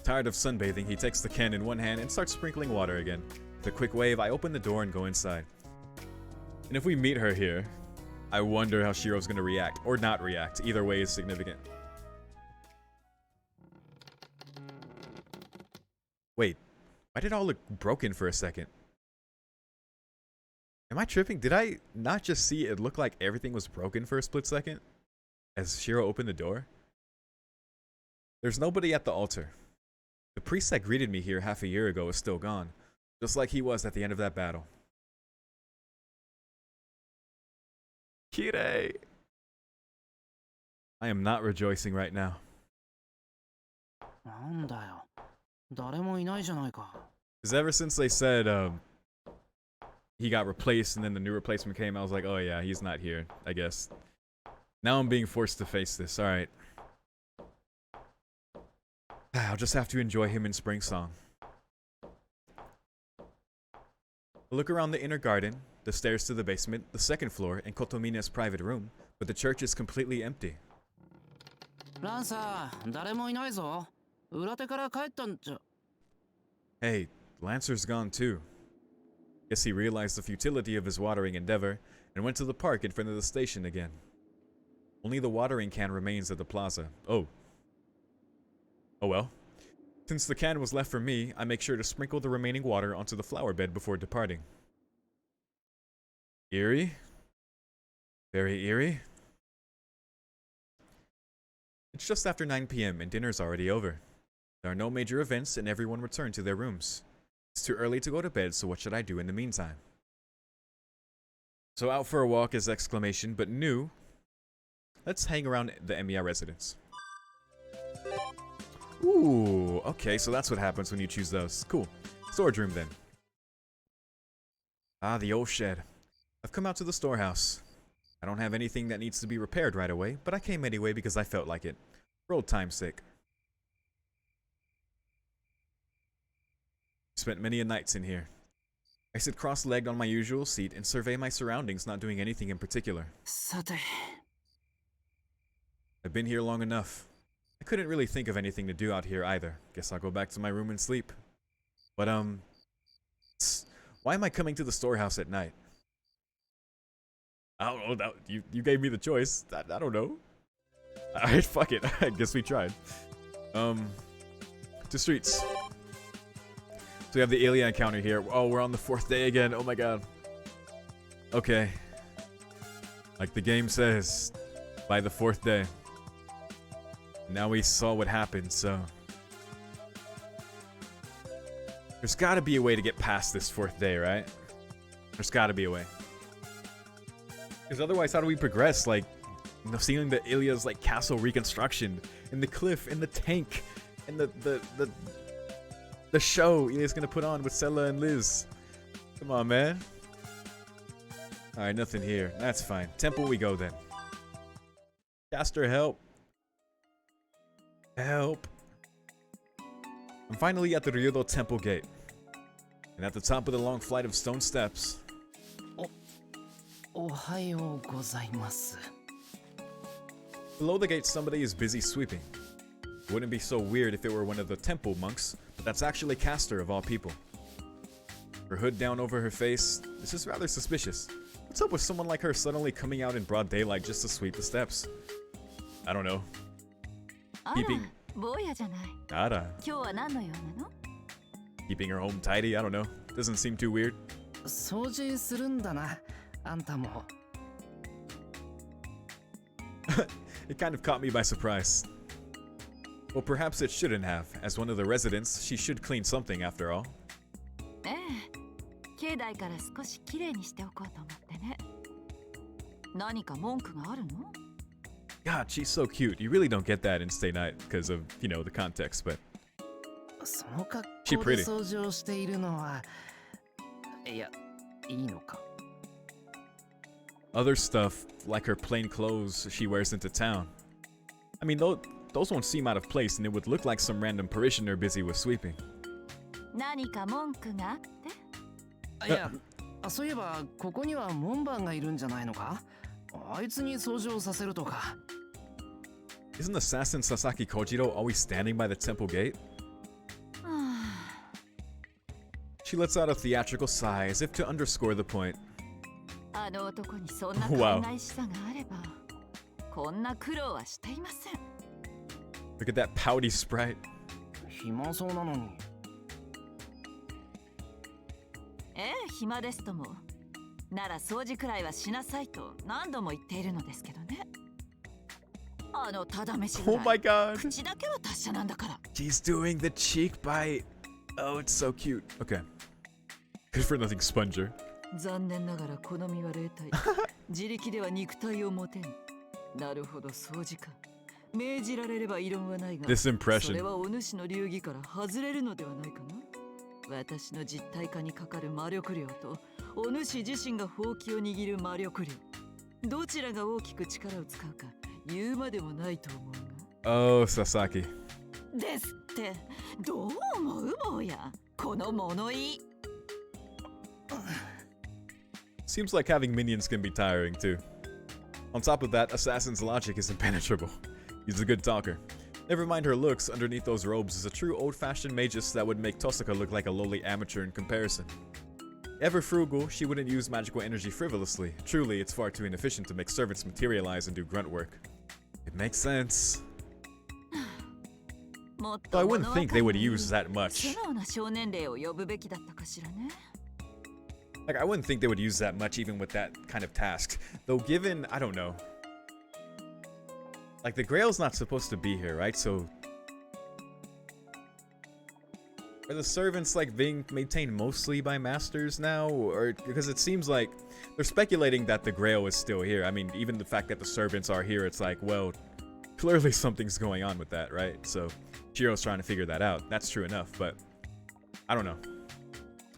[SPEAKER 1] Tired of sunbathing, he takes the can in one hand and starts sprinkling water again. With a quick wave, I open the door and go inside. And if we meet her here, I wonder how Shiro's gonna react, or not react. Either way is significant. Wait, why did it all look broken for a second? Am I tripping? Did I not just see it look like everything was broken for a split second? As Shiro opened the door? There's nobody at the altar. The priest that greeted me here half a year ago is still gone, just like he was at the end of that battle. Kirei! I am not rejoicing right now.
[SPEAKER 3] なんだよ。誰もいないじゃないか。
[SPEAKER 1] Because ever since they said he got replaced and then the new replacement came, I was like, oh yeah, he's not here, I guess. Now I'm being forced to face this. Alright. I'll just have to enjoy him in Spring Song. I look around the inner garden, the stairs to the basement, the second floor, and Kotomina's private room, but the church is completely empty.
[SPEAKER 3] ランサー、誰もいないぞ。裏手から帰ったんじゃ。
[SPEAKER 1] Hey, Lancer's gone too. Guess he realized the futility of his watering endeavor and went to the park in front of the station again. Only the watering can remains at the plaza. Oh. Oh well. Since the can was left for me, I make sure to sprinkle the remaining water onto the flower bed before departing. Eerie? Very eerie. It's just after 9 p.m. and dinner's already over. There are no major events and everyone returned to their rooms. It's too early to go to bed, so what should I do in the meantime? So out for a walk is exclamation, but new. Let's hang around the Emiya residence. Ooh, okay, so that's what happens when you choose those. Cool. Storage room then. Ah, the old shed. I've come out to the storehouse. I don't have anything that needs to be repaired right away, but I came anyway because I felt like it. For old time's sake. Spent many a nights in here. I sit cross-legged on my usual seat and survey my surroundings, not doing anything in particular.
[SPEAKER 3] さて。
[SPEAKER 1] I've been here long enough. I couldn't really think of anything to do out here either. Guess I'll go back to my room and sleep. But, why am I coming to the storehouse at night? I don't know. You gave me the choice. I don't know. Alright, fuck it. I guess we tried. To streets. So we have the alien encounter here. Oh, we're on the 4th day again. Oh my god. Okay. Like the game says, by the 4th day. Now we saw what happened, so... There's gotta be a way to get past this 4th day, right? There's gotta be a way. Because otherwise, how do we progress? Like, you know, seeing the Ilya's, like, castle reconstruction, and the cliff, and the tank, and the show Ilya's gonna put on with Sella and Liz. Come on, man. Alright, nothing here. That's fine. Temple we go, then. Caster, help. Help. I'm finally at the Ryudo Temple Gate. And at the top of the long flight of stone steps...
[SPEAKER 3] おはようございます。
[SPEAKER 1] Below the gate, somebody is busy sweeping. It wouldn't be so weird if it were one of the temple monks, but that's actually Castor of all people. Her hood down over her face, this is rather suspicious. What's up with someone like her suddenly coming out in broad daylight just to sweep the steps? I don't know. Keeping... Ara. Keeping her home tidy, I don't know. Doesn't seem too weird.
[SPEAKER 3] 掃除するんだな、あんたも。
[SPEAKER 1] It kind of caught me by surprise. Well, perhaps it shouldn't have. As one of the residents, she should clean something after all.
[SPEAKER 4] ええ、境内から少しきれいにしておこうと思ってね。何か文句があるの？
[SPEAKER 1] God, she's so cute. You really don't get that in Stay Night because of, you know, the context, but
[SPEAKER 3] その格好で掃除をしているのは、いや、いいのか。
[SPEAKER 1] Other stuff, like her plain clothes she wears into town. I mean, those won't seem out of place, and it would look like some random parishioner busy with sweeping.
[SPEAKER 4] 何か文句があって？
[SPEAKER 3] いや、そういえばここには門番がいるんじゃないのか？あいつに掃除をさせるとか。
[SPEAKER 1] Isn't assassin Sasaki Kojiro always standing by the temple gate? She lets out a theatrical sigh as if to underscore the point.
[SPEAKER 4] あの男にそんな考えしさがあれば、こんな苦労はしていません。
[SPEAKER 1] Look at that pouty sprite.
[SPEAKER 3] 暇そうなのに。
[SPEAKER 4] ええ、暇ですとも。なら掃除くらいはしなさいと何度も言っているのですけどね。あのただ飯ぐらい。
[SPEAKER 1] Oh my god.
[SPEAKER 4] 口だけは達者なんだから。
[SPEAKER 1] She's doing the cheek bite. Oh, it's so cute. Okay. Good for nothing, Sponger.
[SPEAKER 4] 残念ながら好みは霊体。自力では肉体を持てん。なるほど、掃除か。命じられれば異論はないが、
[SPEAKER 1] This impression.
[SPEAKER 4] それはお主の流儀から外れるのではないかな。私の実体化にかかる魔力量とお主自身がほうきを握る魔力量、どちらが大きく力を使うか言うまでもないと思うが。
[SPEAKER 1] Oh, Sasaki.
[SPEAKER 4] ですって、どう思う坊や、この物言い。
[SPEAKER 1] Seems like having minions can be tiring too. On top of that, Assassin's logic is impenetrable. He's a good talker. Never mind her looks, underneath those robes is a true old-fashioned magus that would make Tosaka look like a lowly amateur in comparison. Ever frugal, she wouldn't use magical energy frivolously. Truly, it's far too inefficient to make servants materialize and do grunt work. It makes sense. Though I wouldn't think they would use that much. Like, I wouldn't think they would use that much even with that kind of task. Though given, I don't know. Like, the Grail's not supposed to be here, right? So... Are the servants, like, being maintained mostly by masters now? Or... Because it seems like... They're speculating that the Grail is still here. I mean, even the fact that the servants are here, it's like, well... Clearly something's going on with that, right? So... Shiro's trying to figure that out. That's true enough, but... I don't know.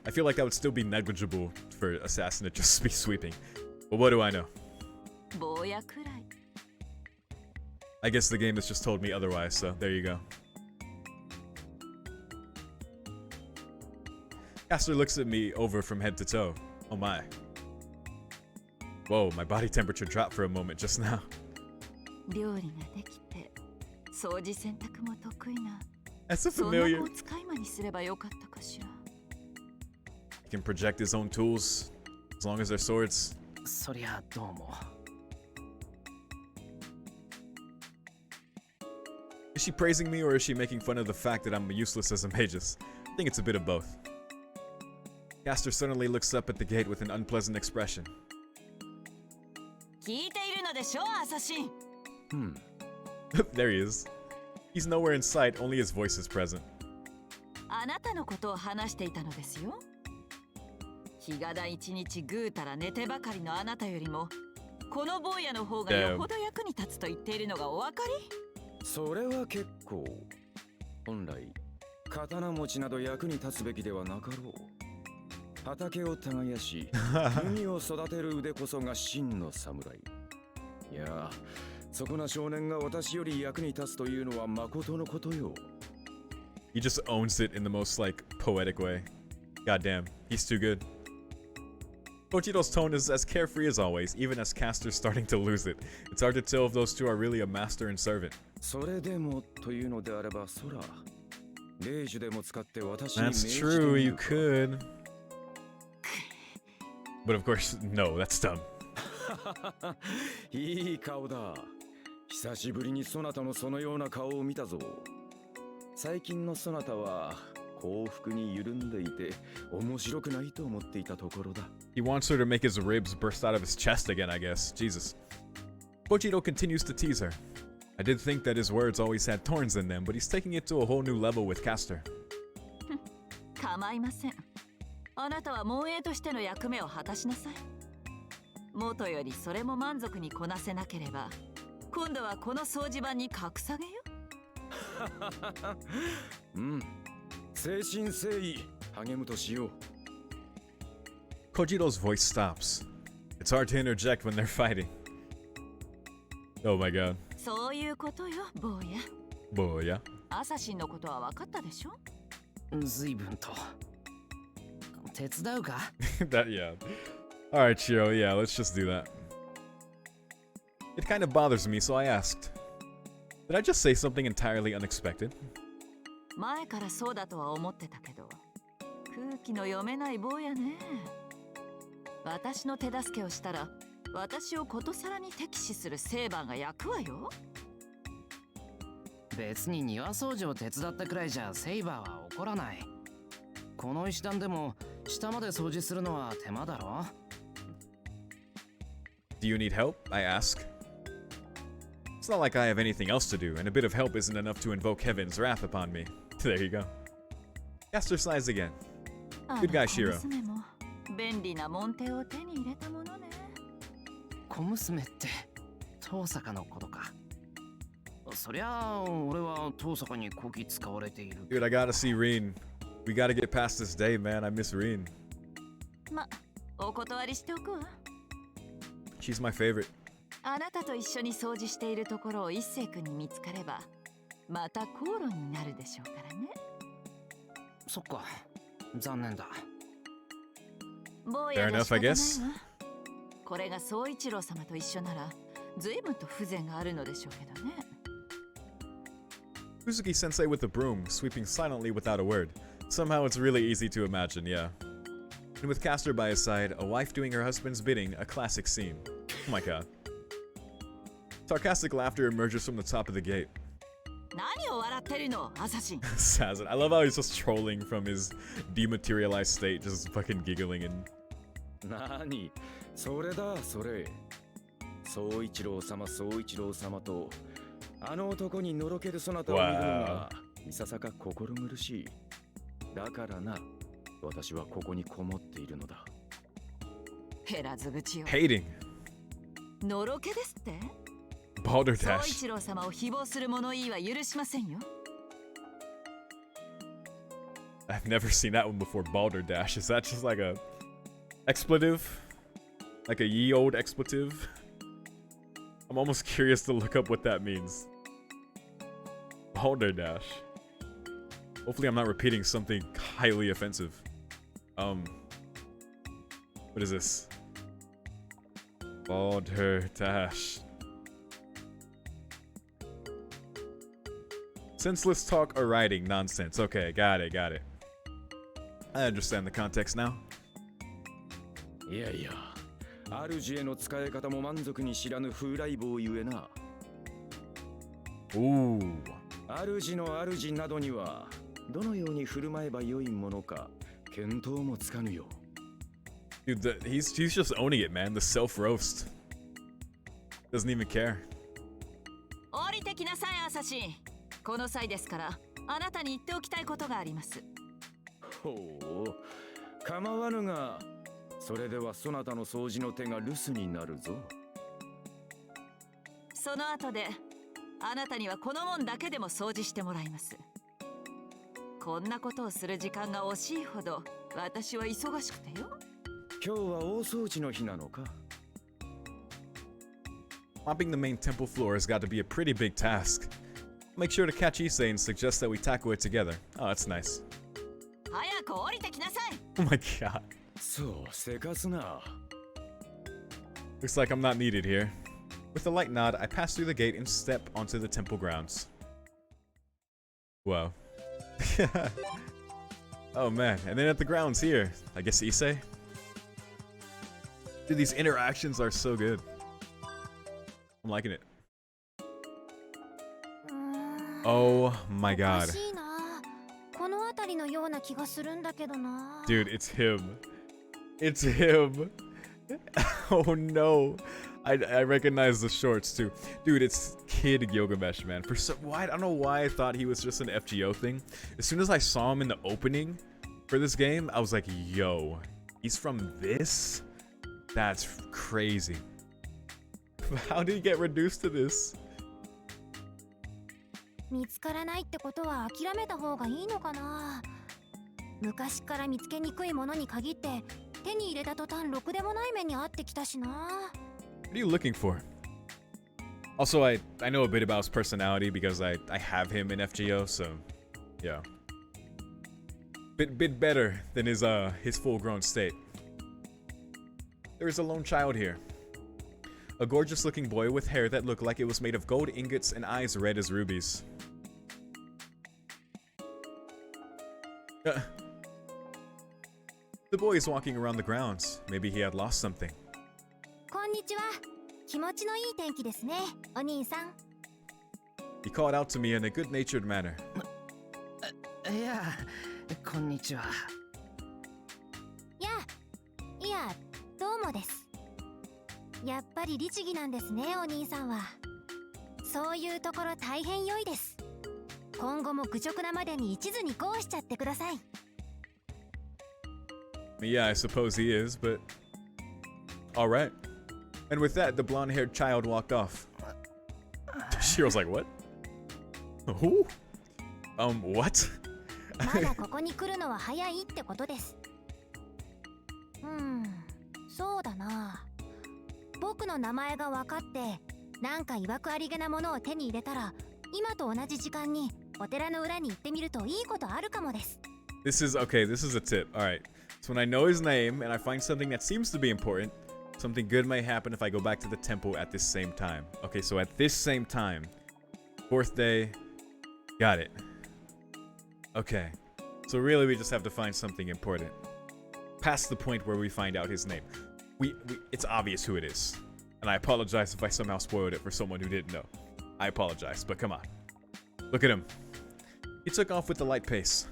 [SPEAKER 1] I feel like that would still be negligible for Assassin to just be sweeping. But what do I know? I guess the game has just told me otherwise, so there you go. Castor looks at me over from head to toe. Oh my. Whoa, my body temperature dropped for a moment just now. That's so familiar. He can project his own tools, as long as they're swords. Is she praising me or is she making fun of the fact that I'm useless as a magus? I think it's a bit of both. Castor suddenly looks up at the gate with an unpleasant expression. There he is. He's nowhere in sight, only his voice is present.
[SPEAKER 4] あなたのことを話していたのですよ。日がだ一日ぐうたら寝てばかりのあなたよりも、この坊やの方がよほど役に立つと言っているのがお分かり？
[SPEAKER 5] それは結構。本来、刀持ちなど役に立つべきではなかろう。畑を耕し、麦を育てる腕こそが真の侍。いや、そこな少年が私より役に立つというのは誠のことよ。
[SPEAKER 1] He just owns it in the most, like, poetic way. Goddamn, he's too good. Kochiro's tone is as carefree as always, even as Castor's starting to lose it. It's hard to tell if those two are really a master and servant. That's true, you could. But of course, no, that's dumb.
[SPEAKER 5] いい顔だ。久しぶりにそなたのそのような顔を見たぞ。最近のそなたは幸福に緩んでいて面白くないと思っていたところだ。
[SPEAKER 1] He wants her to make his ribs burst out of his chest again, I guess. Jesus. Kochiro continues to tease her. I did think that his words always had thorns in them, but he's taking it to a whole new level with Castor.
[SPEAKER 4] 構いません。あなたは門営としての役目を果たしなさい。元よりそれも満足にこなせなければ、今度はこの掃除場に格下げよ。
[SPEAKER 5] うん。誠心誠意励むとしよう。
[SPEAKER 1] Kojiro's voice stops. It's hard to interject when they're fighting. Oh my god.
[SPEAKER 4] そういうことよ、坊や。
[SPEAKER 1] 坊や。
[SPEAKER 4] アサシンのことは分かったでしょ？
[SPEAKER 3] 随分と。手伝うか？
[SPEAKER 1] That, yeah. Alright, Shiro, yeah, let's just do that. It kind of bothers me, so I asked. Did I just say something entirely unexpected?
[SPEAKER 4] 前からそうだとは思ってたけど、空気の読めない坊やね。私の手助けをしたら、私をことさらに敵視するセーバーが焼くわよ。
[SPEAKER 3] 別に庭掃除を手伝ったくらいじゃセイバーは怒らない。この石段でも下まで掃除するのは手間だろ。
[SPEAKER 1] Do you need help? I ask. It's not like I have anything else to do, and a bit of help isn't enough to invoke heaven's wrath upon me. There you go. Castor sighs again. Good guy, Shiro.
[SPEAKER 4] 便利な門弟を手に入れたものね。
[SPEAKER 3] 小娘って遠坂のことか。そりゃあ俺は遠坂にこき使われている。
[SPEAKER 1] Dude, I gotta see Reen. We gotta get past this day, man. I miss Reen.
[SPEAKER 4] ま、お断りしておくわ。
[SPEAKER 1] She's my favorite.
[SPEAKER 4] あなたと一緒に掃除しているところを一星君に見つかれば、また口論になるでしょうからね。
[SPEAKER 3] そっか、残念だ。
[SPEAKER 4] 坊やが仕方ないわ。これが宗一郎様と一緒なら、随分と風情があるのでしょうけどね。
[SPEAKER 1] Uzuki-sensei with the broom, sweeping silently without a word. Somehow it's really easy to imagine, yeah. And with Castor by his side, a wife doing her husband's bidding, a classic scene. Oh my god. Sarcastic laughter emerges from the top of the gate.
[SPEAKER 4] 何を笑ってるの、アサシン。
[SPEAKER 1] Sazin. I love how he's just trolling from his dematerialized state, just fucking giggling and...
[SPEAKER 5] 何それだ、それ。宗一郎様と、あの男にのろけるそなたを見るのが、いささか心苦しい。だからな、私はここにこもっているのだ。
[SPEAKER 4] 減らず口を。
[SPEAKER 1] Hating.
[SPEAKER 4] のろけですって？
[SPEAKER 1] Balderdash.
[SPEAKER 4] 宗一郎様を誹謗する物言いは許しませんよ。
[SPEAKER 1] I've never seen that one before. Balderdash. Is that just like a expletive? Like a ye old expletive? I'm almost curious to look up what that means. Balderdash. Hopefully I'm not repeating something highly offensive. What is this? Balderdash. Senseless talk or writing nonsense. Okay, got it. I understand the context now.
[SPEAKER 5] いやいや、主への使い方も満足に知らぬ風来坊ゆえな。
[SPEAKER 1] Ooh.
[SPEAKER 5] 主の主などにはどのように振る舞えばよいものか見当もつかぬよ。
[SPEAKER 1] Dude, he's just owning it, man. The self roast. Doesn't even care.
[SPEAKER 4] 降りてきなさい、アサシン。この際ですから、あなたに言っておきたいことがあります。
[SPEAKER 5] ほう、構わぬが、それではそなたの掃除の手が留守になるぞ。
[SPEAKER 4] その後で、あなたにはこの門だけでも掃除してもらいます。こんなことをする時間が惜しいほど、私は忙しくてよ。
[SPEAKER 5] 今日は大掃除の日なのか。
[SPEAKER 1] Mopping the main temple floor has got to be a pretty big task. Make sure to catch Issei and suggest that we tackle it together. Oh, that's nice.
[SPEAKER 4] 早く降りてきなさい。
[SPEAKER 1] Oh my god.
[SPEAKER 5] そう、せかすな。
[SPEAKER 1] Looks like I'm not needed here. With a light nod, I pass through the gate and step onto the temple grounds. Whoa. Oh man, and then at the grounds here, I guess Issei? Dude, these interactions are so good. I'm liking it. Oh my god. Dude, it's him. It's him. Oh no. I recognize the shorts too. Dude, it's Kid Gilgamesh, man. For some why I don't know why I thought he was just an FGO thing. As soon as I saw him in the opening for this game, I was like, yo, he's from this? That's crazy. How did he get reduced to this?
[SPEAKER 2] 見つからないってことは諦めた方がいいのかな。昔から見つけにくいものに限って手に入れた途端ろくでもない目に遭ってきたしな。
[SPEAKER 1] What are you looking for? Also, I know a bit about his personality because I have him in FGO, so yeah. Bit better than his full-grown state. There is a lone child here. A gorgeous-looking boy with hair that looked like it was made of gold ingots and eyes red as rubies. The boy is walking around the grounds. Maybe he had lost something.
[SPEAKER 2] こんにちは。気持ちのいい天気ですね、お兄さん。
[SPEAKER 1] He called out to me in a good-natured manner.
[SPEAKER 3] いや、こんにちは。
[SPEAKER 2] いや、どうもです。やっぱり律儀なんですね、お兄さんは。そういうところ大変良いです。今後も愚直なまでに一途にこうしちゃってください。
[SPEAKER 1] Yeah, I suppose he is, but alright. And with that, the blonde-haired child walked off. Shiro's like, what? Who? What?
[SPEAKER 2] まだここに来るのは早いってことです。そうだな。僕の名前が分かって、なんか曰くありげなものを手に入れたら、今と同じ時間にお寺の裏に行ってみるといいことあるかもです。
[SPEAKER 1] This is a tip. Alright. So when I know his name and I find something that seems to be important, something good may happen if I go back to the temple at this same time. Okay, so at this same time, 4th day, got it. Okay, so really we just have to find something important. Past the point where we find out his name. It's obvious who it is. And I apologize if I somehow spoiled it for someone who didn't know. I apologize, but come on. Look at him. He took off with a light pace.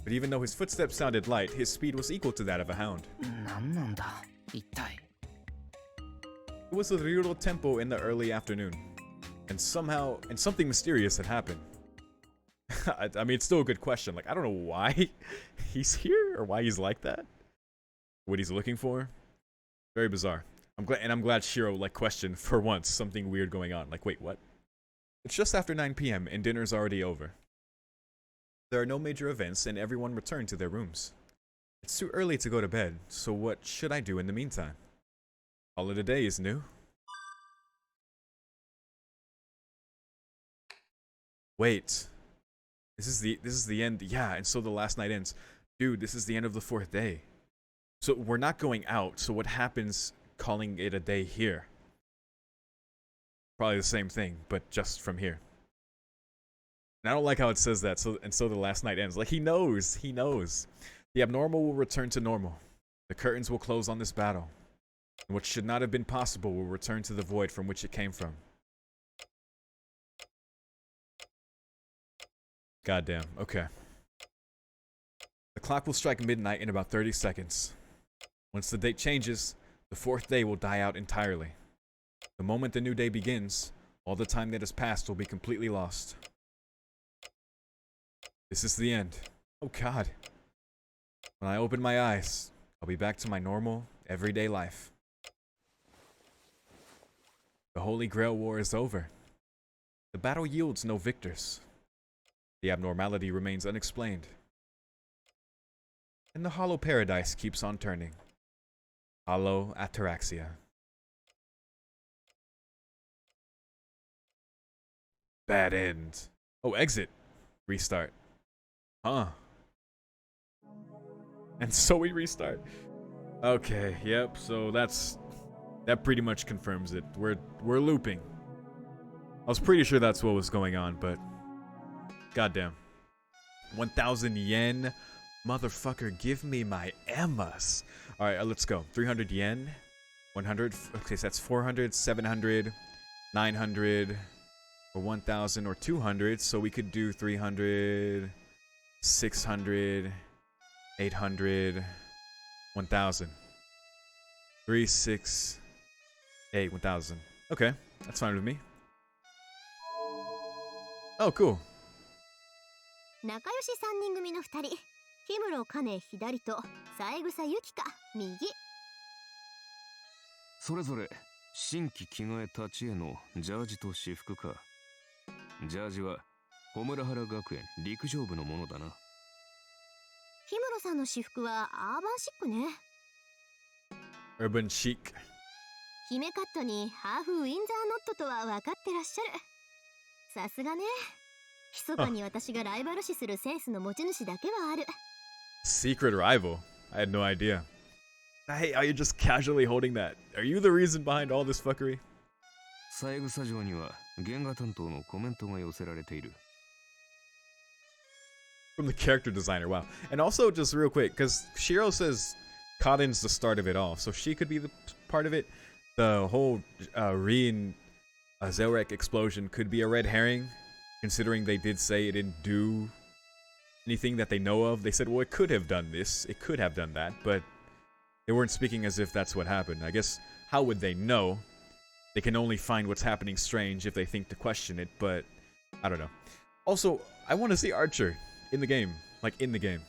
[SPEAKER 1] But even though his footsteps sounded light, his speed was equal to that of a hound.
[SPEAKER 3] なんなんだ、一体。
[SPEAKER 1] It was the Ryuro temple in the early afternoon. And something mysterious had happened. I mean, it's still a good question. Like, I don't know why he's here or why he's like that. What he's looking for. Very bizarre. I'm glad Shiro, like, questioned for once something weird going on. Like, wait, what? It's just after 9 p.m. and dinner's already over. There are no major events and everyone returned to their rooms. It's too early to go to bed, so what should I do in the meantime? Call it a day, is new. Wait. This is the end. Yeah, and so the last night ends. Dude, this is the end of the 4th day. So we're not going out, so what happens calling it a day here? Probably the same thing, but just from here. And I don't like how it says that, so the last night ends. Like, he knows. The abnormal will return to normal. The curtains will close on this battle. And what should not have been possible will return to the void from which it came from. Goddamn, okay. The clock will strike midnight in about 30 seconds. Once the date changes, the 4th day will die out entirely. The moment the new day begins, all the time that has passed will be completely lost. This is the end. Oh god. When I open my eyes, I'll be back to my normal, everyday life. The Holy Grail War is over. The battle yields no victors. The abnormality remains unexplained. And the hollow paradise keeps on turning. Hollow ataraxia. Bad end. Oh, exit. Restart. Huh. And so we restart. Okay, yep, so that's That pretty much confirms it. We're looping. I was pretty sure that's what was going on, but goddamn. 1,000 yen, motherfucker, give me my Emmas. All right, let's go. 300 yen, 100. Okay, so that's 400, 700, 900, or 1,000, or 200. So we could do 300, 600, 800, 1,000. 3, 6, 8, 1,000. Okay, that's fine with me. Oh, cool.
[SPEAKER 2] 仲良し3人組の2人、氷室カネ左と三枝由紀香右。
[SPEAKER 6] それぞれ新規着替え立ちへのジャージと私服か。ジャージは穂村原学園陸上部のものだな。
[SPEAKER 2] 氷室さんの私服はアーバンシックね。
[SPEAKER 1] Urban chic.
[SPEAKER 2] 姫カットにハーフウィンザーノットとは分かってらっしゃる。さすがね。密かに私がライバル視するセンスの持ち主だけはある。
[SPEAKER 1] Secret rival? I had no idea. Hey, are you just casually holding that? Are you the reason behind all this fuckery?
[SPEAKER 6] 三枝城には原画担当のコメントが寄せられている。
[SPEAKER 1] From the character designer, wow. And also, just real quick, because Shiro says Cotton's the start of it all, so she could be the part of it. The whole Rin Zelrek explosion could be a red herring, considering they did say it didn't do anything that they know of. They said, well, it could have done this, it could have done that, but they weren't speaking as if that's what happened. I guess, how would they know? They can only find what's happening strange if they think to question it, but I don't know. Also, I want to see Archer in the game. Like, in the game.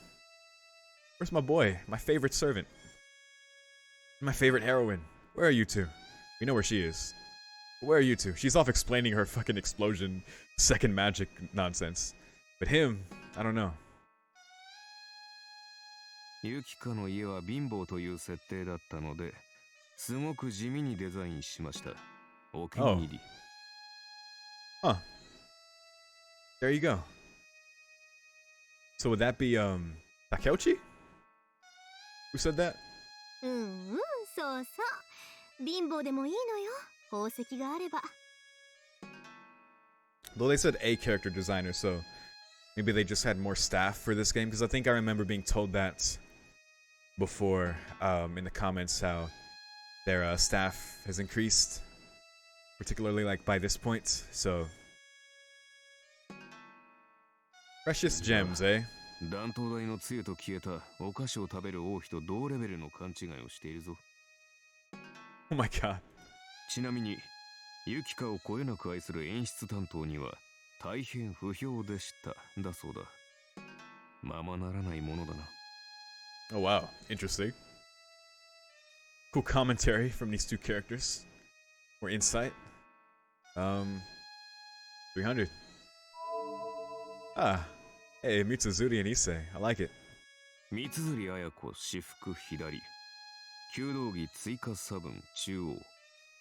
[SPEAKER 1] Where's my boy? My favorite servant. My favorite heroine. Where are you two? We know where she is. Where are you two? She's off explaining her fucking explosion, second magic nonsense. But him, I don't know.
[SPEAKER 6] ユキカの家は貧乏という設定だったので、すごく地味にデザインしました。お気に入り。
[SPEAKER 1] Huh. There you go. So would that be Takeuchi? Who said that?
[SPEAKER 2] そうそう。貧乏でもいいのよ。宝石があれば。
[SPEAKER 1] Though they said a character designer, so maybe they just had more staff for this game, because I think I remember being told that before in the comments how their staff has increased, particularly like by this point. So precious gems, eh?
[SPEAKER 6] 断頭台の杖と消えたお菓子を食べる王妃と同レベルの勘違いをしているぞ。
[SPEAKER 1] Oh my god.
[SPEAKER 6] ちなみにユキカをこよなく愛する演出担当には大変不評でしただそうだ。ままならないものだな。
[SPEAKER 1] Oh wow, interesting. Cool commentary from these two characters. Or insight. 300. Ah, hey, Mitsuzuri and Issei. I like it.
[SPEAKER 6] 三辻綾子私服左、弓道着追加差分中央、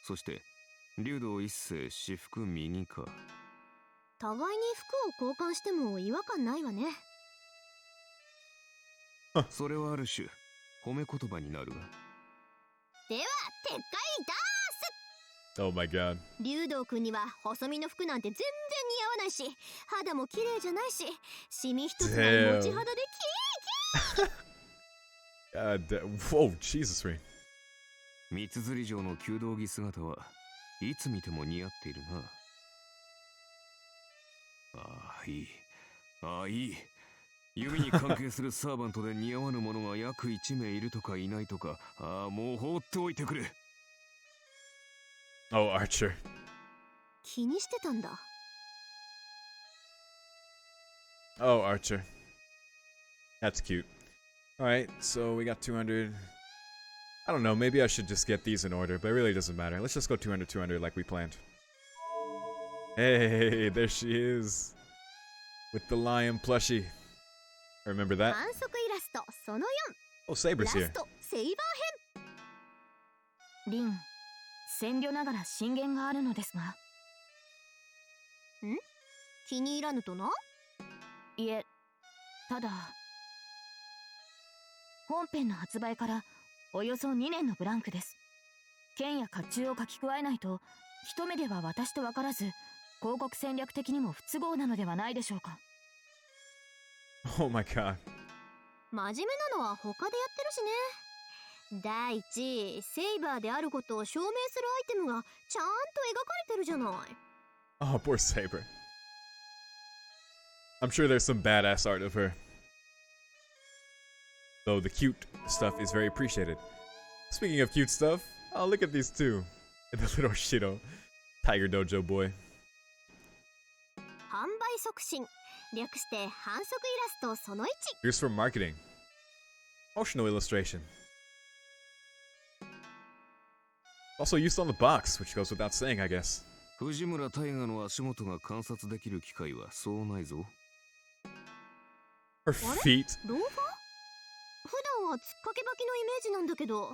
[SPEAKER 6] そして竜道一世私服右か。
[SPEAKER 2] 互いに服を交換しても違和感ないわね。
[SPEAKER 6] それはある種褒め言葉になるが。
[SPEAKER 2] では撤回だーす。
[SPEAKER 1] Oh my god.
[SPEAKER 2] 竜道くんには細身の服なんて全然似合わないし、肌も綺麗じゃないし、シミ一つは持ち肌でキーキー。
[SPEAKER 1] Whoa, Jesus ring.
[SPEAKER 6] 三辻城の弓道着姿はいつ見ても似合っているな。ああ、いい。ああ、いい。弓に関係するサーバントで似合わぬ者が約1名いるとかいないとか、ああ、もう放っておいてくれ。
[SPEAKER 1] Oh, Archer.
[SPEAKER 2] 気にしてたんだ。
[SPEAKER 1] Oh, Archer. That's cute. Alright, so we got 200. I don't know, maybe I should just get these in order, but it really doesn't matter. Let's just go 200, 200 like we planned. Hey, there she is. With the lion plushie. I remember that.
[SPEAKER 2] 反則イラストその4。
[SPEAKER 1] Oh, Saber's
[SPEAKER 2] ラ
[SPEAKER 1] here.
[SPEAKER 2] ストセイバー編。リン、遠慮ながら進言があるのですが。ん？気に入らぬとな？いえ、ただ本編の発売からおよそ2年のブランクです。
[SPEAKER 11] 剣や甲冑を書き加えないと一目では私と分からず、広告戦略的にも不都合なのではないでしょうか。
[SPEAKER 1] Oh my god.
[SPEAKER 2] 真面目なのは他でやってるしね。第一、セイバーであることを証明するアイテムがちゃんと描かれてるじゃない。
[SPEAKER 1] Oh, poor Saber. I'm sure there's some badass art of her. Though the cute stuff is very appreciated. Speaking of cute stuff, oh, look at these two. The little Shido. Tiger Dojo boy.
[SPEAKER 2] 販売促進、略して販促イラストその1。
[SPEAKER 1] Here's for marketing. Motional illustration. Also used on the box, which goes without saying, I guess.
[SPEAKER 10] 藤村大河の足元が観察できる機会はそうないぞ。
[SPEAKER 1] Her feet.
[SPEAKER 2] ローファー？普段はつっかけ履きのイメージなんだけど。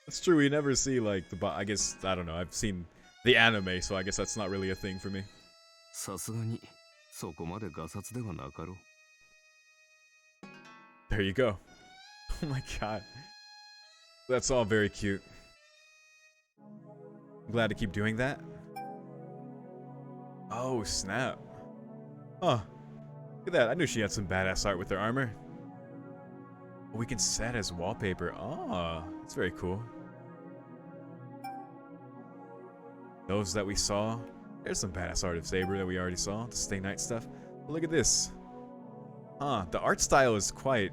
[SPEAKER 1] That's true, we never see like the I guess, I don't know, I've seen the anime, so I guess that's not really a thing for me.
[SPEAKER 10] さすがにそこまでガサツではなかろう。
[SPEAKER 1] There you go. Oh my god. That's all very cute. I'm glad to keep doing that. Oh, snap. Huh. Look at that. I knew she had some badass art with her armor. We can set as wallpaper. Ah, that's very cool. Those that we saw. There's some badass art of Saber that we already saw. The Stay Night stuff. But look at this. The art style is quite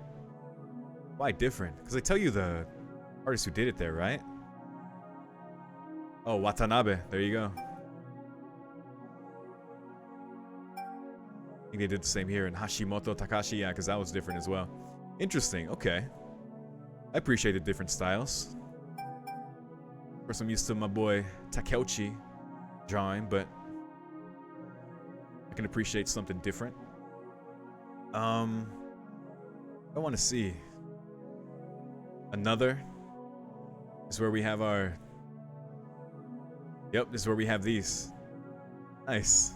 [SPEAKER 1] different. Because they tell you the artist who did it there, right? Oh, Watanabe. There you go. I think they did the same here in Hashimoto Takashi. Yeah, because that was different as well. Interesting. Okay. I appreciate the different styles. Of course, I'm used to my boy Takeuchi drawing, but I can appreciate something different. I want to see. Another is where we have our... Yep, this is where we have these. Nice.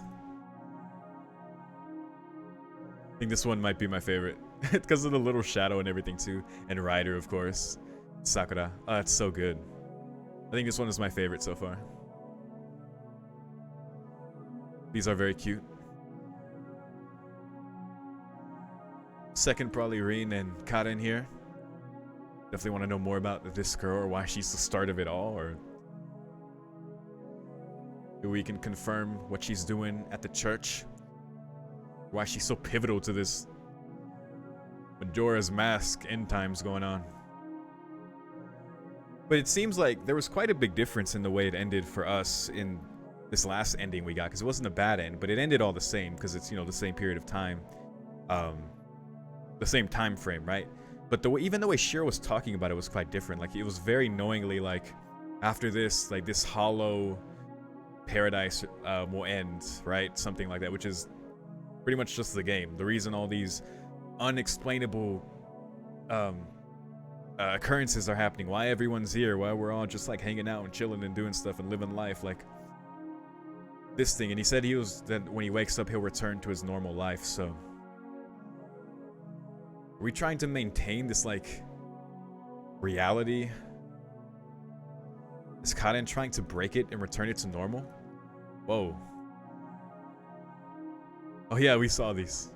[SPEAKER 1] I think this one might be my favorite. Because of the little shadow and everything too. And Ryder, of course. Sakura. Oh, that's so good. I think this one is my favorite so far. These are very cute. Second, probably Rin and Kata in here. Definitely want to know more about this girl or why she's the start of it all, or we can confirm what she's doing at the church. Why she's so pivotal to this Majora's Mask end times going on. But it seems like there was quite a big difference in the way it ended for us in this last ending we got, because it wasn't a bad end, but it ended all the same because it's, you know, the same period of time, the same time frame, right? But the way, even the way Shiro was talking about it was quite different. Like, it was very knowingly like, after this, like, this hollow paradise will end, right? Something like that, which is pretty much just the game. The reason all these unexplainable occurrences are happening, why everyone's here, why we're all just like hanging out and chilling and doing stuff and living life, like this thing. And he said that when he wakes up he'll return to his normal life. So are we trying to maintain this like reality? Is Kaden trying to break it and return it to normal? Whoa. Oh yeah, we saw these.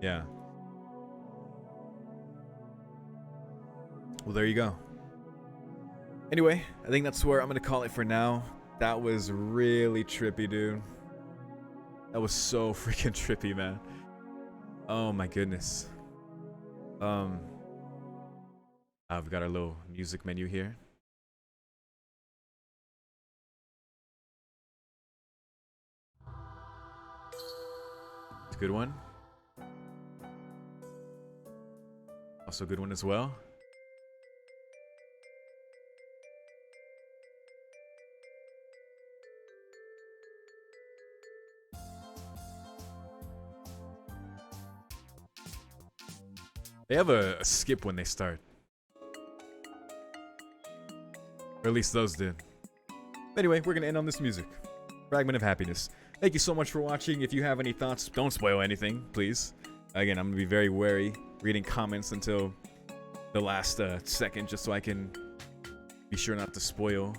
[SPEAKER 1] Yeah. Well, there you go. Anyway, I think that's where I'm gonna call it for now. That was really trippy, dude. That was so freaking trippy, man. Oh my goodness. I've got our little music menu here. It's a good one. Also a good one as well. They have a skip when they start. Or at least those did. Anyway, we're gonna end on this music. Fragment of Happiness. Thank you so much for watching. If you have any thoughts, don't spoil anything, please. Again, I'm gonna be very wary reading comments until the last second, just so I can be sure not to spoil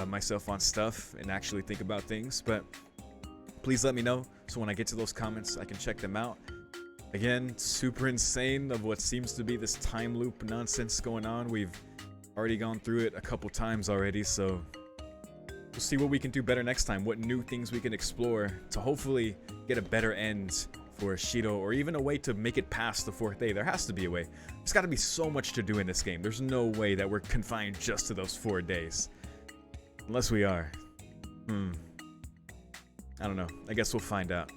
[SPEAKER 1] myself on stuff and actually think about things. But please let me know, so when I get to those comments, I can check them out. Again, super insane of what seems to be this time loop nonsense going on. We've already gone through it a couple times already, so we'll see what we can do better next time, what new things we can explore to hopefully get a better end for Shido, or even a way to make it past the 4th day. There has to be a way. There's got to be so much to do in this game. There's no way that we're confined just to those 4 days. Unless we are. I don't know. I guess we'll find out.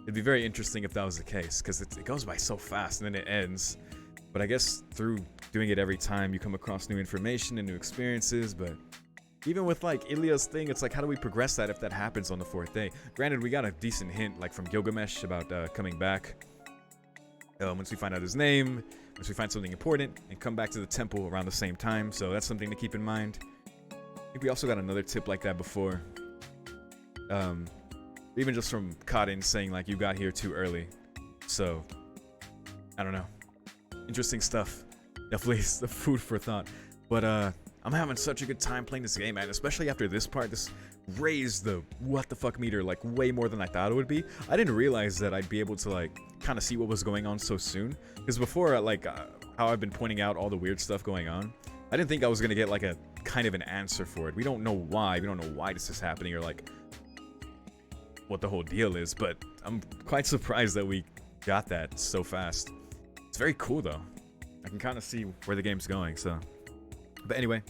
[SPEAKER 1] It'd be very interesting if that was the case, because it goes by so fast and then it ends. But I guess through doing it every time, you come across new information and new experiences. But even with like Ilya's thing, it's like, how do we progress that if that happens on the 4th day? Granted, we got a decent hint like from Gilgamesh about coming back. Once we find out his name, once we find something important, and come back to the temple around the same time. So that's something to keep in mind. I think we also got another tip like that before. Even just from Karin saying like, you got here too early. So I don't know. Interesting stuff. Definitely the food for thought. But I'm having such a good time playing this game, man. Especially after this part. This raised the what the fuck meter like way more than I thought it would be. I didn't realize that I'd be able to like kind of see what was going on so soon. Because before, like how I've been pointing out all the weird stuff going on, I didn't think I was gonna get like a kind of an answer for it. We don't know why. We don't know why this is happening or like what the whole deal is. But I'm quite surprised that we got that so fast. It's very cool though. I can kind of see where the game's going. So, but anyway,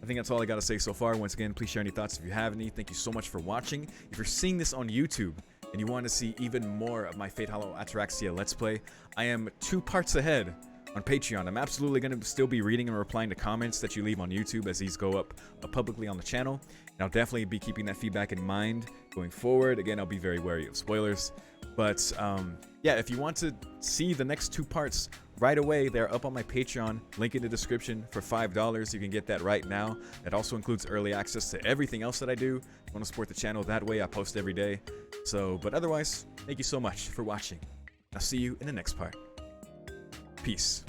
[SPEAKER 1] I think that's all I gotta say so far. Once again, please share any thoughts if you have any. Thank you so much for watching. If you're seeing this on YouTube and you want to see even more of my Fate Hollow Ataraxia Let's Play, I am 2 parts ahead on Patreon. I'm absolutely going to still be reading and replying to comments that you leave on YouTube as these go up publicly on the channel. And I'll definitely be keeping that feedback in mind going forward. Again, I'll be very wary of spoilers. But yeah, if you want to see the next 2 parts right away, they're up on my Patreon. Link in the description for $5. You can get that right now. That also includes early access to everything else that I do. If you want to support the channel that way, I post every day. So, but otherwise, thank you so much for watching. I'll see you in the next part. Peace.